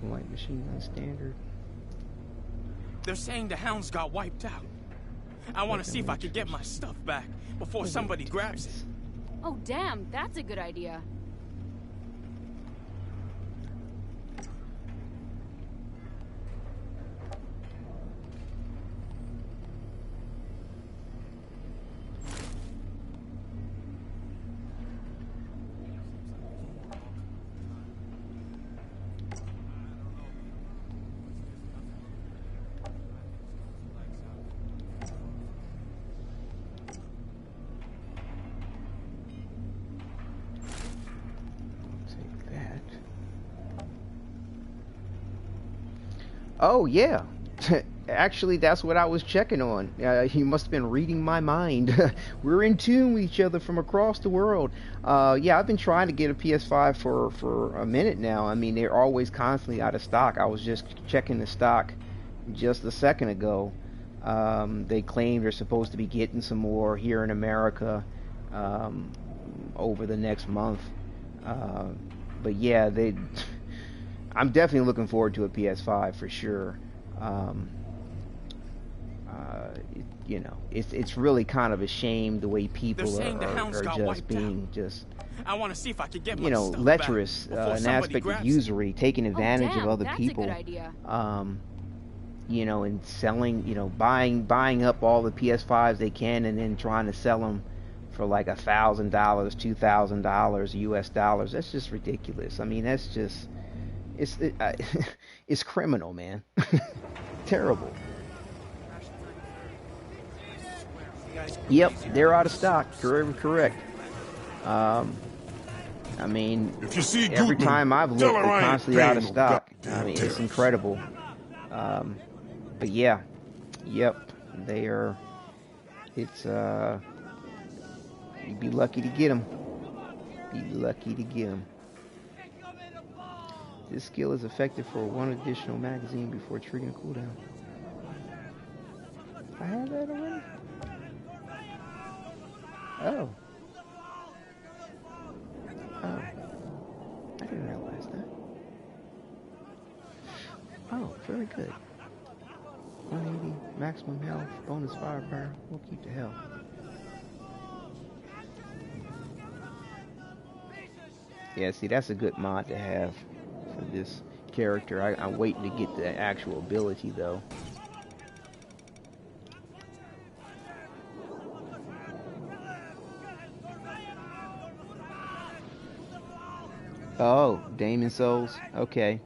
Light machine gun standard. They're saying the hounds got wiped out. I want to see if I can get my stuff back before somebody grabs it. Oh, damn, that's a good idea. Oh, yeah. Actually, that's what I was checking on. He must have been reading my mind. We're in tune with each other from across the world. Yeah, I've been trying to get a PS5 for a minute now. I mean, they're always constantly out of stock. I was just checking the stock just a second ago. They claim they're supposed to be getting some more here in America over the next month. But yeah, I'm definitely looking forward to a PS5 for sure. You know, it's really kind of a shame the way people are just being I want to see if I can get you know, lecherous, an aspect of usury, taking advantage of other people. That's a good idea. You know, and selling, you know, buying up all the PS5s they can, and then trying to sell them for like $1,000, $2,000 US dollars. That's just ridiculous. I mean, that's just it's criminal, man. Terrible. Yep, they're out of stock. Correct. I mean, if you see every Gutman, time I've looked, tell they're her I ain't constantly out of paying no stock. goddamn I mean, it's tariff. incredible. But yeah, yep, they are. It's you'd be lucky to get them. Be lucky to get them. This skill is effective for one additional magazine before triggering a cooldown. I have that already? Oh. Oh. I didn't realize that. Oh, very good. 180, maximum health, bonus firepower. We'll keep the health. Yeah, see, that's a good mod to have for this character. I'm waiting to get the actual ability, though. Oh, Damon Souls. Okay.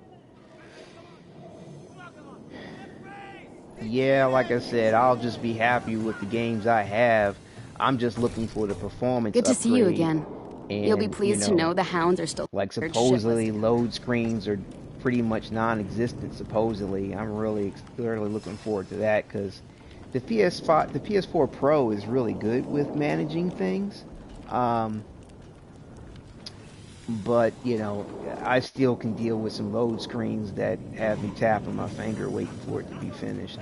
Yeah, like I said, I'll just be happy with the games I have. I'm just looking for the performance Good to upgrade. see you again. And, You'll be pleased to know the hounds are still like scared supposedly shitless. load screens are pretty much non-existent. Supposedly, I'm really looking forward to that, because the PS4 Pro is really good with managing things. But you know, I still can deal with some load screens that have me tapping my finger waiting for it to be finished.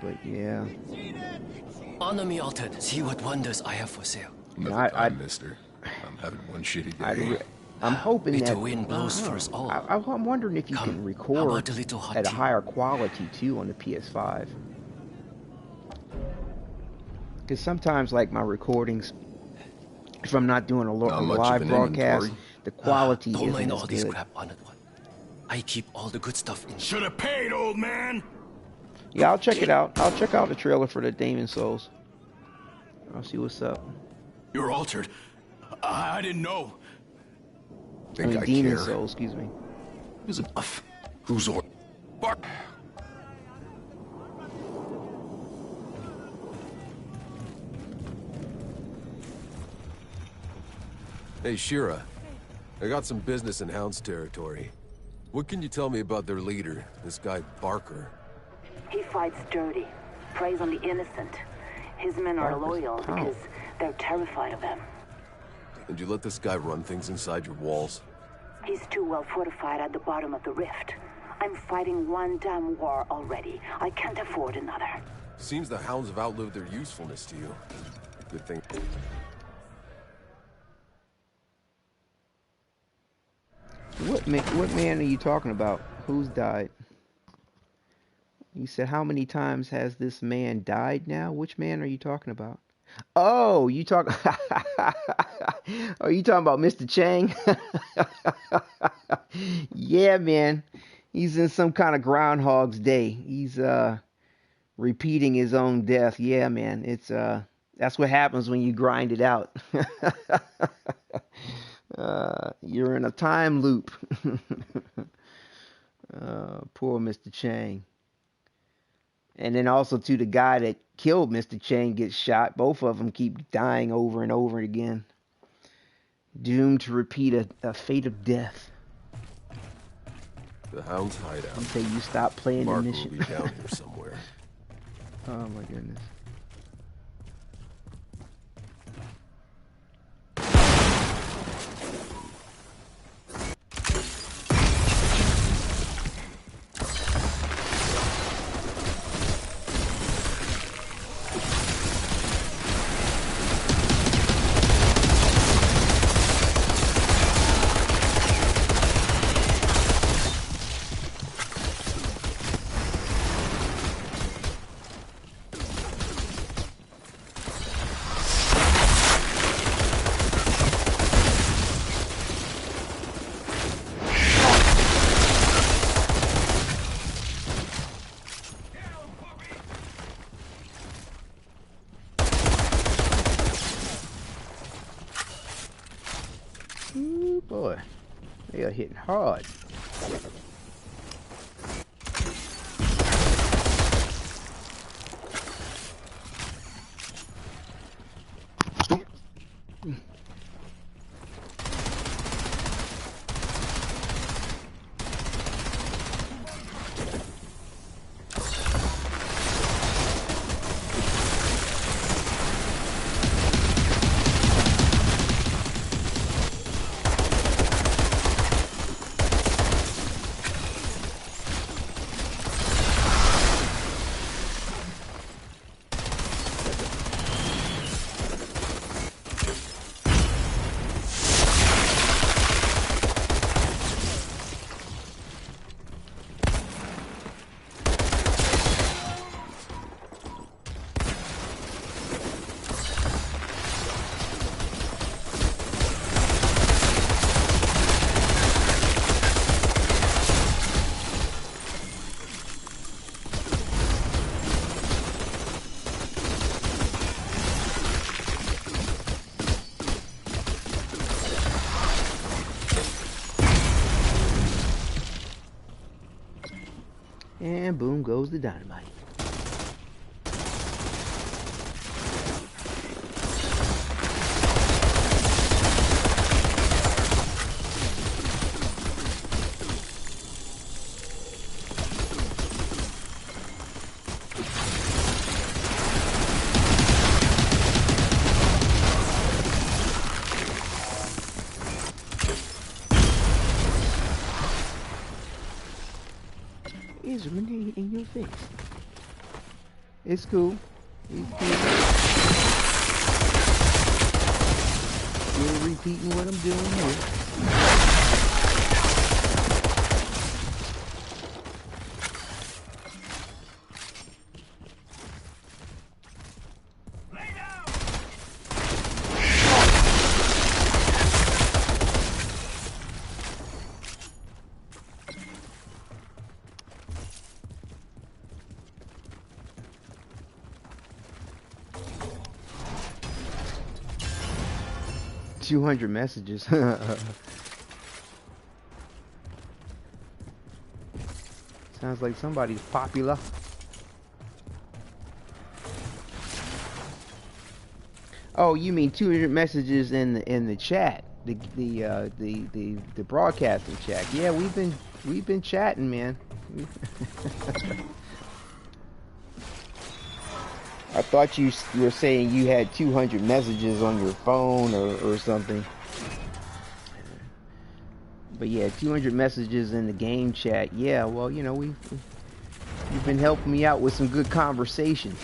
But yeah. Honor me, Altered. See what wonders I have for sale. Mister. I'm having one shitty day. I'm hoping Bitter that wind blows for us all. I'm wondering if you can record a little hot at a tea? higher quality too on the PS5. Because sometimes, like my recordings, if I'm not doing a Not much of live an broadcast, inventory. the quality Don't isn't mind as all this good. crap, honored one. I keep all the good stuff in. Should have paid, old man. Yeah, I'll check it out. I'll check out the trailer for the Demon Souls. I'll see what's up. You're altered. I didn't know. I mean, Demon Souls, excuse me. Is enough. Who's or? Bark. Hey, Shira. I got some business in Hound's territory. What can you tell me about their leader, this guy Barker? He fights dirty, preys on the innocent. His men are loyal because they're terrified of him. And you let this guy run things inside your walls? He's too well fortified at the bottom of the rift. I'm fighting one damn war already. I can't afford another. Seems the Hounds have outlived their usefulness to you. Good thing. What man are you talking about? Who's died? You said how many times has this man died now? Which man are you talking about? Oh, you talk. Are you talking about Mr. Chang? Yeah, man. He's in some kind of Groundhog's Day. He's repeating his own death. Yeah, man. It's that's what happens when you grind it out. You're in a time loop. Poor Mr. Chang. And then also, too, the guy that killed Mr. Chang gets shot. Both of them keep dying over and over again. Doomed to repeat a fate of death. The Hound's hideout. Until you stop playing the mission. Will be down here somewhere. Oh my goodness. Ooh, boy. They are hitting hard. And boom goes the dynamite. Is a grenade in your face. It's cool. It's cool. Still repeating what I'm doing here. 200 messages. Sounds like somebody's popular. Oh, you mean 200 messages in the chat, the broadcasting chat? Yeah, we've been chatting, man. I thought you were saying you had 200 messages on your phone or something. But yeah, 200 messages in the game chat. Yeah, well, you know, you've been helping me out with some good conversation.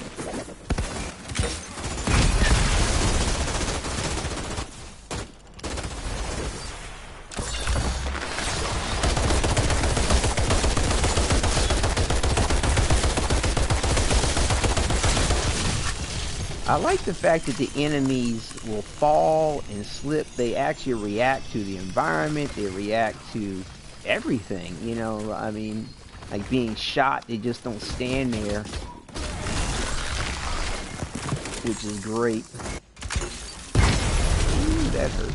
I like the fact that the enemies will fall and slip. They actually react to the environment. They react to everything, you know. I mean, like being shot, they just don't stand there, which is great. Ooh, that hurt.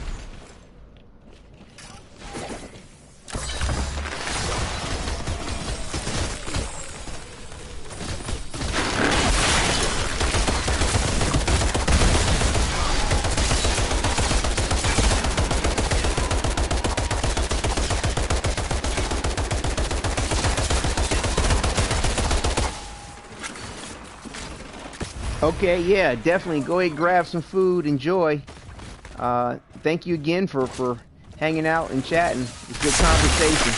Okay, yeah, definitely go ahead and grab some food, enjoy. Thank you again for hanging out and chatting. It's good conversation.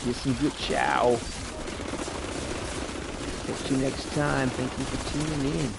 Get some good chow. Catch you next time. Thank you for tuning in.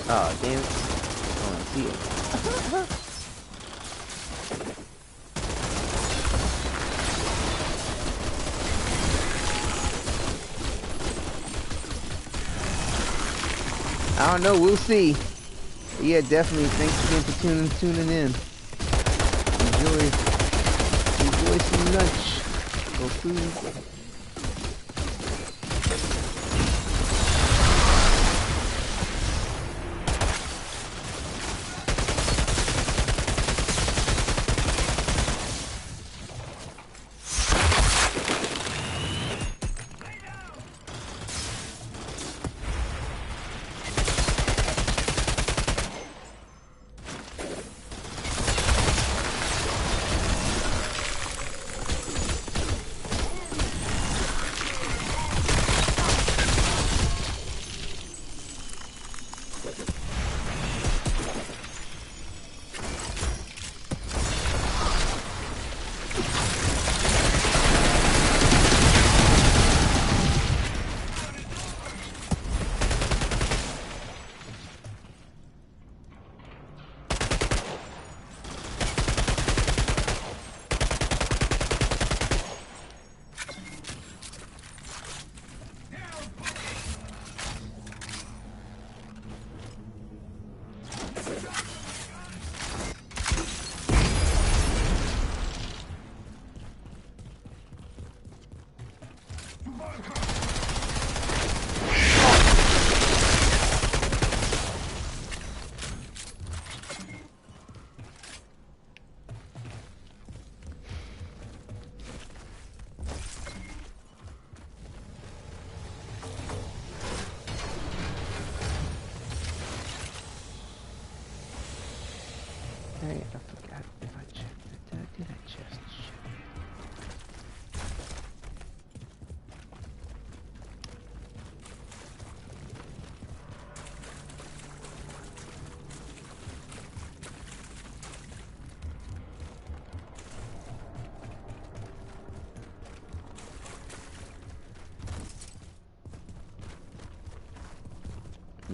Oh, damn it. I want to see it. I don't know, we'll see. But yeah, definitely. Thanks again for tuning in. Enjoy some lunch or food. Hey, I forgot if I checked it. Did I just check?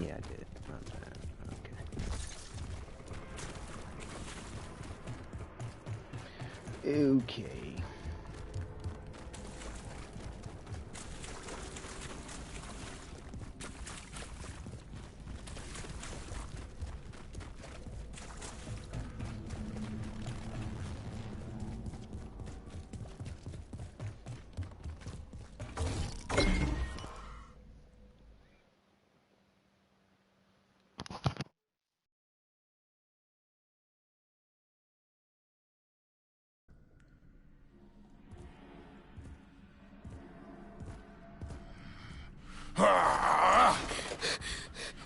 Yeah, I did. Okay. Okay.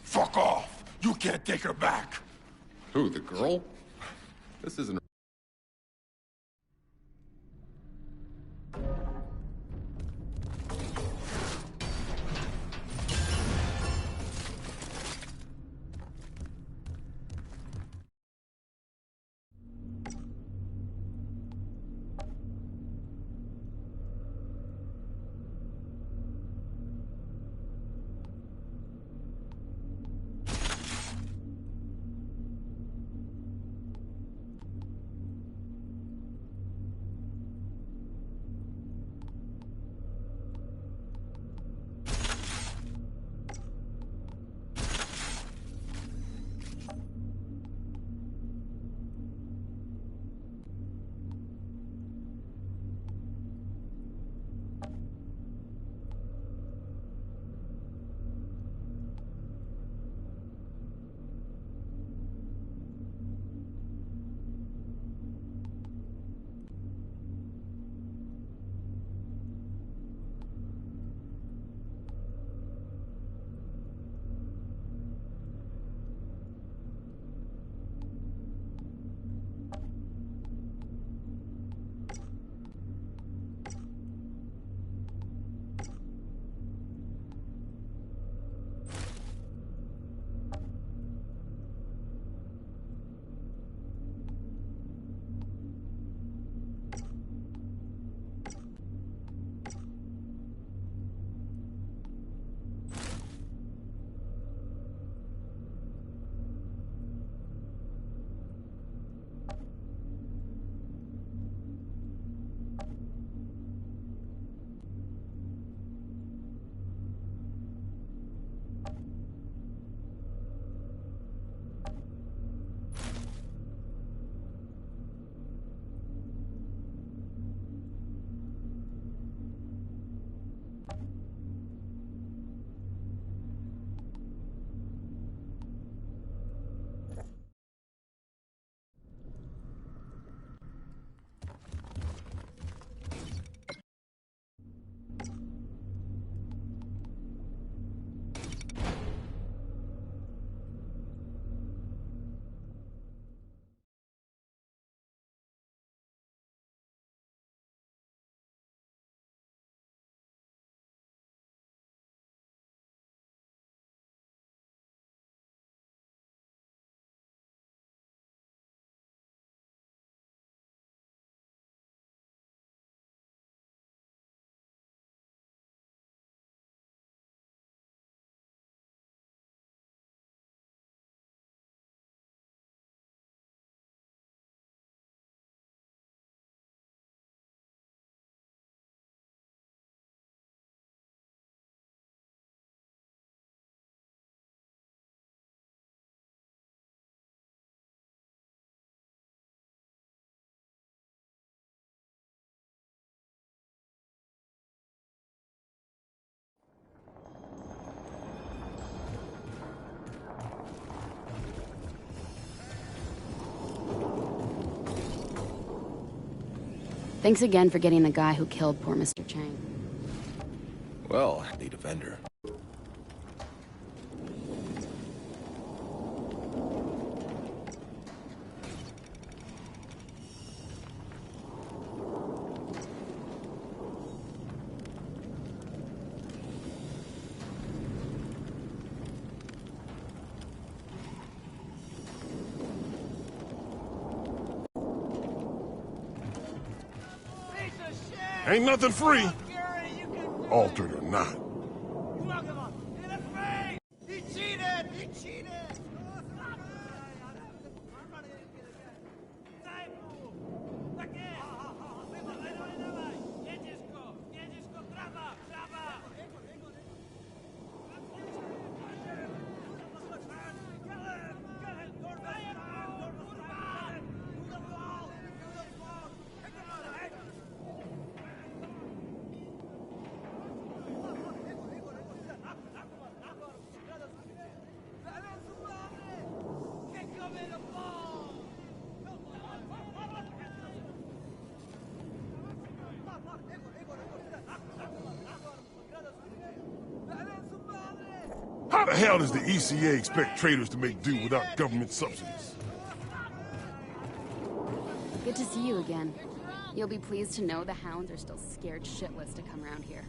Fuck off! You can't take her back! Who, the girl? This isn't... Thanks again for getting the guy who killed poor Mr. Chang. Well, I need a vendor. Ain't nothing free. Altered or not. He cheated! hell does the ECA expect traders to make do without government subsidies? Good to see you again. You'll be pleased to know the hounds are still scared shitless to come around here.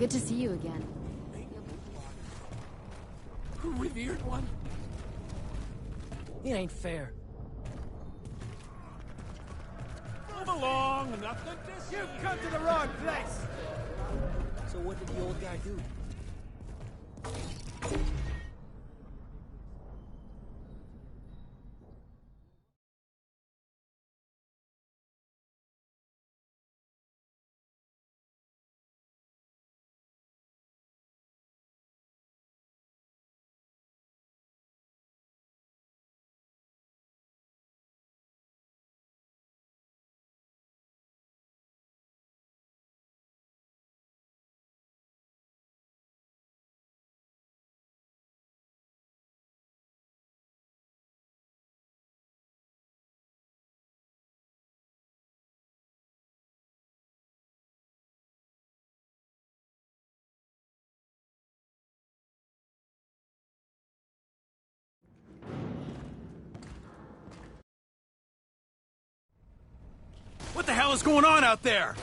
Good to see you again. Revered one? It ain't fair. Move along, nothing to see. You've come to the wrong place. So what did the old guy do? What the hell is going on out there?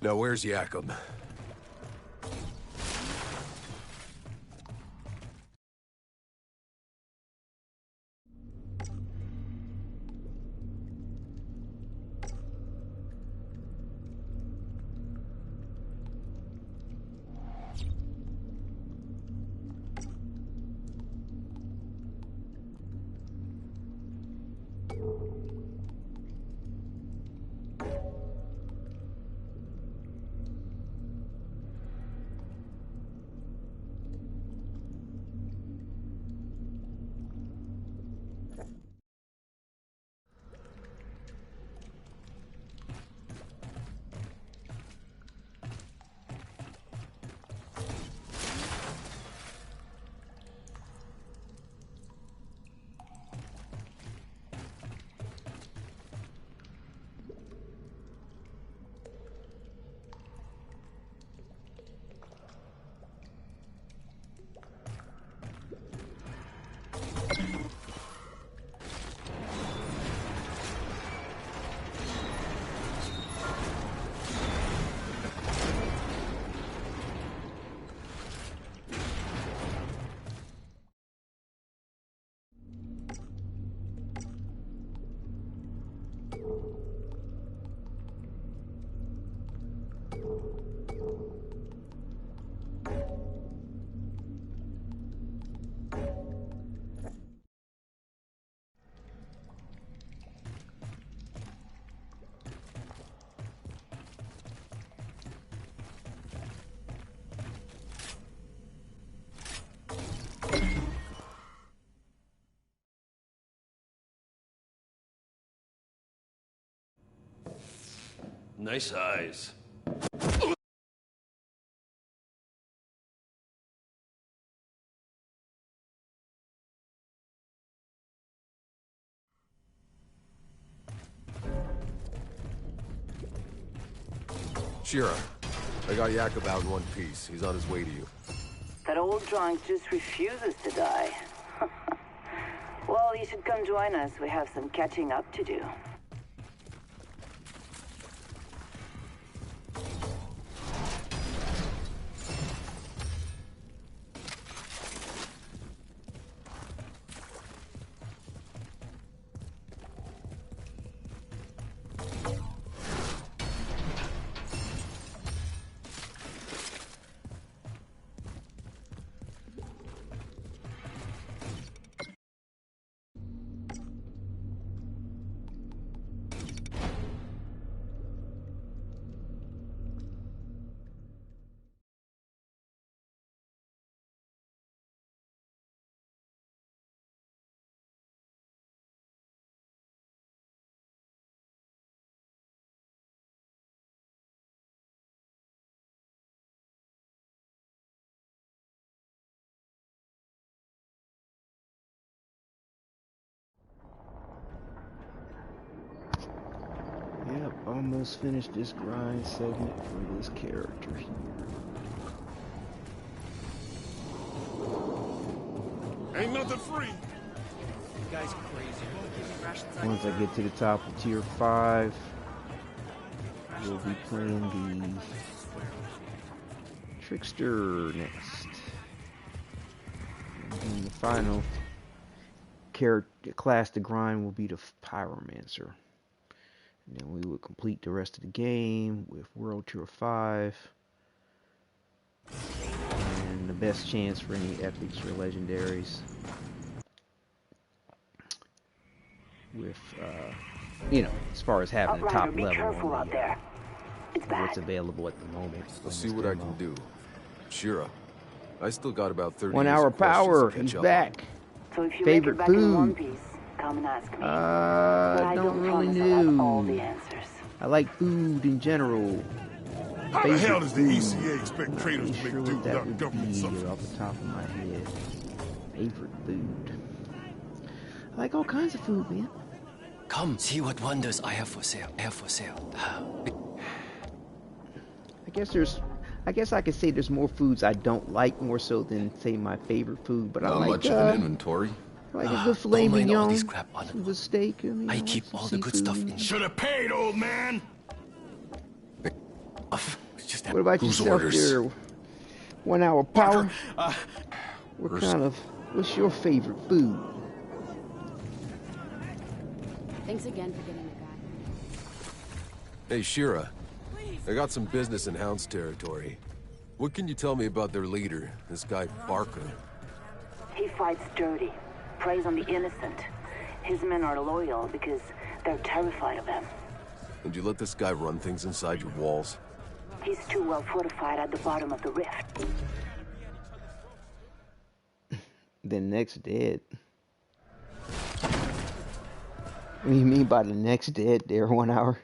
Now where's Jakob? Nice eyes. Shira, I got Jakob out in one piece. He's on his way to you. That old drunk just refuses to die. Well, you should come join us. We have some catching up to do. Yep, almost finished this grind segment for this character here. Ain't nothing free. You guys are crazy. Once I get to the top of tier 5, we'll be playing the Trickster next. And then the final character class to grind will be the Pyromancer. And then we will complete the rest of the game with World Tier 5. And the best chance for any epics or legendaries. With, you know, as far as having the top level on what's available at the moment. Let's see what I can do. Shira, I still got about 30 1 hour power, he's back. So if you Favorite make it back in one food? piece, come and ask me. I don't really know. I like food in general. How the hell does the ECA expect Not traders really to sure make do what that without would government be subsidy? off the top of my head. Favorite food. I like all kinds of food, man. Come, see what wonders I have for sale. I guess I could say there's more foods I don't like more so than say my favorite food, but I Not like much of an inventory. I like a good filet don't mind all mignon, this crap on some good steak. I I keep all the good stuff in. Should have paid, old man. What about Whose yourself orders? there? 1 hour power? Parker, What's your favorite food? Thanks again for getting the guy. Hey, Shira. I got some business in Hound's territory. What can you tell me about their leader, this guy Barker? He fights dirty, preys on the innocent. His men are loyal because they're terrified of him. And you let this guy run things inside your walls? He's too well fortified at the bottom of the rift. The next dead. What do you mean by the next dead there, 1 hour?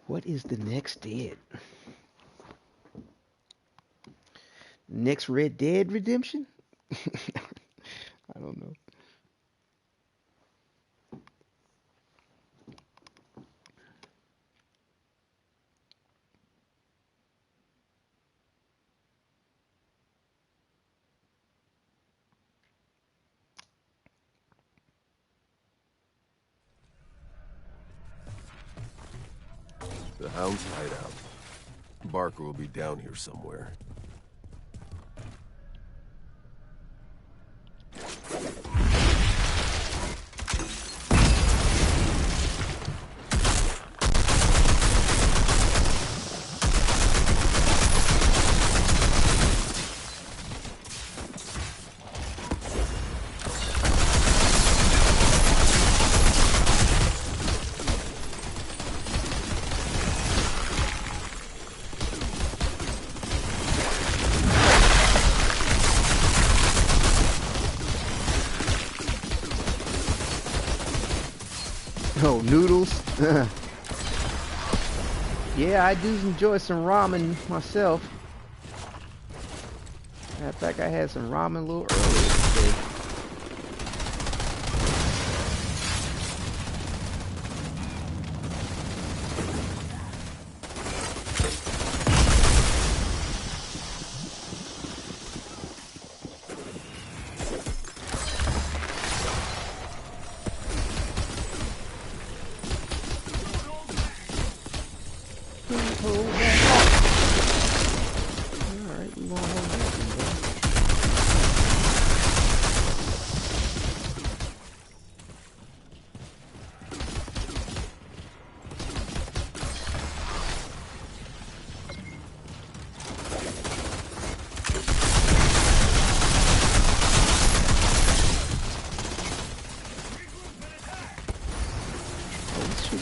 What is the next dead? Next Red Dead Redemption? I don't know. The Hound's hideout. Barker will be down here somewhere. Oh, noodles? Yeah, I do enjoy some ramen myself. Matter of fact, I had some ramen a little earlier today.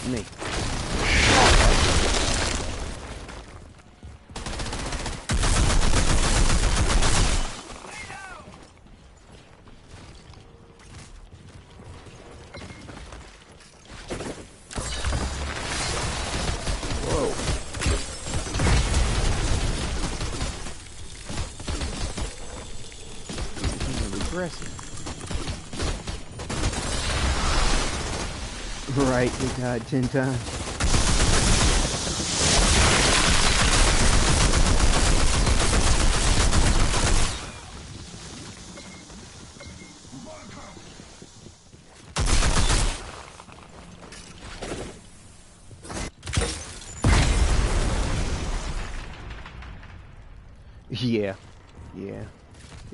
Me. Whoa. Aggressive. Right, they died 10 times. Yeah.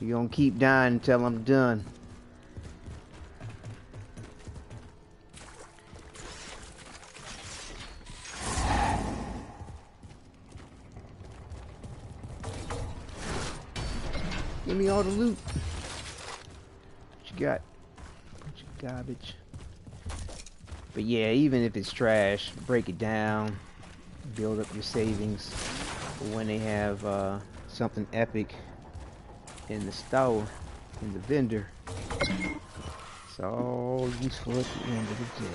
You're gonna keep dying until I'm done. Give me all the loot. What you got? Bunch of garbage. But yeah, even if it's trash, break it down. Build up your savings for when they have something epic in the store, in the vendor. It's all useful at the end of the day.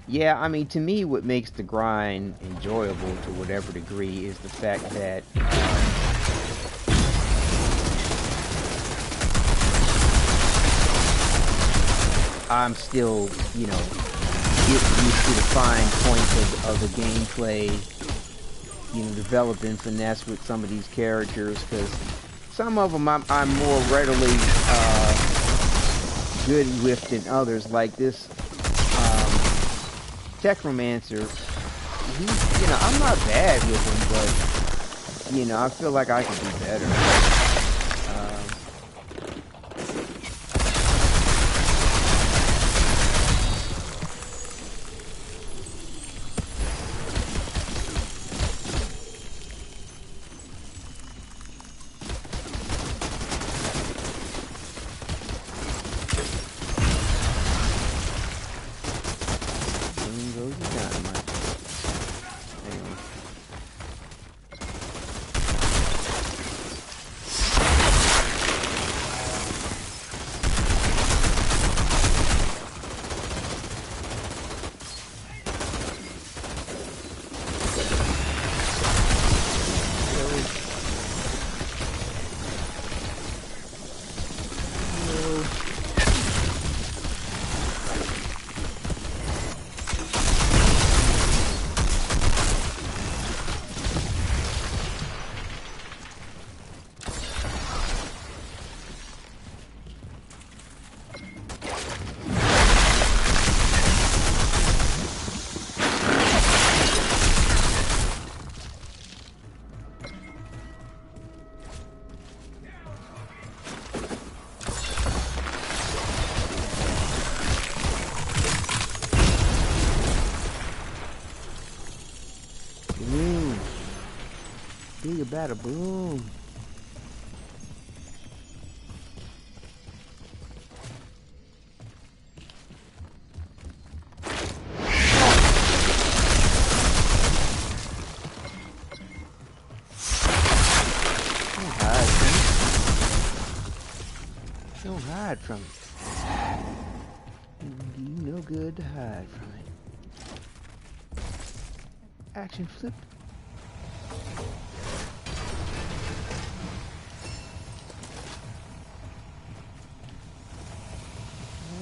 Yeah, I mean, to me, what makes the grind enjoyable to whatever degree is the fact that I'm still, you know, get used to the fine points of the gameplay, you know, develop and finesse with some of these characters, because some of them I'm more readily good with than others. Like this Technomancer, you know, I'm not bad with him, but you know, I feel like I could be better. Bada boom. Don't hide from it. You no good to hide from it. Action flip.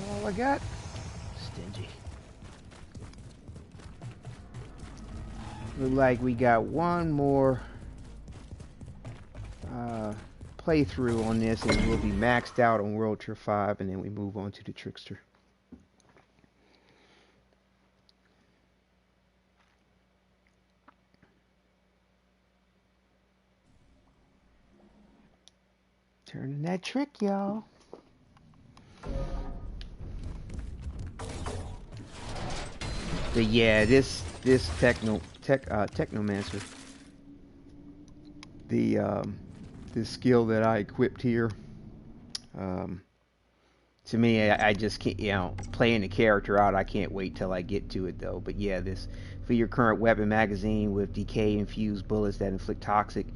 All I got? Stingy. Look like we got one more playthrough on this, and we'll be maxed out on World Tier 5, and then we move on to the Trickster. Turning that trick, y'all. But yeah, this Technomancer, the skill that I equipped here, to me, I just can't, you know, playing the character out, I can't wait till I get to it though. But yeah, this for your current weapon magazine with decay infused bullets that inflict toxic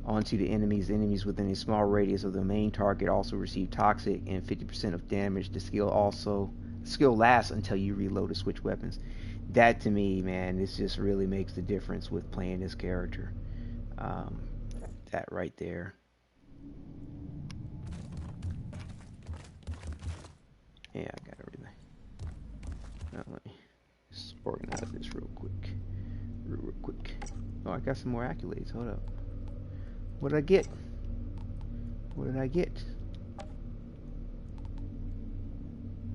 onto the enemies. Enemies within a small radius of the main target also receive toxic and 50% of damage. The skill lasts until you reload to switch weapons. That to me, man, this just really makes the difference with playing this character. That right there. Yeah, I got everything. Now let me just organize this real quick. Real quick. Oh, I got some more accolades. Hold up. What did I get? What did I get?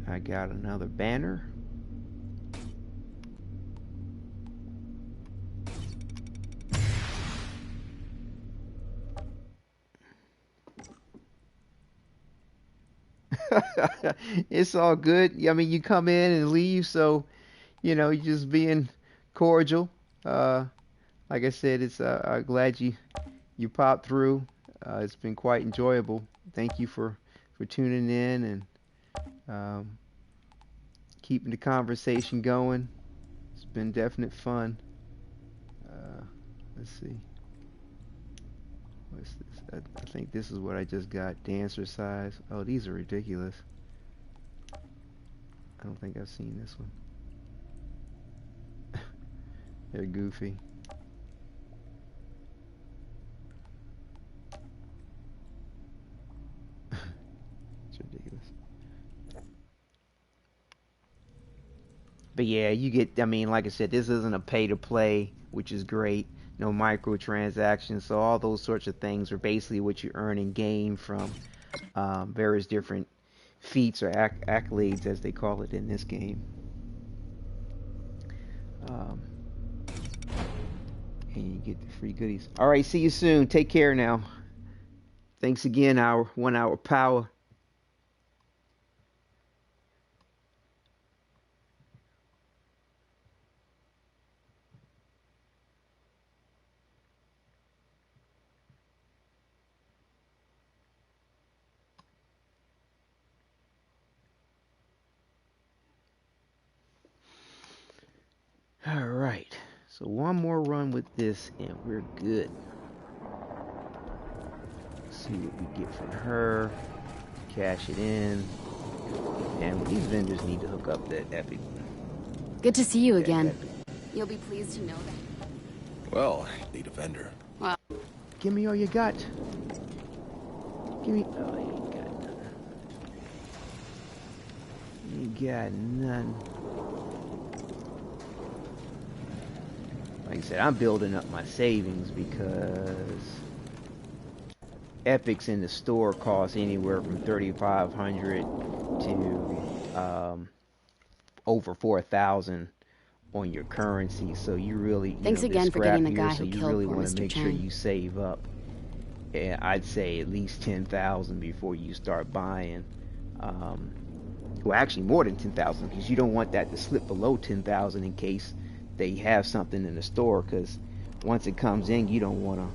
I got another banner. It's all good. I mean, you come in and leave, so you know, you're just being cordial. Like I said, it's I'm glad you popped through. It's been quite enjoyable. Thank you for tuning in and keeping the conversation going. It's been definite fun. Let's see. What's this? I think this is what I just got. Dancer size. Oh, these are ridiculous. I don't think I've seen this one. They're goofy. It's ridiculous. But yeah, you get, I mean, like I said, this isn't a pay to play, which is great. No microtransactions. So all those sorts of things are basically what you earn in game from various different feats or accolades, as they call it in this game. And you get the free goodies. All right, see you soon. Take care now. Thanks again, our 1 hour power. All right. So one more run with this and we're good. See what we get from her. Cash it in. And these vendors need to hook up that epic one. Good to see you again. You'll be pleased to know that. Well, need a vendor. Well, give me all you got. Give me. Oh, you ain't got nothing. You got none. Like I said, I'm building up my savings because epics in the store cost anywhere from 3,500 to over 4,000 on your currency. So you really thanks again for getting the guy who you killed really poor want to Mr. make Chang. sure you save up. And I'd say at least 10,000 before you start buying. Well, actually more than 10,000 because you don't want that to slip below 10,000 in case they have something in the store. Because once it comes in, you don't want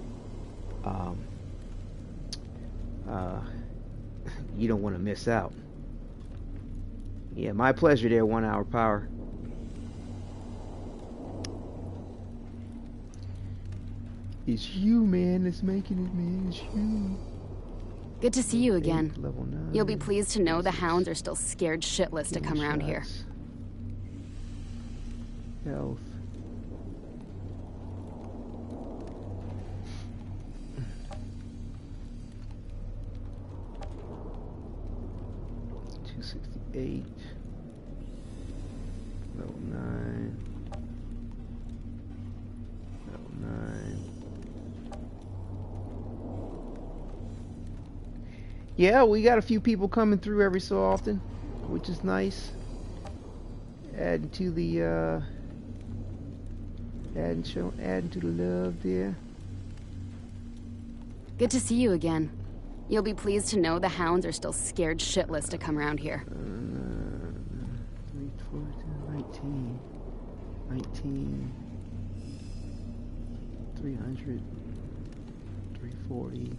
to miss out. Yeah, my pleasure there, 1 hour power. It's you, man, that's making it, man. It's you. Good to see you again. Level 9. You'll be pleased to know the hounds are still scared shitless to come around here. Health. $268. Level 9. Level 9. Yeah, we got a few people coming through every so often, which is nice. Adding to the adding to the love there. Good to see you again. You'll be pleased to know the hounds are still scared shitless to come around here. 19, 300, 340,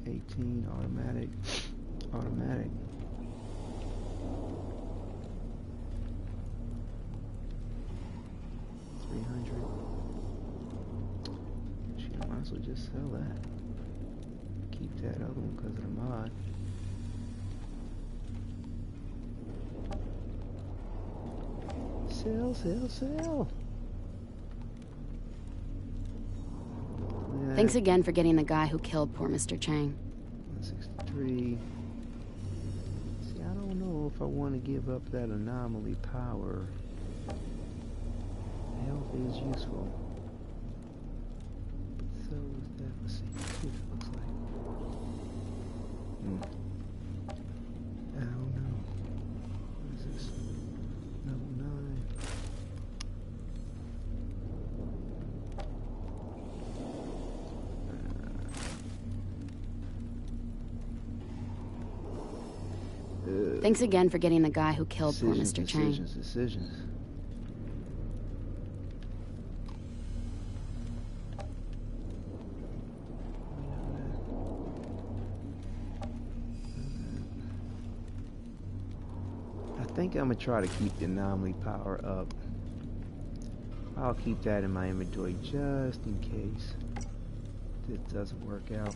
18, automatic. 300. Shit, I might as well just sell that. Keep that other one because of the mod. Sell. Yeah. Thanks again for getting the guy who killed poor Mr. Chang. 163. See, I don't know if I want to give up that anomaly power. Health is useful. So is that. Let's see what it looks like. I don't know. What is this? Level 9. Thanks again for getting the guy who killed poor Mr. Chang. Decisions. I think I'm gonna try to keep the anomaly power up. I'll keep that in my inventory just in case this doesn't work out.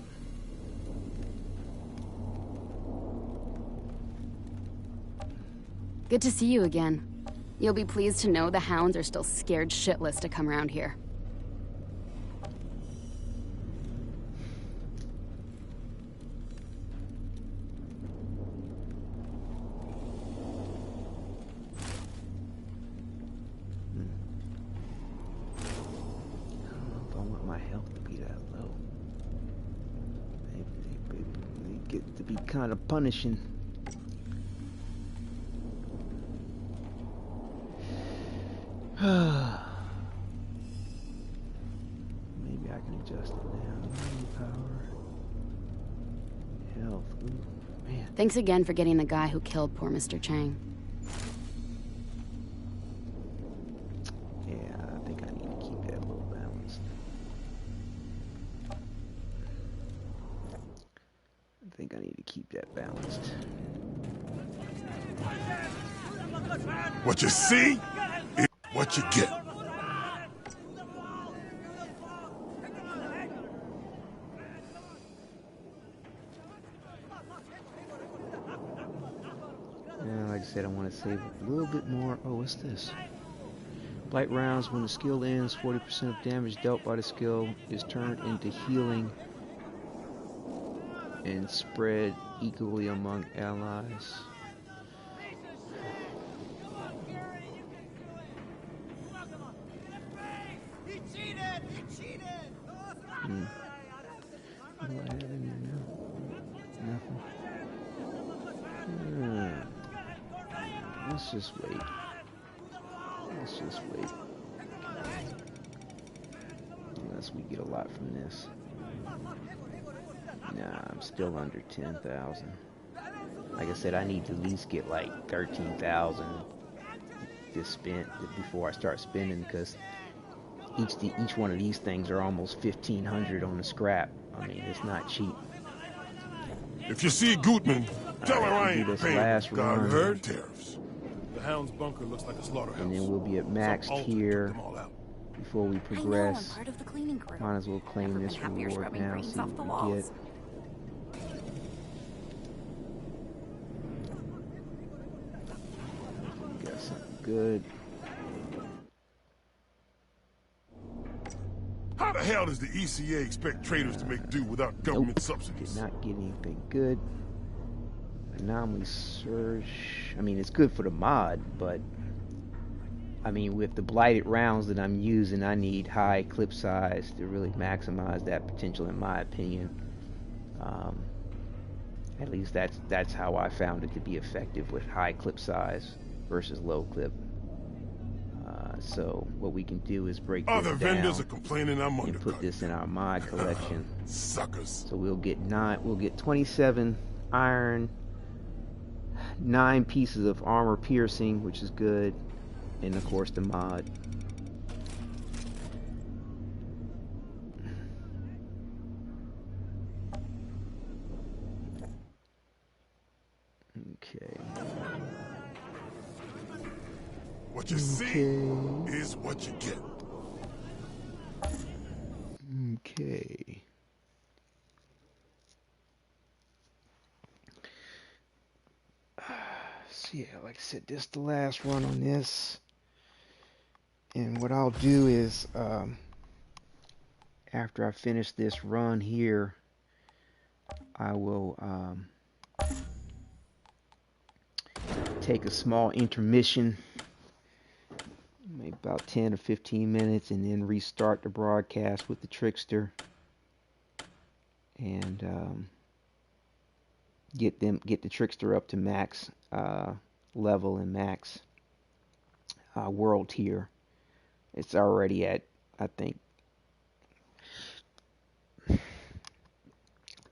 Good to see you again. You'll be pleased to know the hounds are still scared shitless to come around here. health to be that low? They get to be kind of punishing. Maybe I can adjust it down. Power. Health. Ooh, man. Thanks again for getting the guy who killed poor Mr. Chang. Yeah, I think I need to keep that a little balanced. I think I need to keep that balanced. What you see is what you get. Yeah, like I said, I want to save a little bit more. Oh, what's this? Blight rounds, when the skill ends, 40% of damage dealt by the skill is turned into healing and spread equally among allies. What do I have in here now? Nothing. Let's just wait. Let's just wait. Unless we get a lot from this. Nah, I'm still under 10,000. Like I said, I need to at least get like 13,000 to spend before I start spending, because each one of these things are almost 1,500 on the scrap. I mean, it's not cheap. If you see Gutman, tell her I ain't paying. Last run. Heard tariffs. The Hound's bunker looks like a slaughterhouse. And then we'll be at max tier before we progress. Might as well claim this reward now, see what we get. We got something good. How the hell does the ECA expect traders to make do without government subsidies? Did not get anything good. Anomaly surge. I mean, it's good for the mod, but I mean, with the blighted rounds that I'm using, I need high clip size to really maximize that potential, in my opinion. At least that's how I found it to be effective, with high clip size versus low clip. So what we can do is break this Other vendors down are complaining I'm and put this in our mod collection. Suckers. So we'll get 27 iron, 9 pieces of armor piercing, which is good, and of course the mod. Okay. What you see is what you get. Okay. So yeah, like I said, this is the last run on this. And what I'll do is, after I finish this run here, I will take a small intermission, maybe about 10 or 15 minutes, and then restart the broadcast with the Trickster, and get the Trickster up to max level and max world tier. It's already at, I think,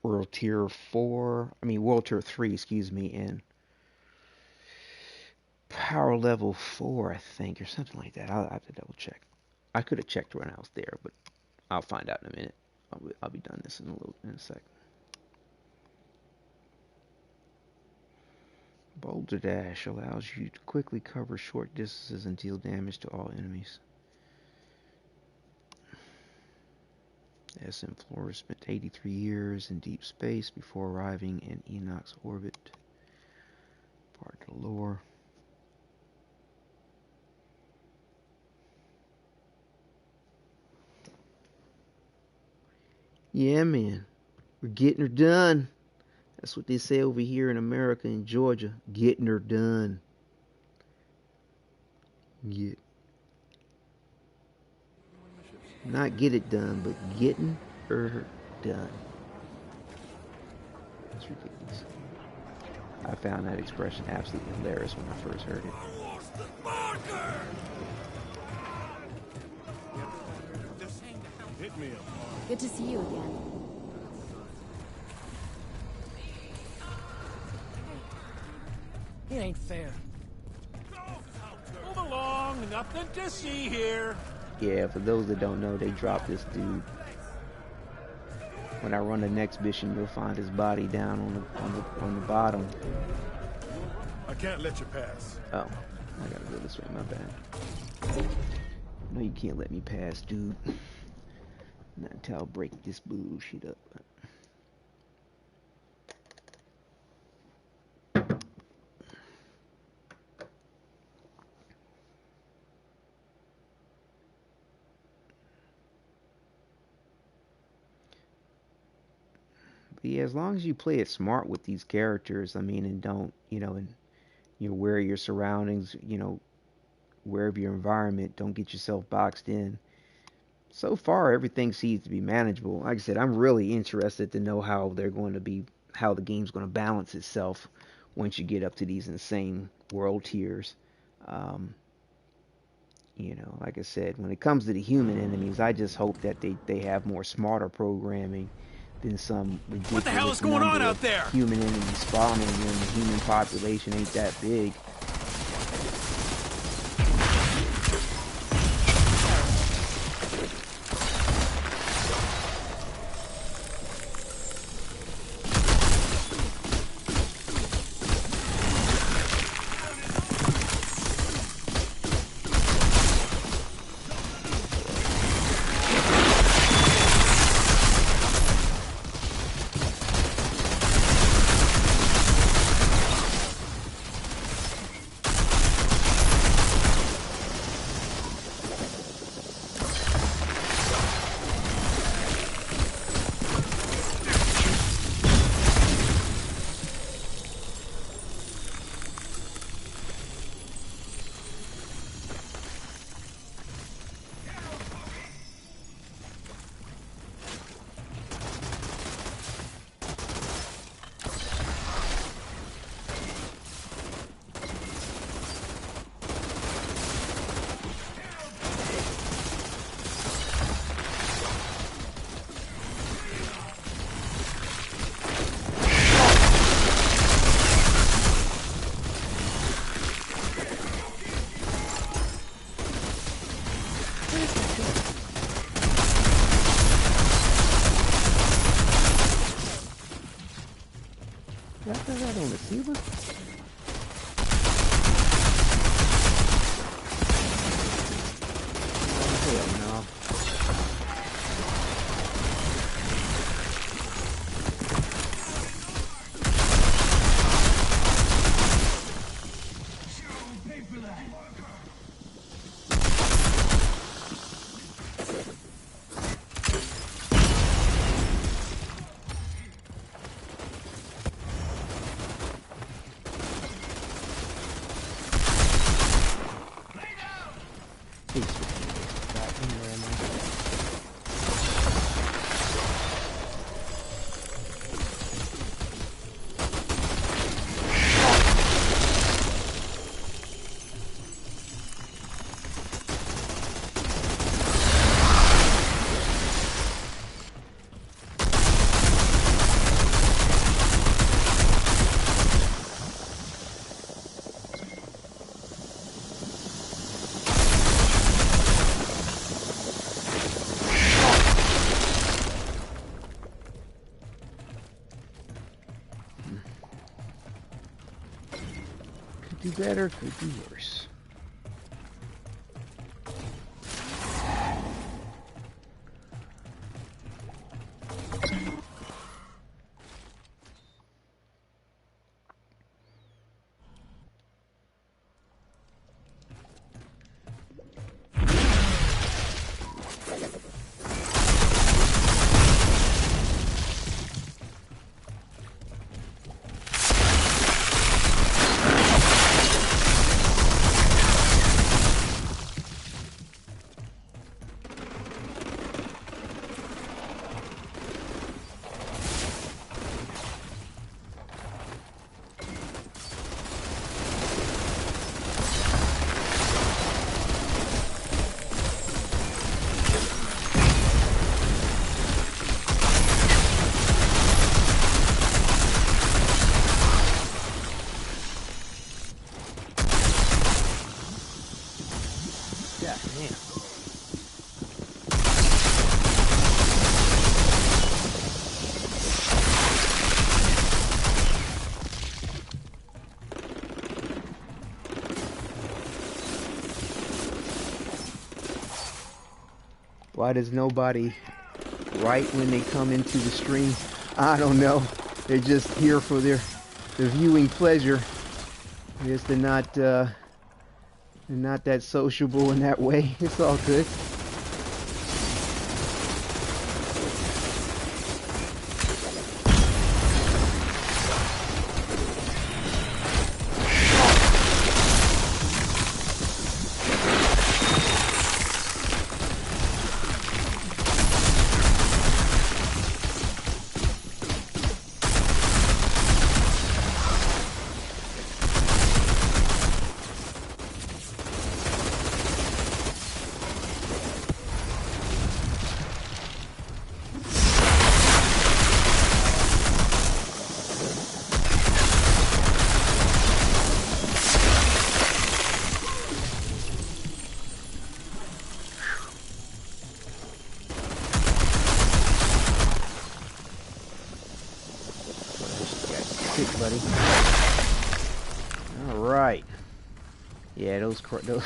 world tier 3, excuse me, and power level 4, I think, or something like that. I'll have to double check. I could have checked when I was there, but I'll find out in a minute. I'll be done this in a sec. Boulder Dash allows you to quickly cover short distances and deal damage to all enemies. SM Flores spent 83 years in deep space before arriving in Enoch's orbit. Part of the lore. Yeah, man. We're getting her done. That's what they say over here in America and Georgia. Getting her done. Yeah. Not get it done, but getting her done. That's ridiculous. I found that expression absolutely hilarious when I first heard it. Hit me up. Good to see you again. It ain't fair. Move along, nothing to see here. Yeah, for those that don't know, they dropped this dude. When I run the next mission, you'll find his body down on the bottom. I can't let you pass. Oh, I gotta go this way. My bad. No, you can't let me pass, dude. Not until I break this bullshit up. Yeah, as long as you play it smart with these characters, I mean, and don't, and you're aware of your surroundings, aware of your environment, don't get yourself boxed in. So far, everything seems to be manageable. Like I said, I'm really interested to know how the game's going to balance itself once you get up to these insane world tiers. Like I said, when it comes to the human enemies, I just hope that they have more smarter programming than some ridiculous what the hell is going on out there? Human enemies spawning when the human population ain't that big. Do better, could do worse. Yeah, man. Why does nobody write when they come into the stream? I don't know. They're just here for their viewing pleasure. I guess they're not that sociable in that way. It's all good. Buddy. All right. Yeah, those what are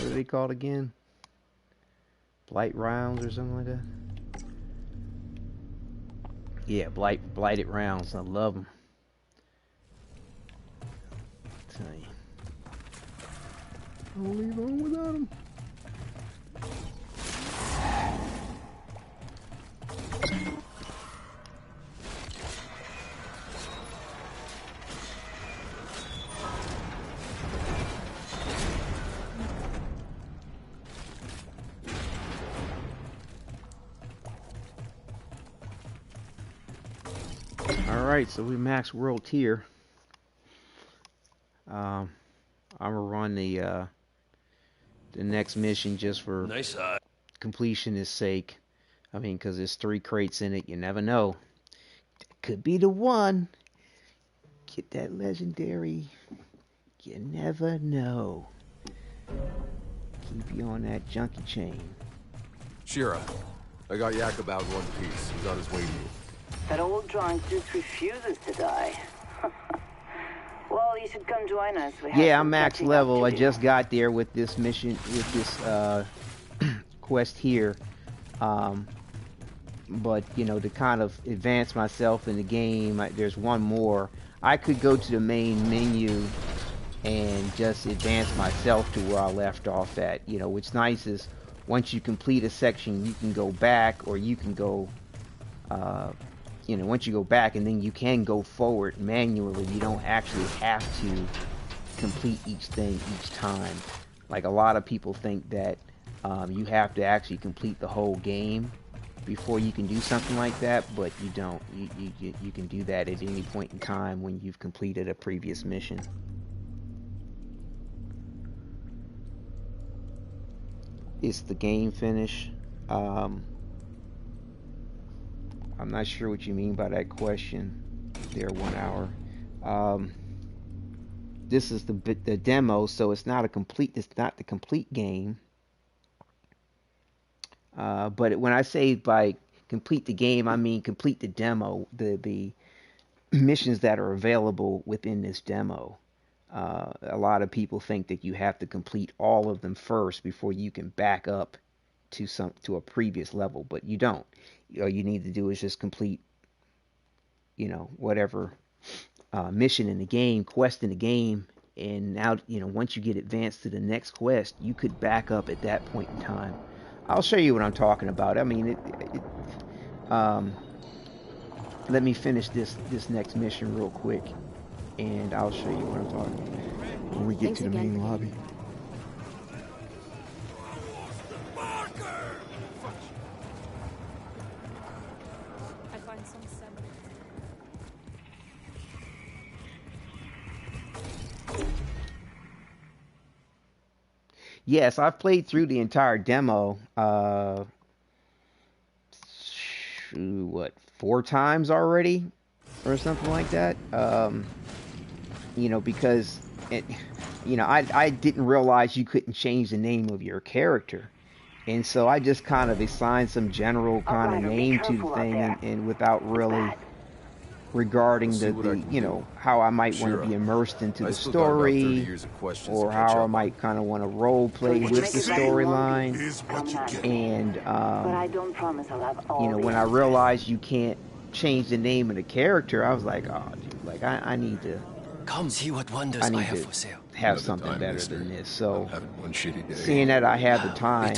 they called again? Blight rounds or something like that. Yeah, blighted rounds. I love them. Tell you, I won't leave home without them. Alright, so we max world tier. I'm gonna run the next mission just for completionist sake. I mean, because there's 3 crates in it, you never know. Could be the one. Get that legendary. You never know. Keep you on that junkie chain. Shira, I got Jakub out in one piece. He's on his way to you. That old drunk just refuses to die. Well, you should come join us. Yeah, I'm max level. I just got there with this mission, with this quest here. But, you know, to kind of advance myself in the game, there's one more. I could go to the main menu and just advance myself to where I left off at. You know, what's nice is once you complete a section, you can go back, or you can go, you know, once you go back, and then you can go forward manually. You don't actually have to complete each thing each time. Like, a lot of people think that you have to actually complete the whole game before you can do something like that, but you don't. You can do that at any point in time when you've completed a previous mission. It's the game finish. I'm not sure what you mean by that question there, 1 hour. This is the demo, so it's not the complete game. But when I say by complete the game, I mean complete the demo, the missions that are available within this demo. A lot of people think that you have to complete all of them first before you can back up to a previous level, but you don't. All you need to do is just complete, you know, whatever mission in the game, quest in the game, and now, you know, once you get advanced to the next quest, you could back up at that point in time. I'll show you what I'm talking about. I mean, let me finish this next mission real quick, and I'll show you what I'm talking about when we get to the main lobby. Yes, I've played through the entire demo, what, 4 times already? Or something like that. You know, because you know, I didn't realize you couldn't change the name of your character. And so I just kind of assigned some general kind of name to the thing, and without really regarding the you know, how I might want to be immersed into the story, or how I might kind of want to role play with the storyline. And but I don't promise I'll have all you know, when I realized you can't change the name of the character, I was like, oh, dude, like I need to come see what wonders I have for sale. Have something better than this. So seeing that I had the time,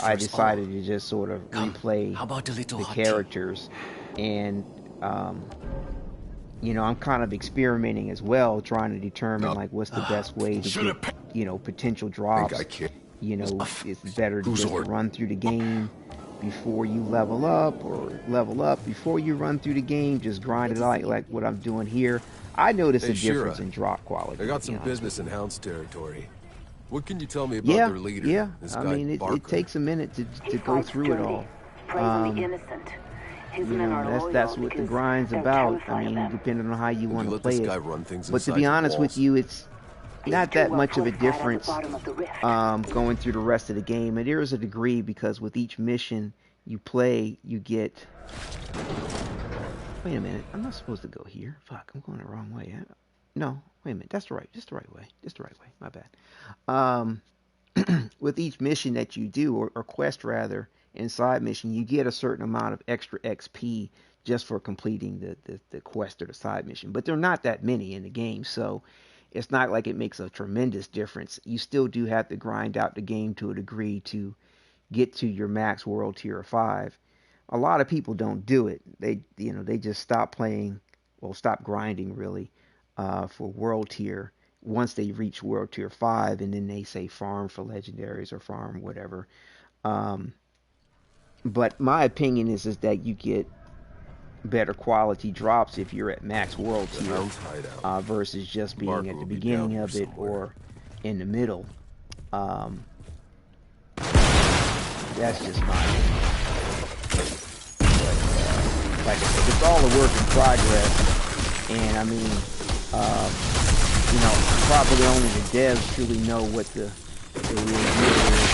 I decided to just sort of replay the characters. And you know, I'm kind of experimenting as well, trying to determine like what's the best way to get, you know, potential drops. You know, it's better to just run through the game before you level up, or level up before you run through the game. Just grind it out like what I'm doing here. I notice a difference in drop quality. I got some business in Hound's territory. What can you tell me about their leader? Yeah, this I guy mean, it takes a minute to go through it all. You know, that's what the grind's about. I mean, depending on how you want to play it. But to be honest with you, it's not that much of a difference going through the rest of the game. And there is a degree, because with each mission you play, you get... Wait a minute, I'm not supposed to go here. Fuck, I'm going the wrong way. No, wait a minute, that's the right way. My bad. With each mission that you do, or quest rather, and side mission, you get a certain amount of extra XP just for completing the quest or the side mission. But there are not that many in the game, so it's not like it makes a tremendous difference. You still do have to grind out the game to a degree to get to your max world tier 5. A lot of people don't do it. They just stop playing, well, stop grinding really, for world tier once they reach world tier 5, and then they say farm for legendaries or farm whatever. But my opinion is that you get better quality drops if you're at max world tier versus just being at the beginning of it or in the middle. That's just my opinion. Like I said, it's all a work in progress, and I mean, you know, probably only the devs truly know what the real deal is.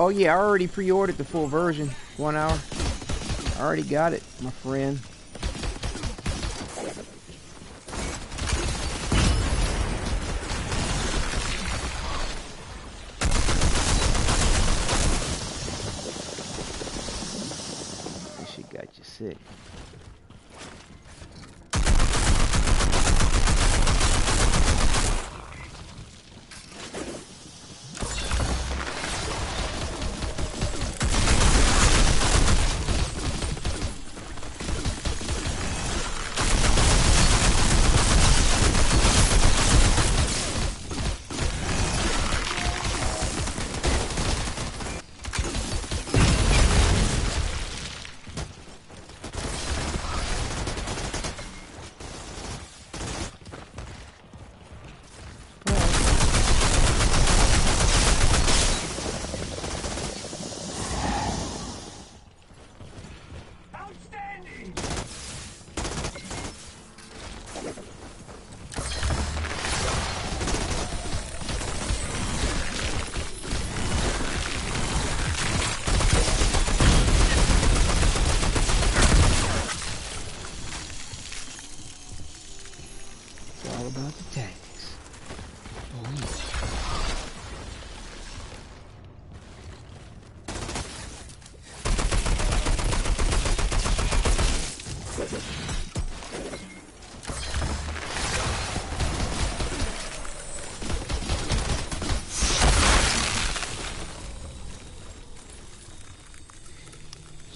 Oh yeah, I already pre-ordered the full version. 1 hour. I already got it, my friend. This shit got you sick.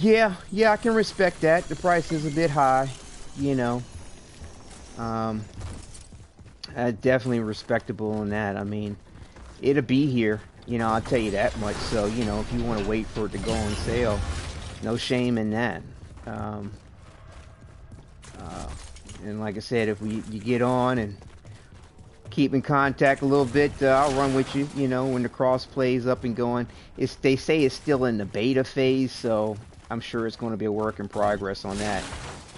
Yeah, I can respect that. The price is a bit high, you know. Definitely respectable in that. I mean, it'll be here, you know, I'll tell you that much. So, you know, if you want to wait for it to go on sale, no shame in that. And like I said, if you get on and keep in contact a little bit, I'll run with you, you know, when the cross-play is up and going. They say it's still in the beta phase, so I'm sure it's going to be a work in progress on that.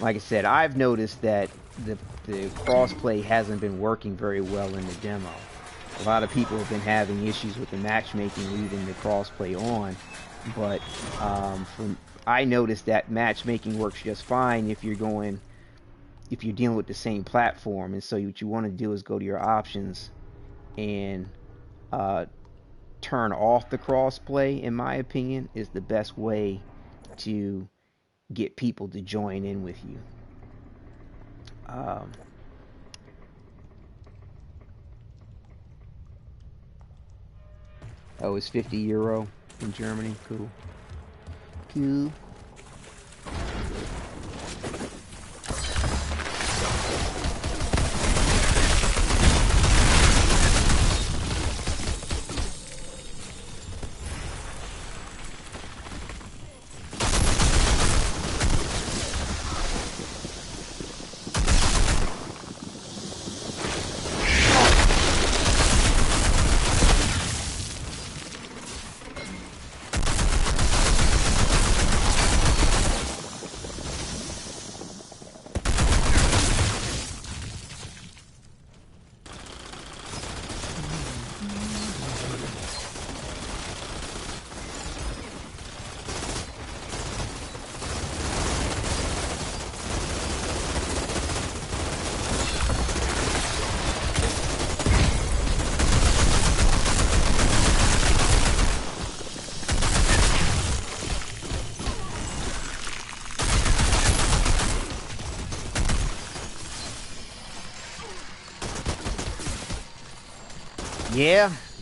Like I said, I've noticed that the cross-play hasn't been working very well in the demo. A lot of people have been having issues with the matchmaking leaving the cross-play on, but I noticed that matchmaking works just fine if you're dealing with the same platform. And so what you want to do is go to your options and turn off the crossplay. In my opinion, is the best way to get people to join in with you. Oh, it's €50 in Germany. Cool.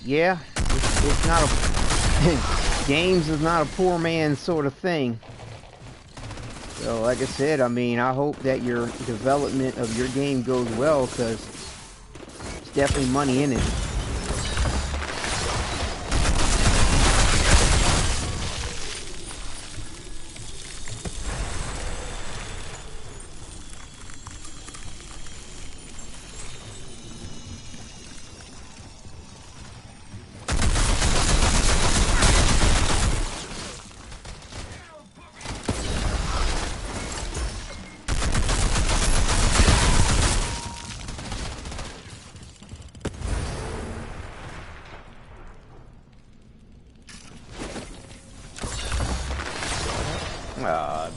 Yeah. It's not a games is not a poor man's sort of thing. So, like I said, I mean, I hope that your development of your game goes well, because there's definitely money in it.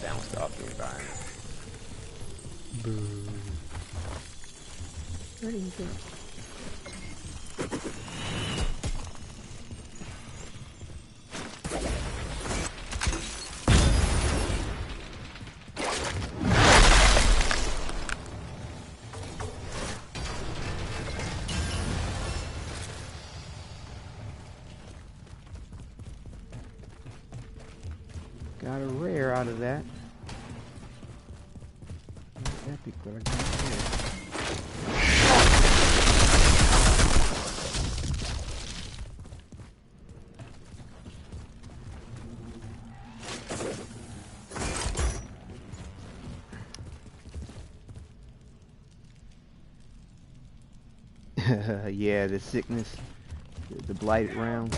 Bounced off the environment. Boo. Where did he go? Got a rare out of that. Epic, but I got rare. Yeah, the sickness, the blighted round.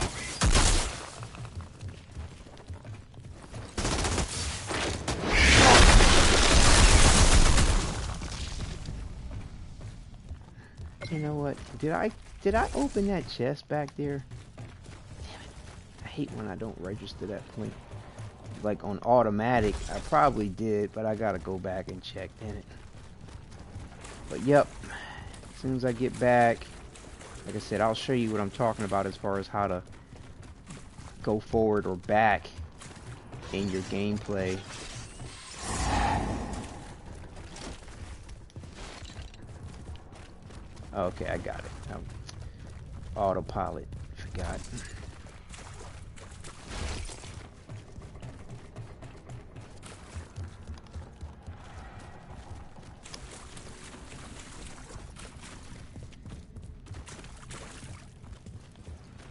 You know what? Did I open that chest back there? Damn it. I hate when I don't register that point. Like on automatic, I probably did, but I gotta go back and check, damn it. But yep, as soon as I get back, like I said, I'll show you what I'm talking about as far as how to go forward or back in your gameplay. Okay, I got it. Autopilot. Forgot.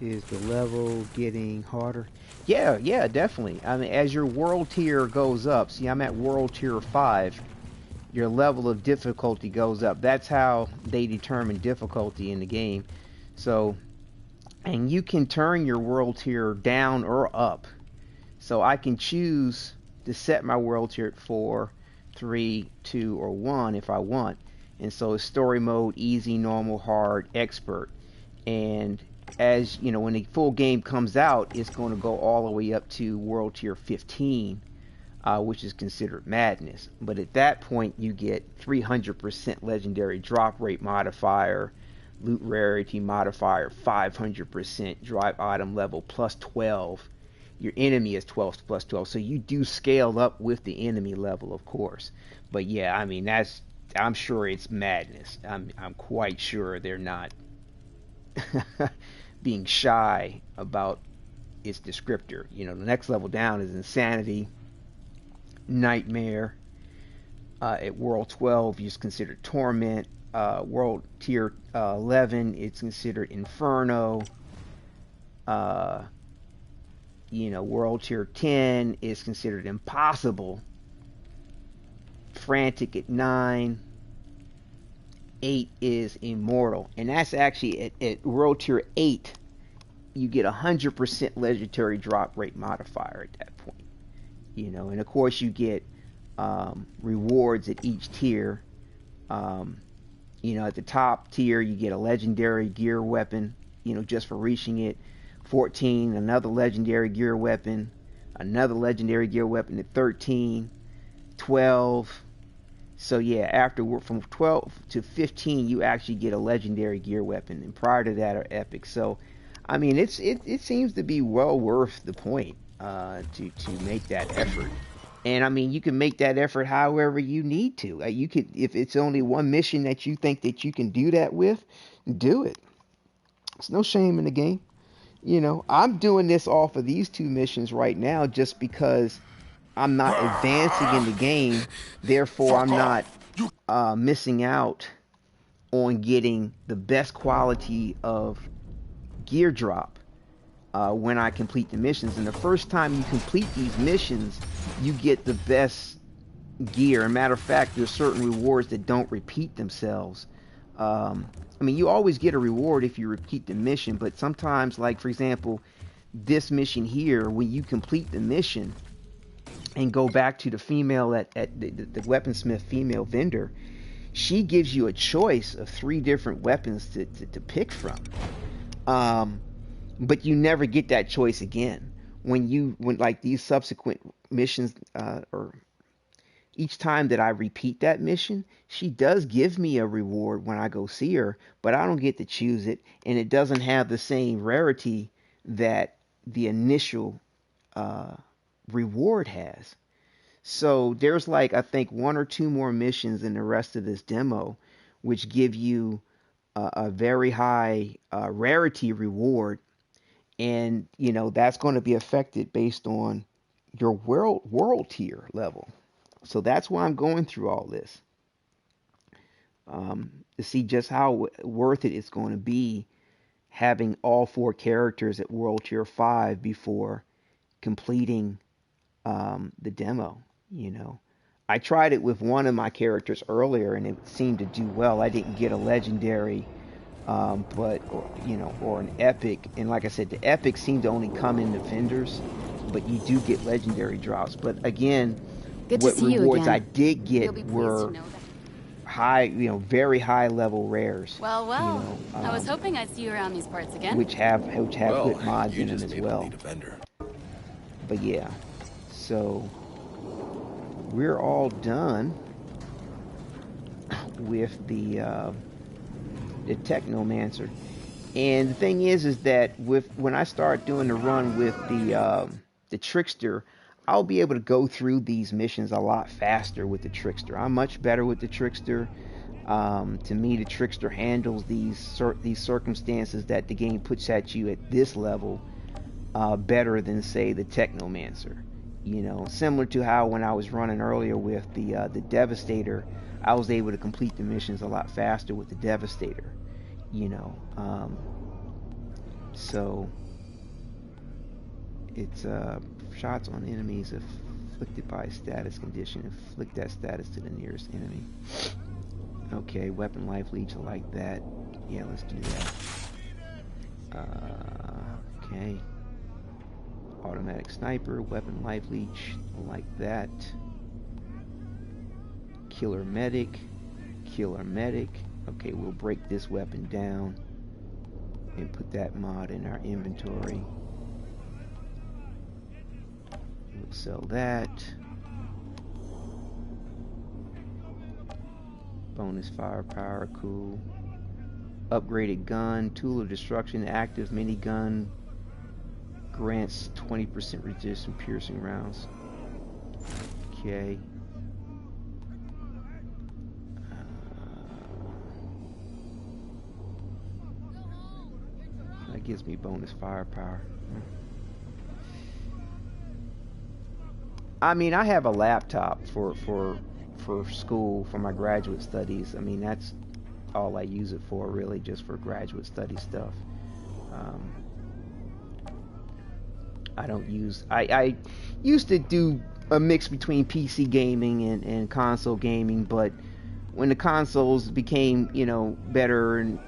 Is the level getting harder? Yeah, yeah, definitely. I mean, as your world tier goes up, see, I'm at world tier 5, your level of difficulty goes up. That's how they determine difficulty in the game. So, and you can turn your world tier down or up. So I can choose to set my world tier at 4, 3, 2, or 1 if I want. And so it's story mode, easy, normal, hard, expert. And as you know, when the full game comes out, it's going to go all the way up to world tier 15, which is considered madness. But at that point, you get 300% legendary drop rate modifier, loot rarity modifier, 500% drive item level plus 12. Your enemy is 12 plus 12, so you do scale up with the enemy level, of course. But yeah, I mean, I'm sure it's madness. I'm quite sure they're not being shy about its descriptor. You know, the next level down is insanity, nightmare. At world 12, it's considered torment. World tier 11, it's considered inferno. You know, world tier 10 is considered impossible. Frantic at 9. 8 is immortal. And that's actually at world tier 8, you get 100% legendary drop rate modifier at that point. You know, and of course you get rewards at each tier. You know, at the top tier, you get a legendary gear weapon, you know, just for reaching it. 14, another legendary gear weapon, another legendary gear weapon at 13, 12. So yeah, after from 12 to 15, you actually get a legendary gear weapon, and prior to that are epic. So, I mean, it seems to be well worth the point to make that effort. And I mean, you can make that effort however you need to. You could, if it's only one mission that you think that you can do that with, do it. There's no shame in the game. You know, I'm doing this off of these 2 missions right now just because I'm not advancing in the game. Therefore, I'm not missing out on getting the best quality of gear drop when I complete the missions. And the first time you complete these missions, you get the best gear. As a matter of fact, there's certain rewards that don't repeat themselves. I mean, you always get a reward if you repeat the mission, but sometimes, like, for example, this mission here, when you complete the mission and go back to the female at the weaponsmith female vendor, she gives you a choice of 3 different weapons to pick from. But you never get that choice again. When like these subsequent missions, or each time that I repeat that mission, she does give me a reward when I go see her, but I don't get to choose it, and it doesn't have the same rarity that the initial reward has. So there's like, I think 1 or 2 more missions in the rest of this demo, which give you a very high rarity reward, and you know that's going to be affected based on your world tier level. So that's why I'm going through all this, to see just how worth it it's going to be having all 4 characters at world tier 5 before completing the demo. You know, I tried it with one of my characters earlier, and it seemed to do well. I didn't get a legendary, or an epic. And like I said, the epics seem to only come in the vendors, but you do get legendary drops. But again, what rewards I did get were high, very high level rares. Well, I was hoping I'd see you around these parts again. Which have good mods in them as well. But yeah, so we're all done with the Technomancer. And the thing is that when I start doing the run with the Trickster, I'll be able to go through these missions a lot faster with the Trickster. I'm much better with the Trickster. To me, the Trickster handles these circumstances that the game puts at you at this level better than, say, the Technomancer. You know, similar to how when I was running earlier with the Devastator, I was able to complete the missions a lot faster with the Devastator. You know, So it's shots on enemies inflicted by a status condition. Inflict that status to the nearest enemy. Okay, weapon life leech, I like that. Yeah, let's do that. Okay. Automatic sniper, weapon life leech, I like that. Killer medic. Okay, we'll break this weapon down and put that mod in our inventory. We'll sell that. Bonus firepower, cool. Upgraded gun, tool of destruction, active minigun, grants 20% resistance piercing rounds. Okay. That gives me bonus firepower. I mean, I have a laptop for school, for my graduate studies. I mean, that's all I use it for, really, just for graduate study stuff. I don't use... I used to do a mix between PC gaming and console gaming, but when the consoles became, you know, better and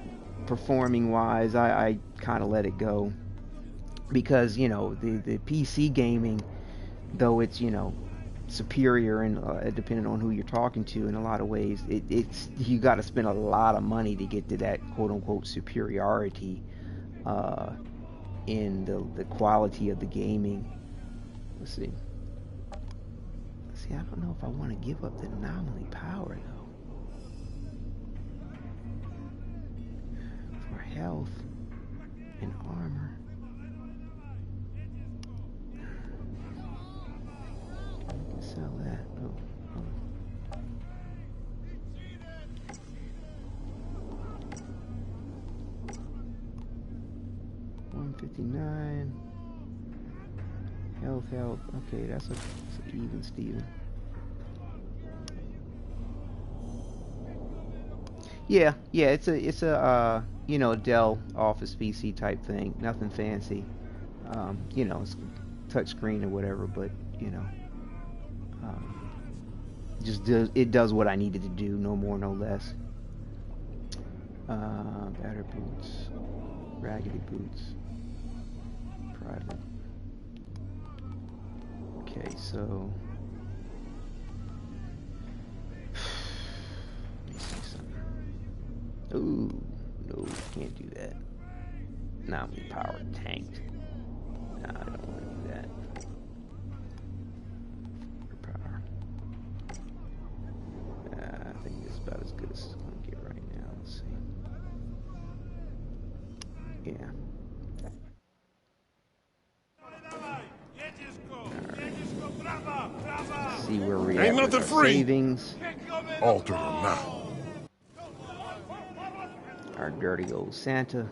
performing-wise, I kind of let it go. Because, you know, the PC gaming, though it's, you know, superior and depending on who you're talking to in a lot of ways, it's you got to spend a lot of money to get to that quote-unquote superiority in the quality of the gaming. Let's see, I don't know if I want to give up the anomaly power though. For health and armor, sell that. Oh. 159. Health. Okay, that's a even Steven. Yeah, it's a you know, Dell Office PC type thing. Nothing fancy. You know, it's touchscreen or whatever, but you know, it does what I needed to do, no more, no less. Battered boots, raggedy boots, private. Okay, so let me see something. Ooh, no, can't do that. Now I'm powered tanked. Nah, I don't want to do that. Power. I think this is about as good as it's going to get right now. Let's see. Yeah. Let's see where we Ain't at with nothing our free. savings. Alter them now. Our dirty old Santa.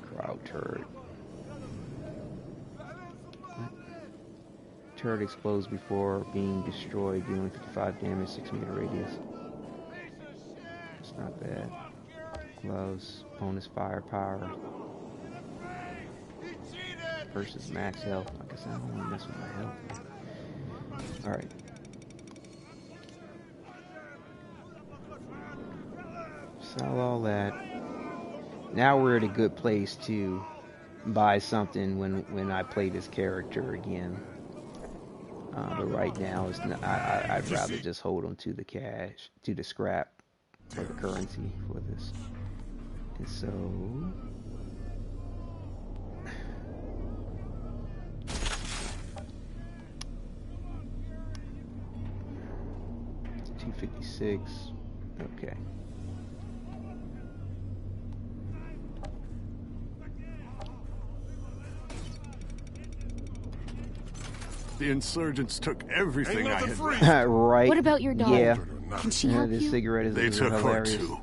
Crowd turret. Turret explodes before being destroyed, dealing 55 damage, 6 meter radius. It's not bad. Gloves, bonus firepower. Versus max health. Like I said, I don't want to mess with my health. Alright. Sell all that. Now we're at a good place to buy something when I play this character again. But right now, it's not, I'd rather just hold on to the cash, to the scrap, for the currency for this. And so, $256. Okay. The insurgents took everything I had. Right. What about your daughter? Yeah. Can she help the you? cigarette is They took her hilarious. too.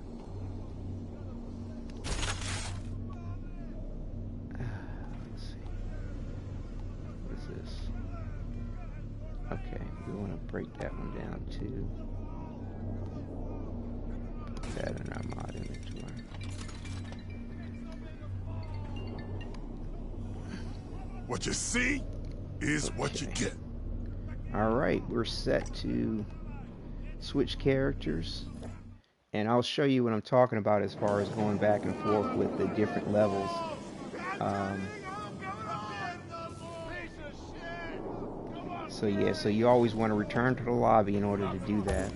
Let's see. What is this? Okay, we want to break that one down too. Put that in our mod inventory. What you see is what you get. Alright, we're set to switch characters. And I'll show you what I'm talking about as far as going back and forth with the different levels. So yeah, so you always want to return to the lobby in order to do that.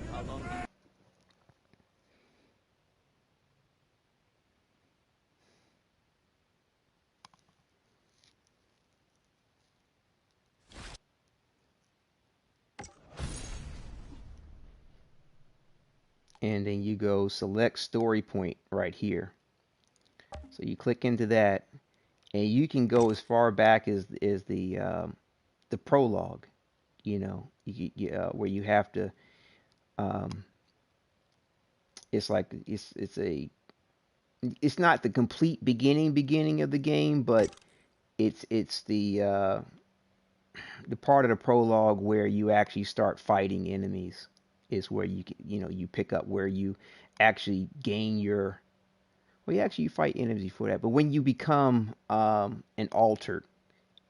And then you go select story point right here. So you click into that, and you can go as far back as the prologue, you know, where you have to. It's like it's not the complete beginning of the game, but it's the part of the prologue where you actually start fighting enemies is where you pick up where you actually gain your. Well, you fight enemies before that, but when you become an altered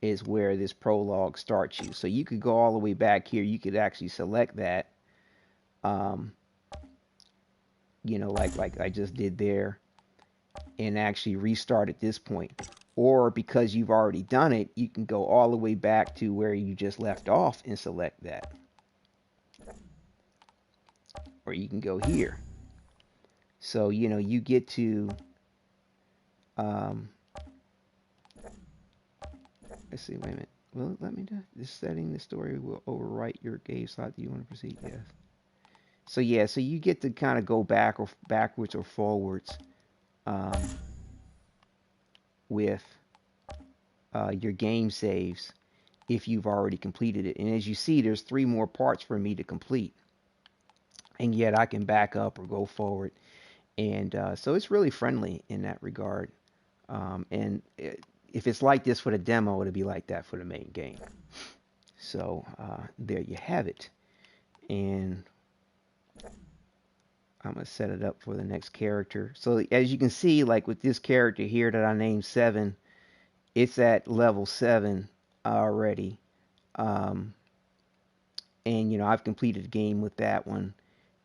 is where this prologue starts you. So you could go all the way back here. You could actually select that, like I just did there, and actually restart at this point. Or because you've already done it, you can go all the way back to where you just left off and select that. Or you can go here. So, you get to, let's see, wait a minute. Well, let me do this setting. The story will overwrite your game slot. Do you want to proceed? Yes. So yeah, so you get to kind of go backwards or forwards with your game saves if you've already completed it. And as you see, there's 3 more parts for me to complete. And yet I can back up or go forward. And so it's really friendly in that regard. If it's like this for the demo, it'll be like that for the main game. So there you have it. And I'm going to set it up for the next character. So as you can see, like with this character here that I named 7, it's at level 7 already. And, I've completed the game with that one.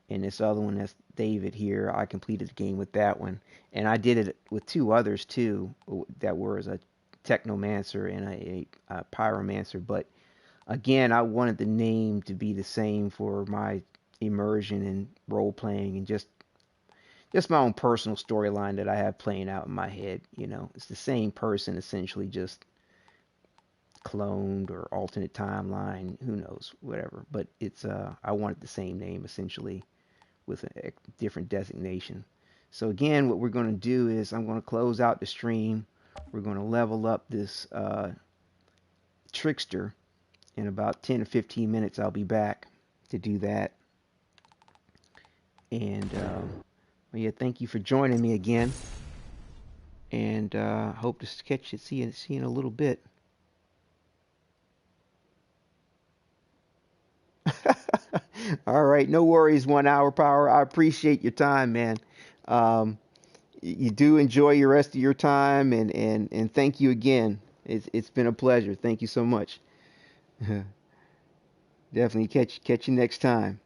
And this other one, that's David here, I completed the game with that one. And I did it with 2 others too, that were as a Technomancer and a Pyromancer. But again, I wanted the name to be the same for my immersion and role playing and just my own personal storyline that I have playing out in my head. It's the same person essentially, just cloned or alternate timeline, who knows, whatever. But it's I wanted the same name essentially with a different designation. So again, what we're going to do is I'm going to close out the stream. We're going to level up this trickster. In about 10 or 15 minutes, I'll be back to do that. And yeah, thank you for joining me again. And hope to see you in a little bit. All right, no worries, 1 hour power. I appreciate your time, man. You do enjoy your rest of your time, and thank you again. It's been a pleasure. Thank you so much. Definitely catch you next time.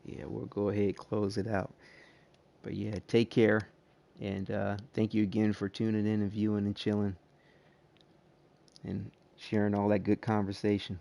Yeah, we'll go ahead and close it out. But yeah, take care, and thank you again for tuning in and viewing and chilling and sharing all that good conversation.